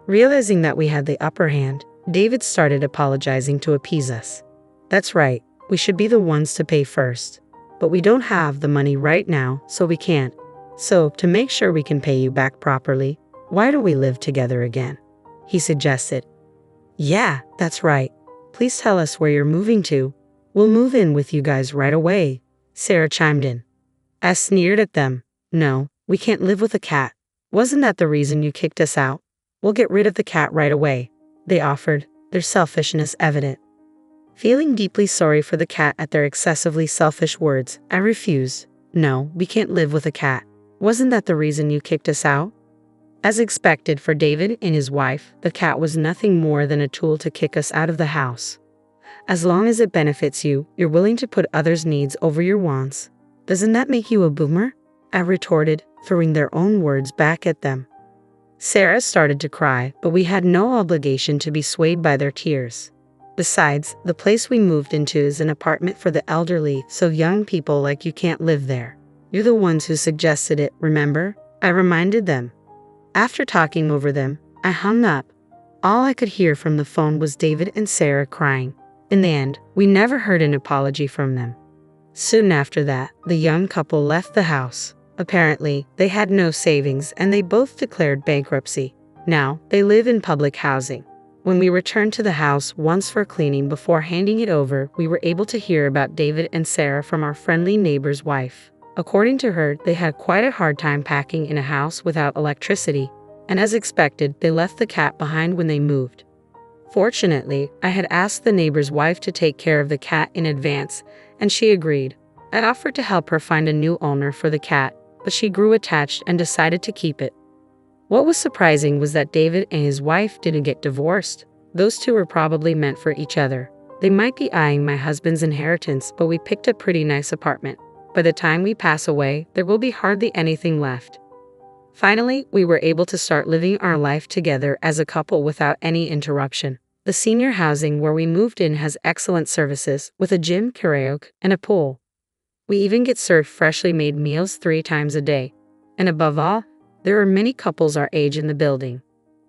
Realizing that we had the upper hand, David started apologizing to appease us. "That's right, we should be the ones to pay first. But we don't have the money right now, so we can't. So, to make sure we can pay you back properly, why don't we live together again?" he suggested. "Yeah, that's right. Please tell us where you're moving to. We'll move in with you guys right away," Sarah chimed in. I sneered at them. "No, we can't live with a cat. Wasn't that the reason you kicked us out? We'll get rid of the cat right away," they offered, their selfishness evident. Feeling deeply sorry for the cat at their excessively selfish words, I refused. "No, we can't live with a cat. Wasn't that the reason you kicked us out?" As expected for David and his wife, the cat was nothing more than a tool to kick us out of the house. "As long as it benefits you, you're willing to put others' needs over your wants. Doesn't that make you a boomer?" I retorted, throwing their own words back at them. Sarah started to cry, but we had no obligation to be swayed by their tears. Besides, the place we moved into is an apartment for the elderly, so young people like you can't live there. You're the ones who suggested it, remember? I reminded them. After talking over them, I hung up. All I could hear from the phone was David and Sarah crying. In the end, we never heard an apology from them. Soon after that, the young couple left the house. Apparently, they had no savings and they both declared bankruptcy. Now, they live in public housing. When we returned to the house once for cleaning before handing it over, we were able to hear about David and Sarah from our friendly neighbor's wife. According to her, they had quite a hard time packing in a house without electricity, and as expected, they left the cat behind when they moved. Fortunately, I had asked the neighbor's wife to take care of the cat in advance, and she agreed. I offered to help her find a new owner for the cat, but she grew attached and decided to keep it. What was surprising was that David and his wife didn't get divorced. Those two were probably meant for each other. They might be eyeing my husband's inheritance, but we picked a pretty nice apartment. By the time we pass away, there will be hardly anything left. Finally, we were able to start living our life together as a couple without any interruption. The senior housing where we moved in has excellent services, with a gym, karaoke, and a pool. We even get served freshly made meals 3 times a day. And above all, there are many couples our age in the building.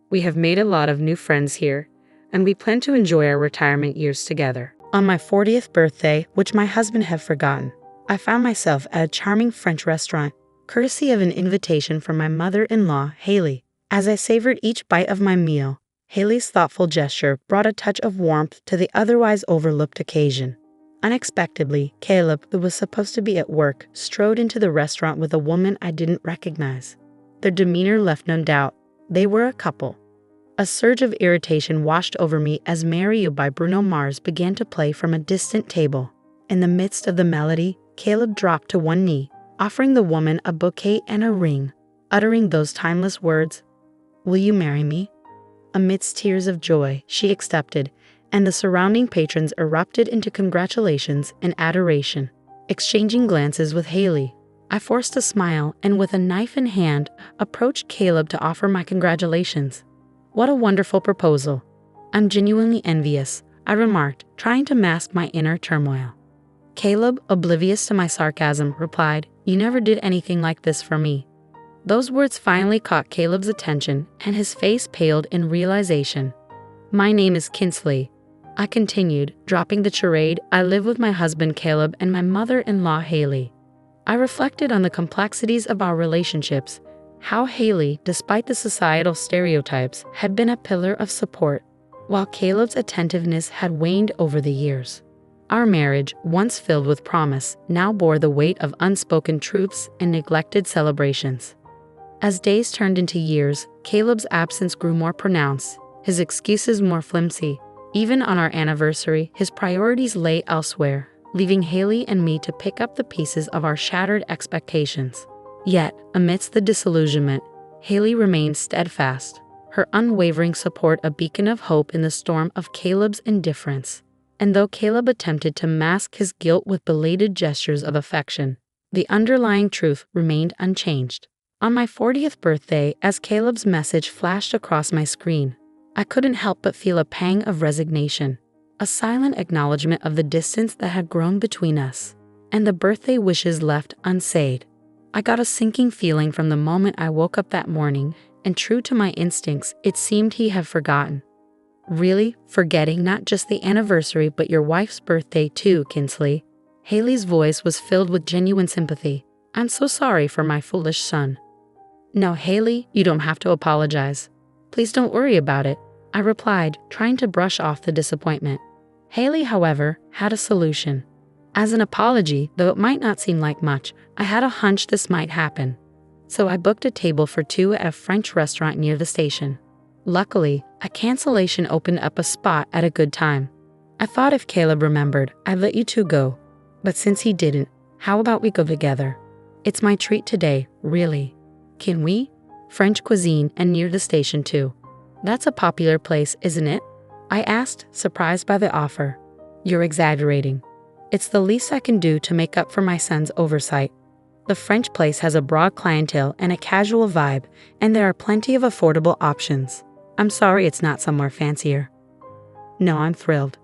We have made a lot of new friends here, and we plan to enjoy our retirement years together. On my 40th birthday, which my husband had forgotten, I found myself at a charming French restaurant, courtesy of an invitation from my mother-in-law, Haley. As I savored each bite of my meal, Haley's thoughtful gesture brought a touch of warmth to the otherwise overlooked occasion. Unexpectedly, Caleb, who was supposed to be at work, strode into the restaurant with a woman I didn't recognize. Their demeanor left no doubt. They were a couple. A surge of irritation washed over me as Marry You by Bruno Mars began to play from a distant table. In the midst of the melody, Caleb dropped to one knee, offering the woman a bouquet and a ring, uttering those timeless words, "Will you marry me?" Amidst tears of joy, she accepted, and the surrounding patrons erupted into congratulations and adoration. Exchanging glances with Haley, I forced a smile and with a knife in hand, approached Caleb to offer my congratulations. "What a wonderful proposal. I'm genuinely envious," I remarked, trying to mask my inner turmoil. Caleb, oblivious to my sarcasm, replied, "You never did anything like this for me." Those words finally caught Caleb's attention, and his face paled in realization. "My name is Kinsley," I continued, dropping the charade. "I live with my husband Caleb and my mother-in-law Haley." I reflected on the complexities of our relationships, how Haley, despite the societal stereotypes, had been a pillar of support, while Caleb's attentiveness had waned over the years. Our marriage, once filled with promise, now bore the weight of unspoken truths and neglected celebrations. As days turned into years, Caleb's absence grew more pronounced, his excuses more flimsy. Even on our anniversary, his priorities lay elsewhere, leaving Haley and me to pick up the pieces of our shattered expectations. Yet, amidst the disillusionment, Haley remained steadfast, her unwavering support a beacon of hope in the storm of Caleb's indifference. And though Caleb attempted to mask his guilt with belated gestures of affection, the underlying truth remained unchanged. On my 40th birthday, as Caleb's message flashed across my screen, I couldn't help but feel a pang of resignation, a silent acknowledgement of the distance that had grown between us, and the birthday wishes left unsaid. I got a sinking feeling from the moment I woke up that morning, and true to my instincts, it seemed he had forgotten. "Really? Forgetting not just the anniversary but your wife's birthday too, Kinsley?" Haley's voice was filled with genuine sympathy. "I'm so sorry for my foolish son." "No, Haley, you don't have to apologize. Please don't worry about it," I replied, trying to brush off the disappointment. Haley, however, had a solution. As an apology, though it might not seem like much, I had a hunch this might happen. So I booked a table for two at a French restaurant near the station. Luckily, a cancellation opened up a spot at a good time. I thought if Caleb remembered, I'd let you two go. But since he didn't, how about we go together? It's my treat today, really. Can we? French cuisine and near the station too. That's a popular place, isn't it? I asked, surprised by the offer. You're exaggerating. It's the least I can do to make up for my son's oversight. The French place has a broad clientele and a casual vibe, and there are plenty of affordable options. I'm sorry it's not somewhere fancier. No, I'm thrilled.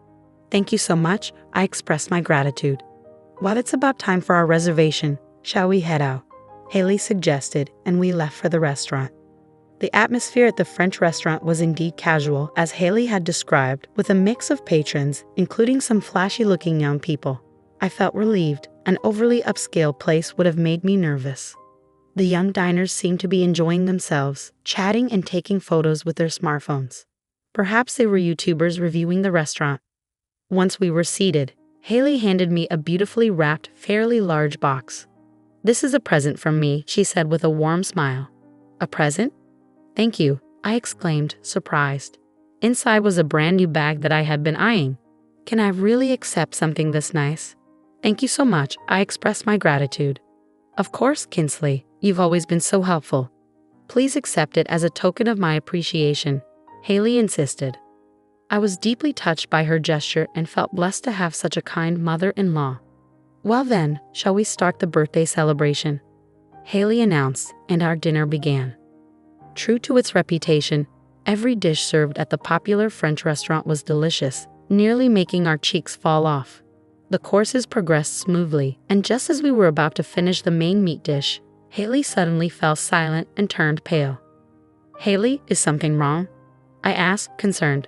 Thank you so much, I expressed my gratitude. While it's about time for our reservation, shall we head out? Haley suggested, and we left for the restaurant. The atmosphere at the French restaurant was indeed casual, as Haley had described, with a mix of patrons, including some flashy-looking young people. I felt relieved. An overly upscale place would have made me nervous. The young diners seemed to be enjoying themselves, chatting and taking photos with their smartphones. Perhaps they were YouTubers reviewing the restaurant. Once we were seated, Haley handed me a beautifully wrapped, fairly large box. "This is a present from me," she said with a warm smile. "A present? Thank you," I exclaimed, surprised. Inside was a brand new bag that I had been eyeing. Can I really accept something this nice? Thank you so much, I expressed my gratitude. Of course, Kinsley, you've always been so helpful. Please accept it as a token of my appreciation, Haley insisted. I was deeply touched by her gesture and felt blessed to have such a kind mother-in-law. Well then, shall we start the birthday celebration? Haley announced, and our dinner began. True to its reputation, every dish served at the popular French restaurant was delicious, nearly making our cheeks fall off. The courses progressed smoothly, and just as we were about to finish the main meat dish, Haley suddenly fell silent and turned pale. "Haley, is something wrong?" I asked, concerned.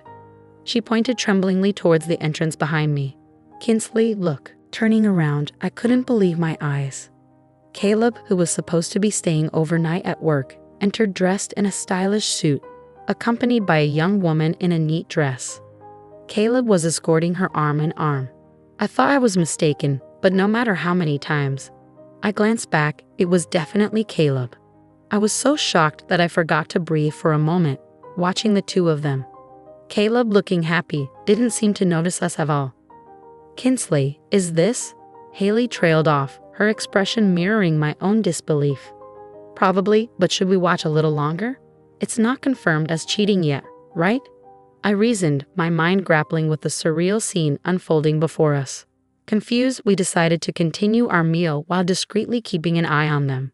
She pointed tremblingly towards the entrance behind me. "Kinsley, look." Turning around, I couldn't believe my eyes. Caleb, who was supposed to be staying overnight at work, entered dressed in a stylish suit, accompanied by a young woman in a neat dress. Caleb was escorting her arm in arm. I thought I was mistaken, but no matter how many times I glanced back, it was definitely Caleb. I was so shocked that I forgot to breathe for a moment, watching the two of them. Caleb, looking happy, didn't seem to notice us at all. "Kinsley, is this?" Haley trailed off, her expression mirroring my own disbelief. "Probably, but should we watch a little longer? It's not confirmed as cheating yet, right?" I reasoned, my mind grappling with the surreal scene unfolding before us. Confused, we decided to continue our meal while discreetly keeping an eye on them.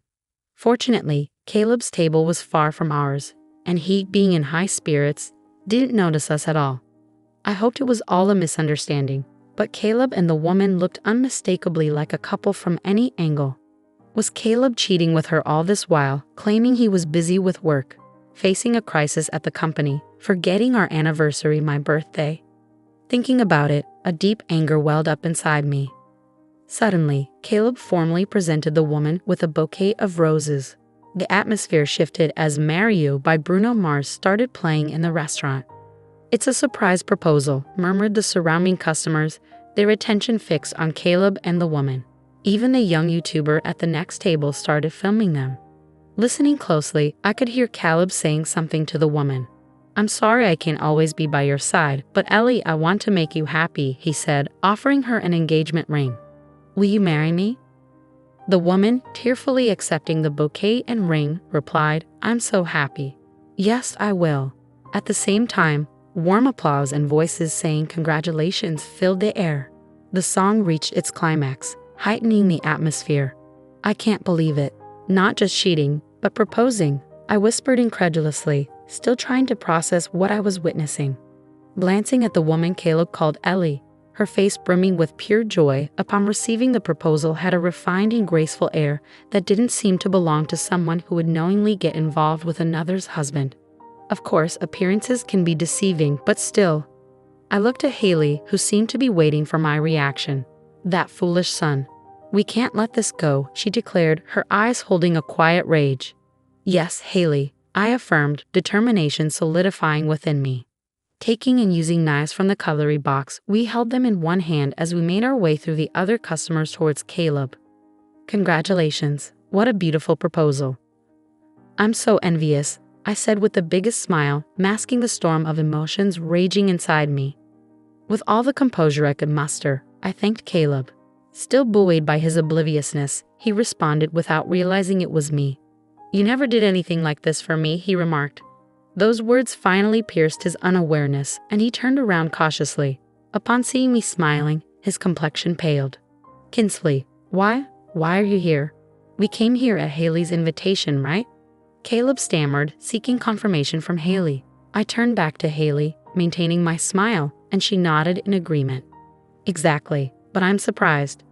Fortunately, Caleb's table was far from ours, and he, being in high spirits, didn't notice us at all. I hoped it was all a misunderstanding, but Caleb and the woman looked unmistakably like a couple from any angle. Was Caleb cheating with her all this while, claiming he was busy with work, facing a crisis at the company, forgetting our anniversary, my birthday? Thinking about it, a deep anger welled up inside me. Suddenly, Caleb formally presented the woman with a bouquet of roses. The atmosphere shifted as "Marry You" by Bruno Mars started playing in the restaurant. "It's a surprise proposal," murmured the surrounding customers, their attention fixed on Caleb and the woman. Even the young YouTuber at the next table started filming them. Listening closely, I could hear Caleb saying something to the woman. "I'm sorry I can't always be by your side, but Ellie, I want to make you happy," he said, offering her an engagement ring. "Will you marry me?" The woman, tearfully accepting the bouquet and ring, replied, "I'm so happy. Yes, I will." At the same time, warm applause and voices saying congratulations filled the air. The song reached its climax, heightening the atmosphere. "I can't believe it. Not just cheating, but proposing," I whispered incredulously, still trying to process what I was witnessing. Glancing at the woman Caleb called Ellie, her face brimming with pure joy upon receiving the proposal had a refined and graceful air that didn't seem to belong to someone who would knowingly get involved with another's husband. Of course, appearances can be deceiving, but still. I looked at Haley, who seemed to be waiting for my reaction. "That foolish son. We can't let this go," she declared, her eyes holding a quiet rage. "Yes, Haley," I affirmed, determination solidifying within me. Taking and using knives from the cutlery box, we held them in one hand as we made our way through the other customers towards Caleb. "Congratulations. What a beautiful proposal." "I'm so envious," I said with the biggest smile, masking the storm of emotions raging inside me. With all the composure I could muster, I thanked Caleb. Still buoyed by his obliviousness, he responded without realizing it was me. "You never did anything like this for me," he remarked. Those words finally pierced his unawareness, and he turned around cautiously. Upon seeing me smiling, his complexion paled. "Kinsley, why are you here? We came here at Haley's invitation, right?" Caleb stammered, seeking confirmation from Haley. I turned back to Haley, maintaining my smile, and she nodded in agreement. "Exactly, but I'm surprised.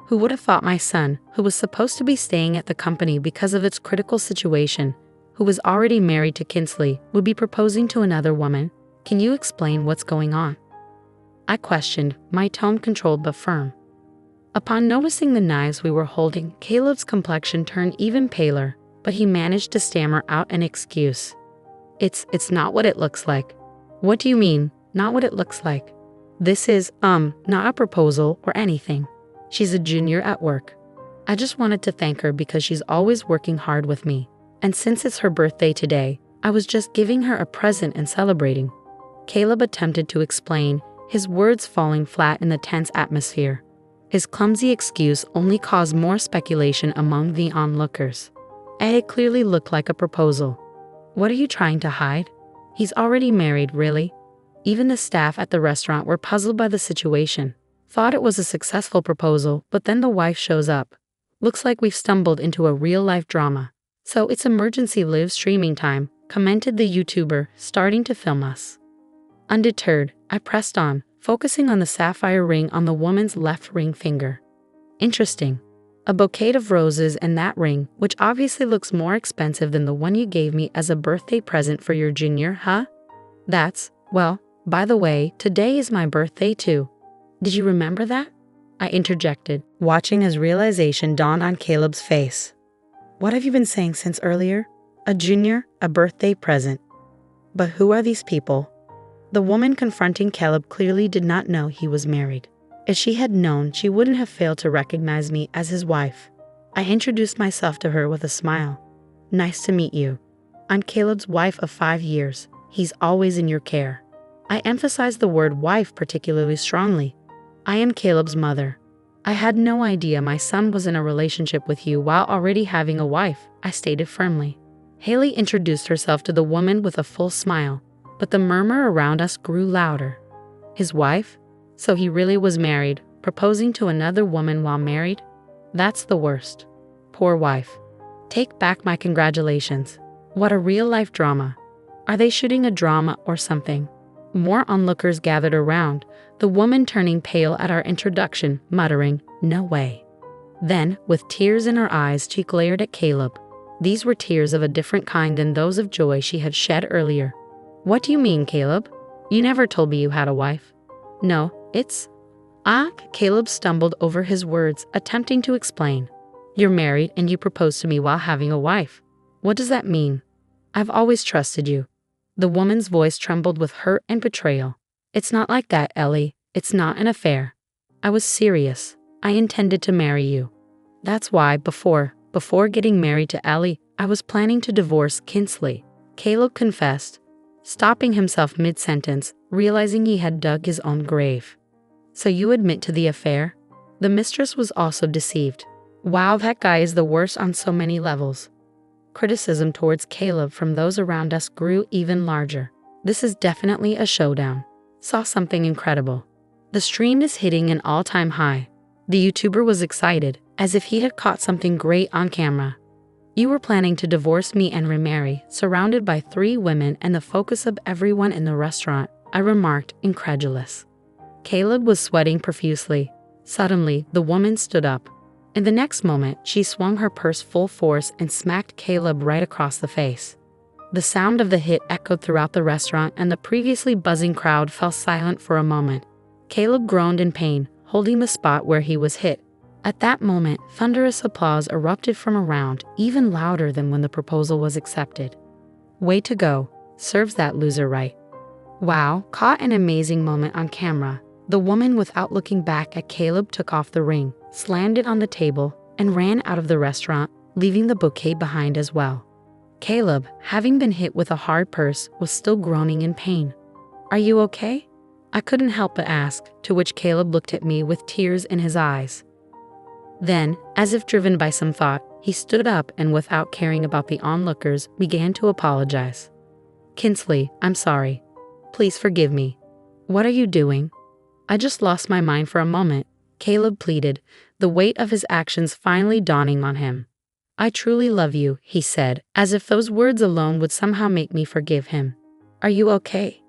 Who would have thought my son, who was supposed to be staying at the company because of its critical situation, who was already married to Kinsley, would be proposing to another woman? Can you explain what's going on?" I questioned, my tone controlled but firm. Upon noticing the knives we were holding, Caleb's complexion turned even paler, but he managed to stammer out an excuse. It's not what it looks like." "What do you mean, not what it looks like?" "This is, not a proposal or anything. She's a junior at work. I just wanted to thank her because she's always working hard with me. And since it's her birthday today, I was just giving her a present and celebrating." Caleb attempted to explain, his words falling flat in the tense atmosphere. His clumsy excuse only caused more speculation among the onlookers. It clearly looked like a proposal. "What are you trying to hide? He's already married, really?" Even the staff at the restaurant were puzzled by the situation. Thought it was a successful proposal, but then the wife shows up. "Looks like we've stumbled into a real-life drama. So it's emergency live streaming time," commented the YouTuber, starting to film us. Undeterred, I pressed on, focusing on the sapphire ring on the woman's left ring finger. "Interesting. A bouquet of roses and that ring, which obviously looks more expensive than the one you gave me as a birthday present for your junior, huh? Well, by the way, today is my birthday too. Did you remember that?" I interjected, watching as realization dawned on Caleb's face. "What have you been saying since earlier? A junior, a birthday present. But who are these people?" The woman confronting Caleb clearly did not know he was married. If she had known, she wouldn't have failed to recognize me as his wife. I introduced myself to her with a smile. "Nice to meet you. I'm Caleb's wife of 5 years. He's always in your care." I emphasized the word wife particularly strongly. "I am Caleb's mother. I had no idea my son was in a relationship with you while already having a wife," I stated firmly. Haley introduced herself to the woman with a full smile, but the murmur around us grew louder. His wife? So he really was married, proposing to another woman while married? That's the worst. Poor wife. Take back my congratulations. What a real-life drama. Are they shooting a drama or something? More onlookers gathered around, the woman turning pale at our introduction, muttering, "No way." Then, with tears in her eyes, she glared at Caleb. These were tears of a different kind than those of joy she had shed earlier. "What do you mean, Caleb? You never told me you had a wife." "No, it's…" Caleb stumbled over his words, attempting to explain. "You're married and you proposed to me while having a wife. What does that mean? I've always trusted you." The woman's voice trembled with hurt and betrayal. "It's not like that, Ellie. It's not an affair. I was serious. I intended to marry you. That's why before getting married to Ellie, I was planning to divorce Kinsley," Caleb confessed, stopping himself mid-sentence, realizing he had dug his own grave. "So you admit to the affair?" The mistress was also deceived. "Wow, that guy is the worst on so many levels." Criticism towards Caleb from those around us grew even larger. "This is definitely a showdown. Saw something incredible. The stream is hitting an all-time high." The YouTuber was excited, as if he had caught something great on camera. "You were planning to divorce me and remarry, surrounded by 3 women and the focus of everyone in the restaurant," I remarked, incredulous. Caleb was sweating profusely. Suddenly, the woman stood up. In the next moment, she swung her purse full force and smacked Caleb right across the face. The sound of the hit echoed throughout the restaurant, and the previously buzzing crowd fell silent for a moment. Caleb groaned in pain, holding the spot where he was hit. At that moment, thunderous applause erupted from around, even louder than when the proposal was accepted. "Way to go. Serves that loser right." Wow, caught an amazing moment on camera. The woman, without looking back at Caleb, took off the ring, slammed it on the table, and ran out of the restaurant, leaving the bouquet behind as well. Caleb, having been hit with a hard purse, was still groaning in pain. "Are you okay?" I couldn't help but ask, to which Caleb looked at me with tears in his eyes. Then, as if driven by some thought, he stood up and, without caring about the onlookers, began to apologize. "Kinsley, I'm sorry. Please forgive me." "What are you doing?" "I just lost my mind for a moment," Caleb pleaded, the weight of his actions finally dawning on him. "I truly love you," he said, as if those words alone would somehow make me forgive him. "Are you okay?"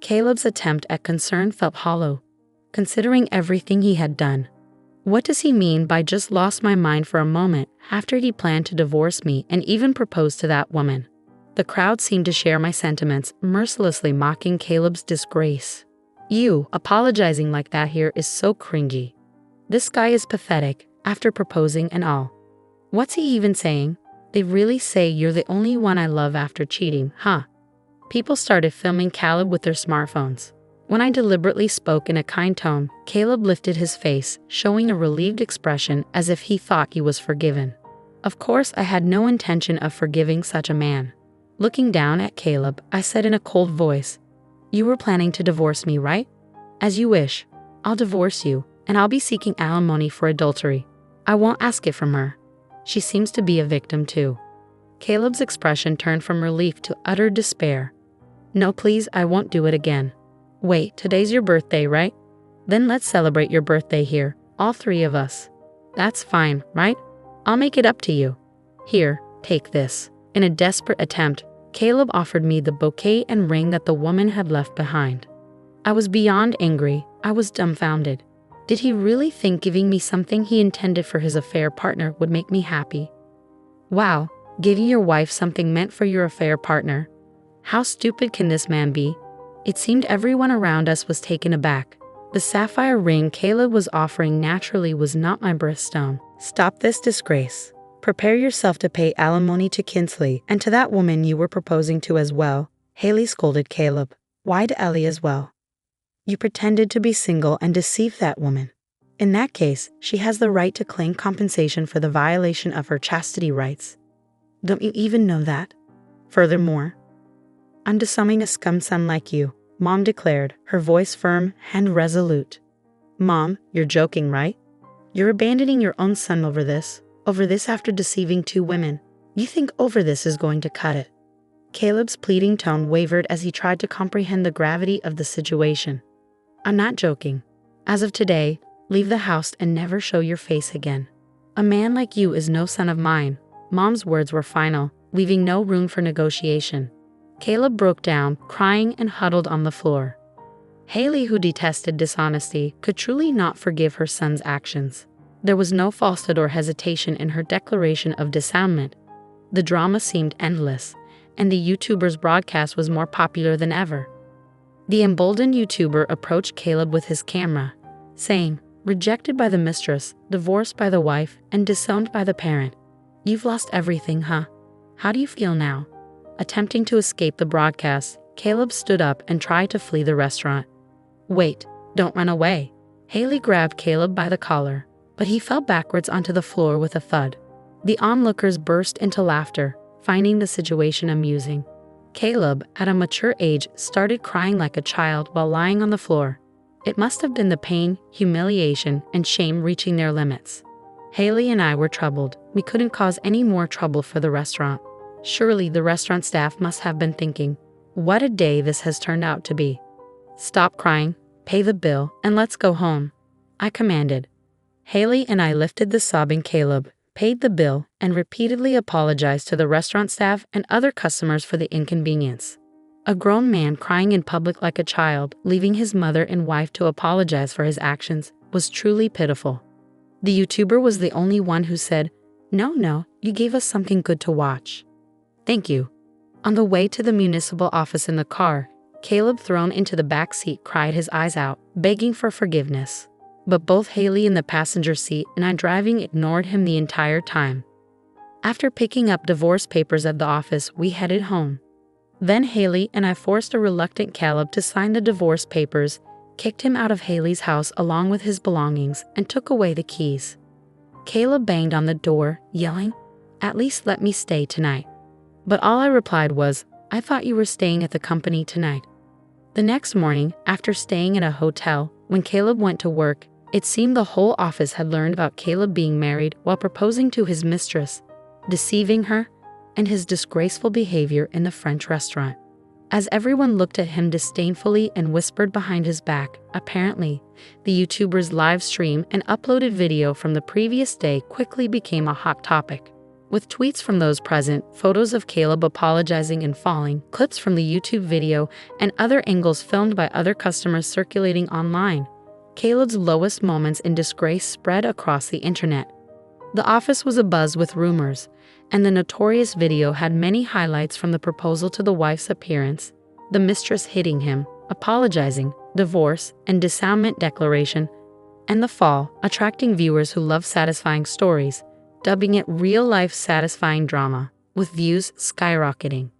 Caleb's attempt at concern felt hollow, considering everything he had done. What does he mean by "just lost my mind for a moment" after he planned to divorce me and even propose to that woman? The crowd seemed to share my sentiments, mercilessly mocking Caleb's disgrace. "You apologizing like that here is so cringy. This guy is pathetic, after proposing and all. What's he even saying? They really say you're the only one I love after cheating, huh?" People started filming Caleb with their smartphones. When I deliberately spoke in a kind tone, Caleb lifted his face, showing a relieved expression as if he thought he was forgiven. Of course, I had no intention of forgiving such a man. Looking down at Caleb, I said in a cold voice, "You were planning to divorce me, right? As you wish. I'll divorce you, and I'll be seeking alimony for adultery. I won't ask it from her. She seems to be a victim too." Caleb's expression turned from relief to utter despair. "No, please, I won't do it again." "Wait, today's your birthday, right? Then let's celebrate your birthday here, all 3 of us." "That's fine, right? I'll make it up to you. Here, take this." In a desperate attempt, Caleb offered me the bouquet and ring that the woman had left behind. I was beyond angry. I was dumbfounded. Did he really think giving me something he intended for his affair partner would make me happy? Wow, giving your wife something meant for your affair partner. How stupid can this man be? It seemed everyone around us was taken aback. The sapphire ring Caleb was offering naturally was not my birthstone. "Stop this disgrace. Prepare yourself to pay alimony to Kinsley and to that woman you were proposing to as well," Haley scolded Caleb. "Why to Ellie as well? You pretended to be single and deceived that woman. In that case, she has the right to claim compensation for the violation of her chastity rights. Don't you even know that? Furthermore, I'm disowning a scum son like you," Mom declared, her voice firm and resolute. "Mom, you're joking, right? You're abandoning your own son over this after deceiving 2 women. You think over this is going to cut it?" Caleb's pleading tone wavered as he tried to comprehend the gravity of the situation. "I'm not joking. As of today, leave the house and never show your face again. A man like you is no son of mine." Mom's words were final, leaving no room for negotiation. Caleb broke down, crying, and huddled on the floor. Haley, who detested dishonesty, could truly not forgive her son's actions. There was no falsehood or hesitation in her declaration of disavowment. The drama seemed endless, and the YouTuber's broadcast was more popular than ever. The emboldened YouTuber approached Caleb with his camera, saying, "Rejected by the mistress, divorced by the wife, and disowned by the parent. You've lost everything, huh? How do you feel now?" Attempting to escape the broadcast, Caleb stood up and tried to flee the restaurant. "Wait, don't run away." Haley grabbed Caleb by the collar, but he fell backwards onto the floor with a thud. The onlookers burst into laughter, finding the situation amusing. Caleb, at a mature age, started crying like a child while lying on the floor. It must have been the pain, humiliation, and shame reaching their limits. Haley and I were troubled. We couldn't cause any more trouble for the restaurant. Surely the restaurant staff must have been thinking, "What a day this has turned out to be. Stop crying, pay the bill, and let's go home," I commanded. Haley and I lifted the sobbing Caleb, paid the bill, and repeatedly apologized to the restaurant staff and other customers for the inconvenience. A grown man crying in public like a child, leaving his mother and wife to apologize for his actions, was truly pitiful. The YouTuber was the only one who said, No, you gave us something good to watch. Thank you." On the way to the municipal office in the car, Caleb, thrown into the back seat, cried his eyes out, begging for forgiveness. But both Haley in the passenger seat and I driving ignored him the entire time. After picking up divorce papers at the office, we headed home. Then Haley and I forced a reluctant Caleb to sign the divorce papers, kicked him out of Haley's house along with his belongings, and took away the keys. Caleb banged on the door, yelling, "At least let me stay tonight." But all I replied was, "I thought you were staying at the company tonight." The next morning, after staying at a hotel, when Caleb went to work, it seemed the whole office had learned about Caleb being married while proposing to his mistress, deceiving her, and his disgraceful behavior in the French restaurant. As everyone looked at him disdainfully and whispered behind his back, apparently, the YouTuber's live stream and uploaded video from the previous day quickly became a hot topic. With tweets from those present, photos of Caleb apologizing and falling, clips from the YouTube video, and other angles filmed by other customers circulating online, Caleb's lowest moments in disgrace spread across the internet. The office was abuzz with rumors, and the notorious video had many highlights, from the proposal to the wife's appearance, the mistress hitting him, apologizing, divorce and disavowment declaration, and the fall, attracting viewers who love satisfying stories, dubbing it real-life satisfying drama, with views skyrocketing.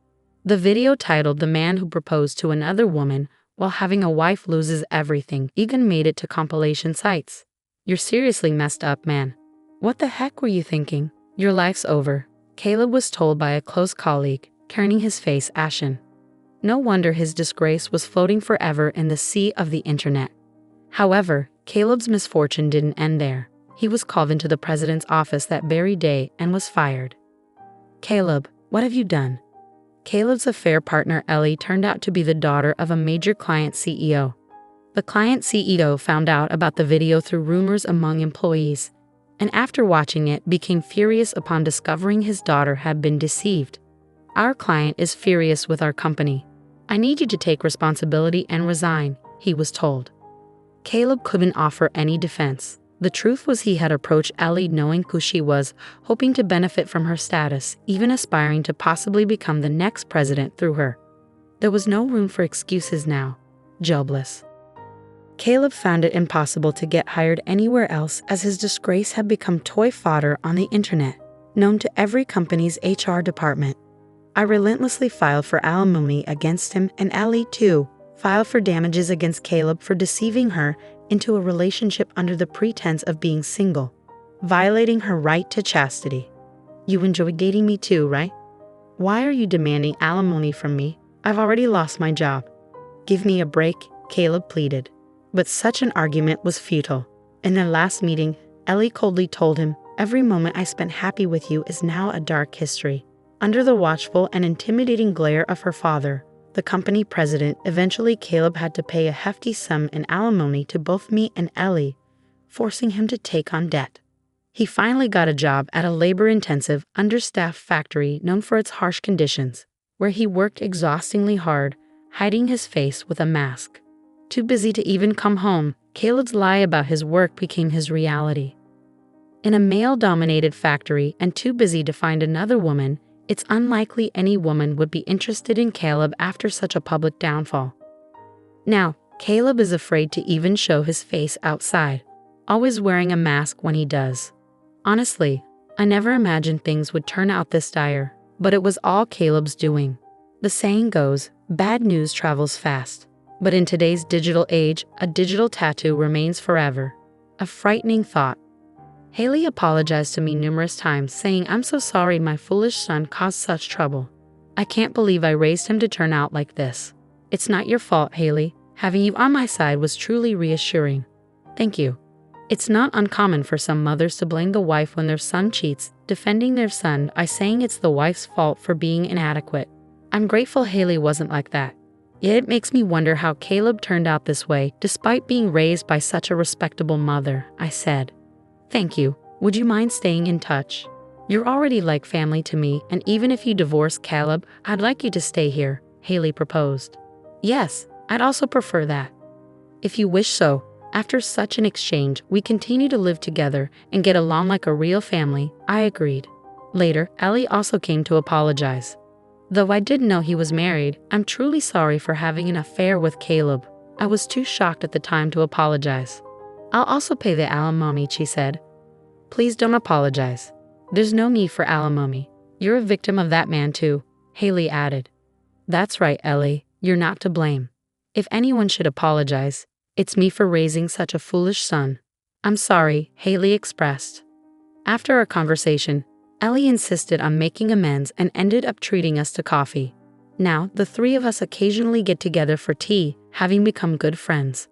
The video, titled "The Man Who Proposed to Another Woman While Having a Wife Loses Everything," even made it to compilation sites. "You're seriously messed up, man. What the heck were you thinking? Your life's over," Caleb was told by a close colleague, turning his face ashen. No wonder his disgrace was floating forever in the sea of the internet. However, Caleb's misfortune didn't end there. He was called into the president's office that very day and was fired. "Caleb, what have you done?" Caleb's affair partner Ellie turned out to be the daughter of a major client CEO. The client CEO found out about the video through rumors among employees, and after watching it, became furious upon discovering his daughter had been deceived. "Our client is furious with our company. I need you to take responsibility and resign," he was told. Caleb couldn't offer any defense. The truth was, he had approached Ellie knowing who she was, hoping to benefit from her status, even aspiring to possibly become the next president through her. There was no room for excuses now. Jobless. Caleb found it impossible to get hired anywhere else, as his disgrace had become toy fodder on the internet, known to every company's HR department. I relentlessly filed for alimony against him, and Ellie, too, filed for damages against Caleb for deceiving her into a relationship under the pretense of being single, violating her right to chastity. "You enjoy dating me too, right? Why are you demanding alimony from me? I've already lost my job. Give me a break," Caleb pleaded. But such an argument was futile. In their last meeting, Ellie coldly told him, "Every moment I spent happy with you is now a dark history." Under the watchful and intimidating glare of her father, the company president, eventually Caleb had to pay a hefty sum in alimony to both me and Ellie, forcing him to take on debt. He finally got a job at a labor-intensive, understaffed factory known for its harsh conditions, where he worked exhaustingly hard, hiding his face with a mask. Too busy to even come home, Caleb's lie about his work became his reality. In a male-dominated factory and too busy to find another woman, it's unlikely any woman would be interested in Caleb after such a public downfall. Now, Caleb is afraid to even show his face outside, always wearing a mask when he does. Honestly, I never imagined things would turn out this dire, but it was all Caleb's doing. The saying goes, bad news travels fast. But in today's digital age, a digital tattoo remains forever. A frightening thought. Haley apologized to me numerous times, saying, "I'm so sorry my foolish son caused such trouble. I can't believe I raised him to turn out like this. It's not your fault, Haley. Having you on my side was truly reassuring. Thank you." It's not uncommon for some mothers to blame the wife when their son cheats, defending their son by saying it's the wife's fault for being inadequate. I'm grateful Haley wasn't like that. Yet it makes me wonder how Caleb turned out this way despite being raised by such a respectable mother, I said. "Thank you. Would you mind staying in touch? You're already like family to me, and even if you divorce Caleb, I'd like you to stay here," Haley proposed. "Yes, I'd also prefer that. If you wish so." After such an exchange, we continue to live together and get along like a real family, I agreed. Later, Ellie also came to apologize. Though I didn't know he was married, I'm truly sorry for having an affair with Caleb. I was too shocked at the time to apologize. "I'll also pay the alimony," she said. "Please don't apologize. There's no need for alimony. You're a victim of that man too," Haley added. "That's right, Ellie. You're not to blame. If anyone should apologize, it's me for raising such a foolish son." "I'm sorry," Haley expressed. After our conversation, Ellie insisted on making amends and ended up treating us to coffee. Now, the three of us occasionally get together for tea, having become good friends.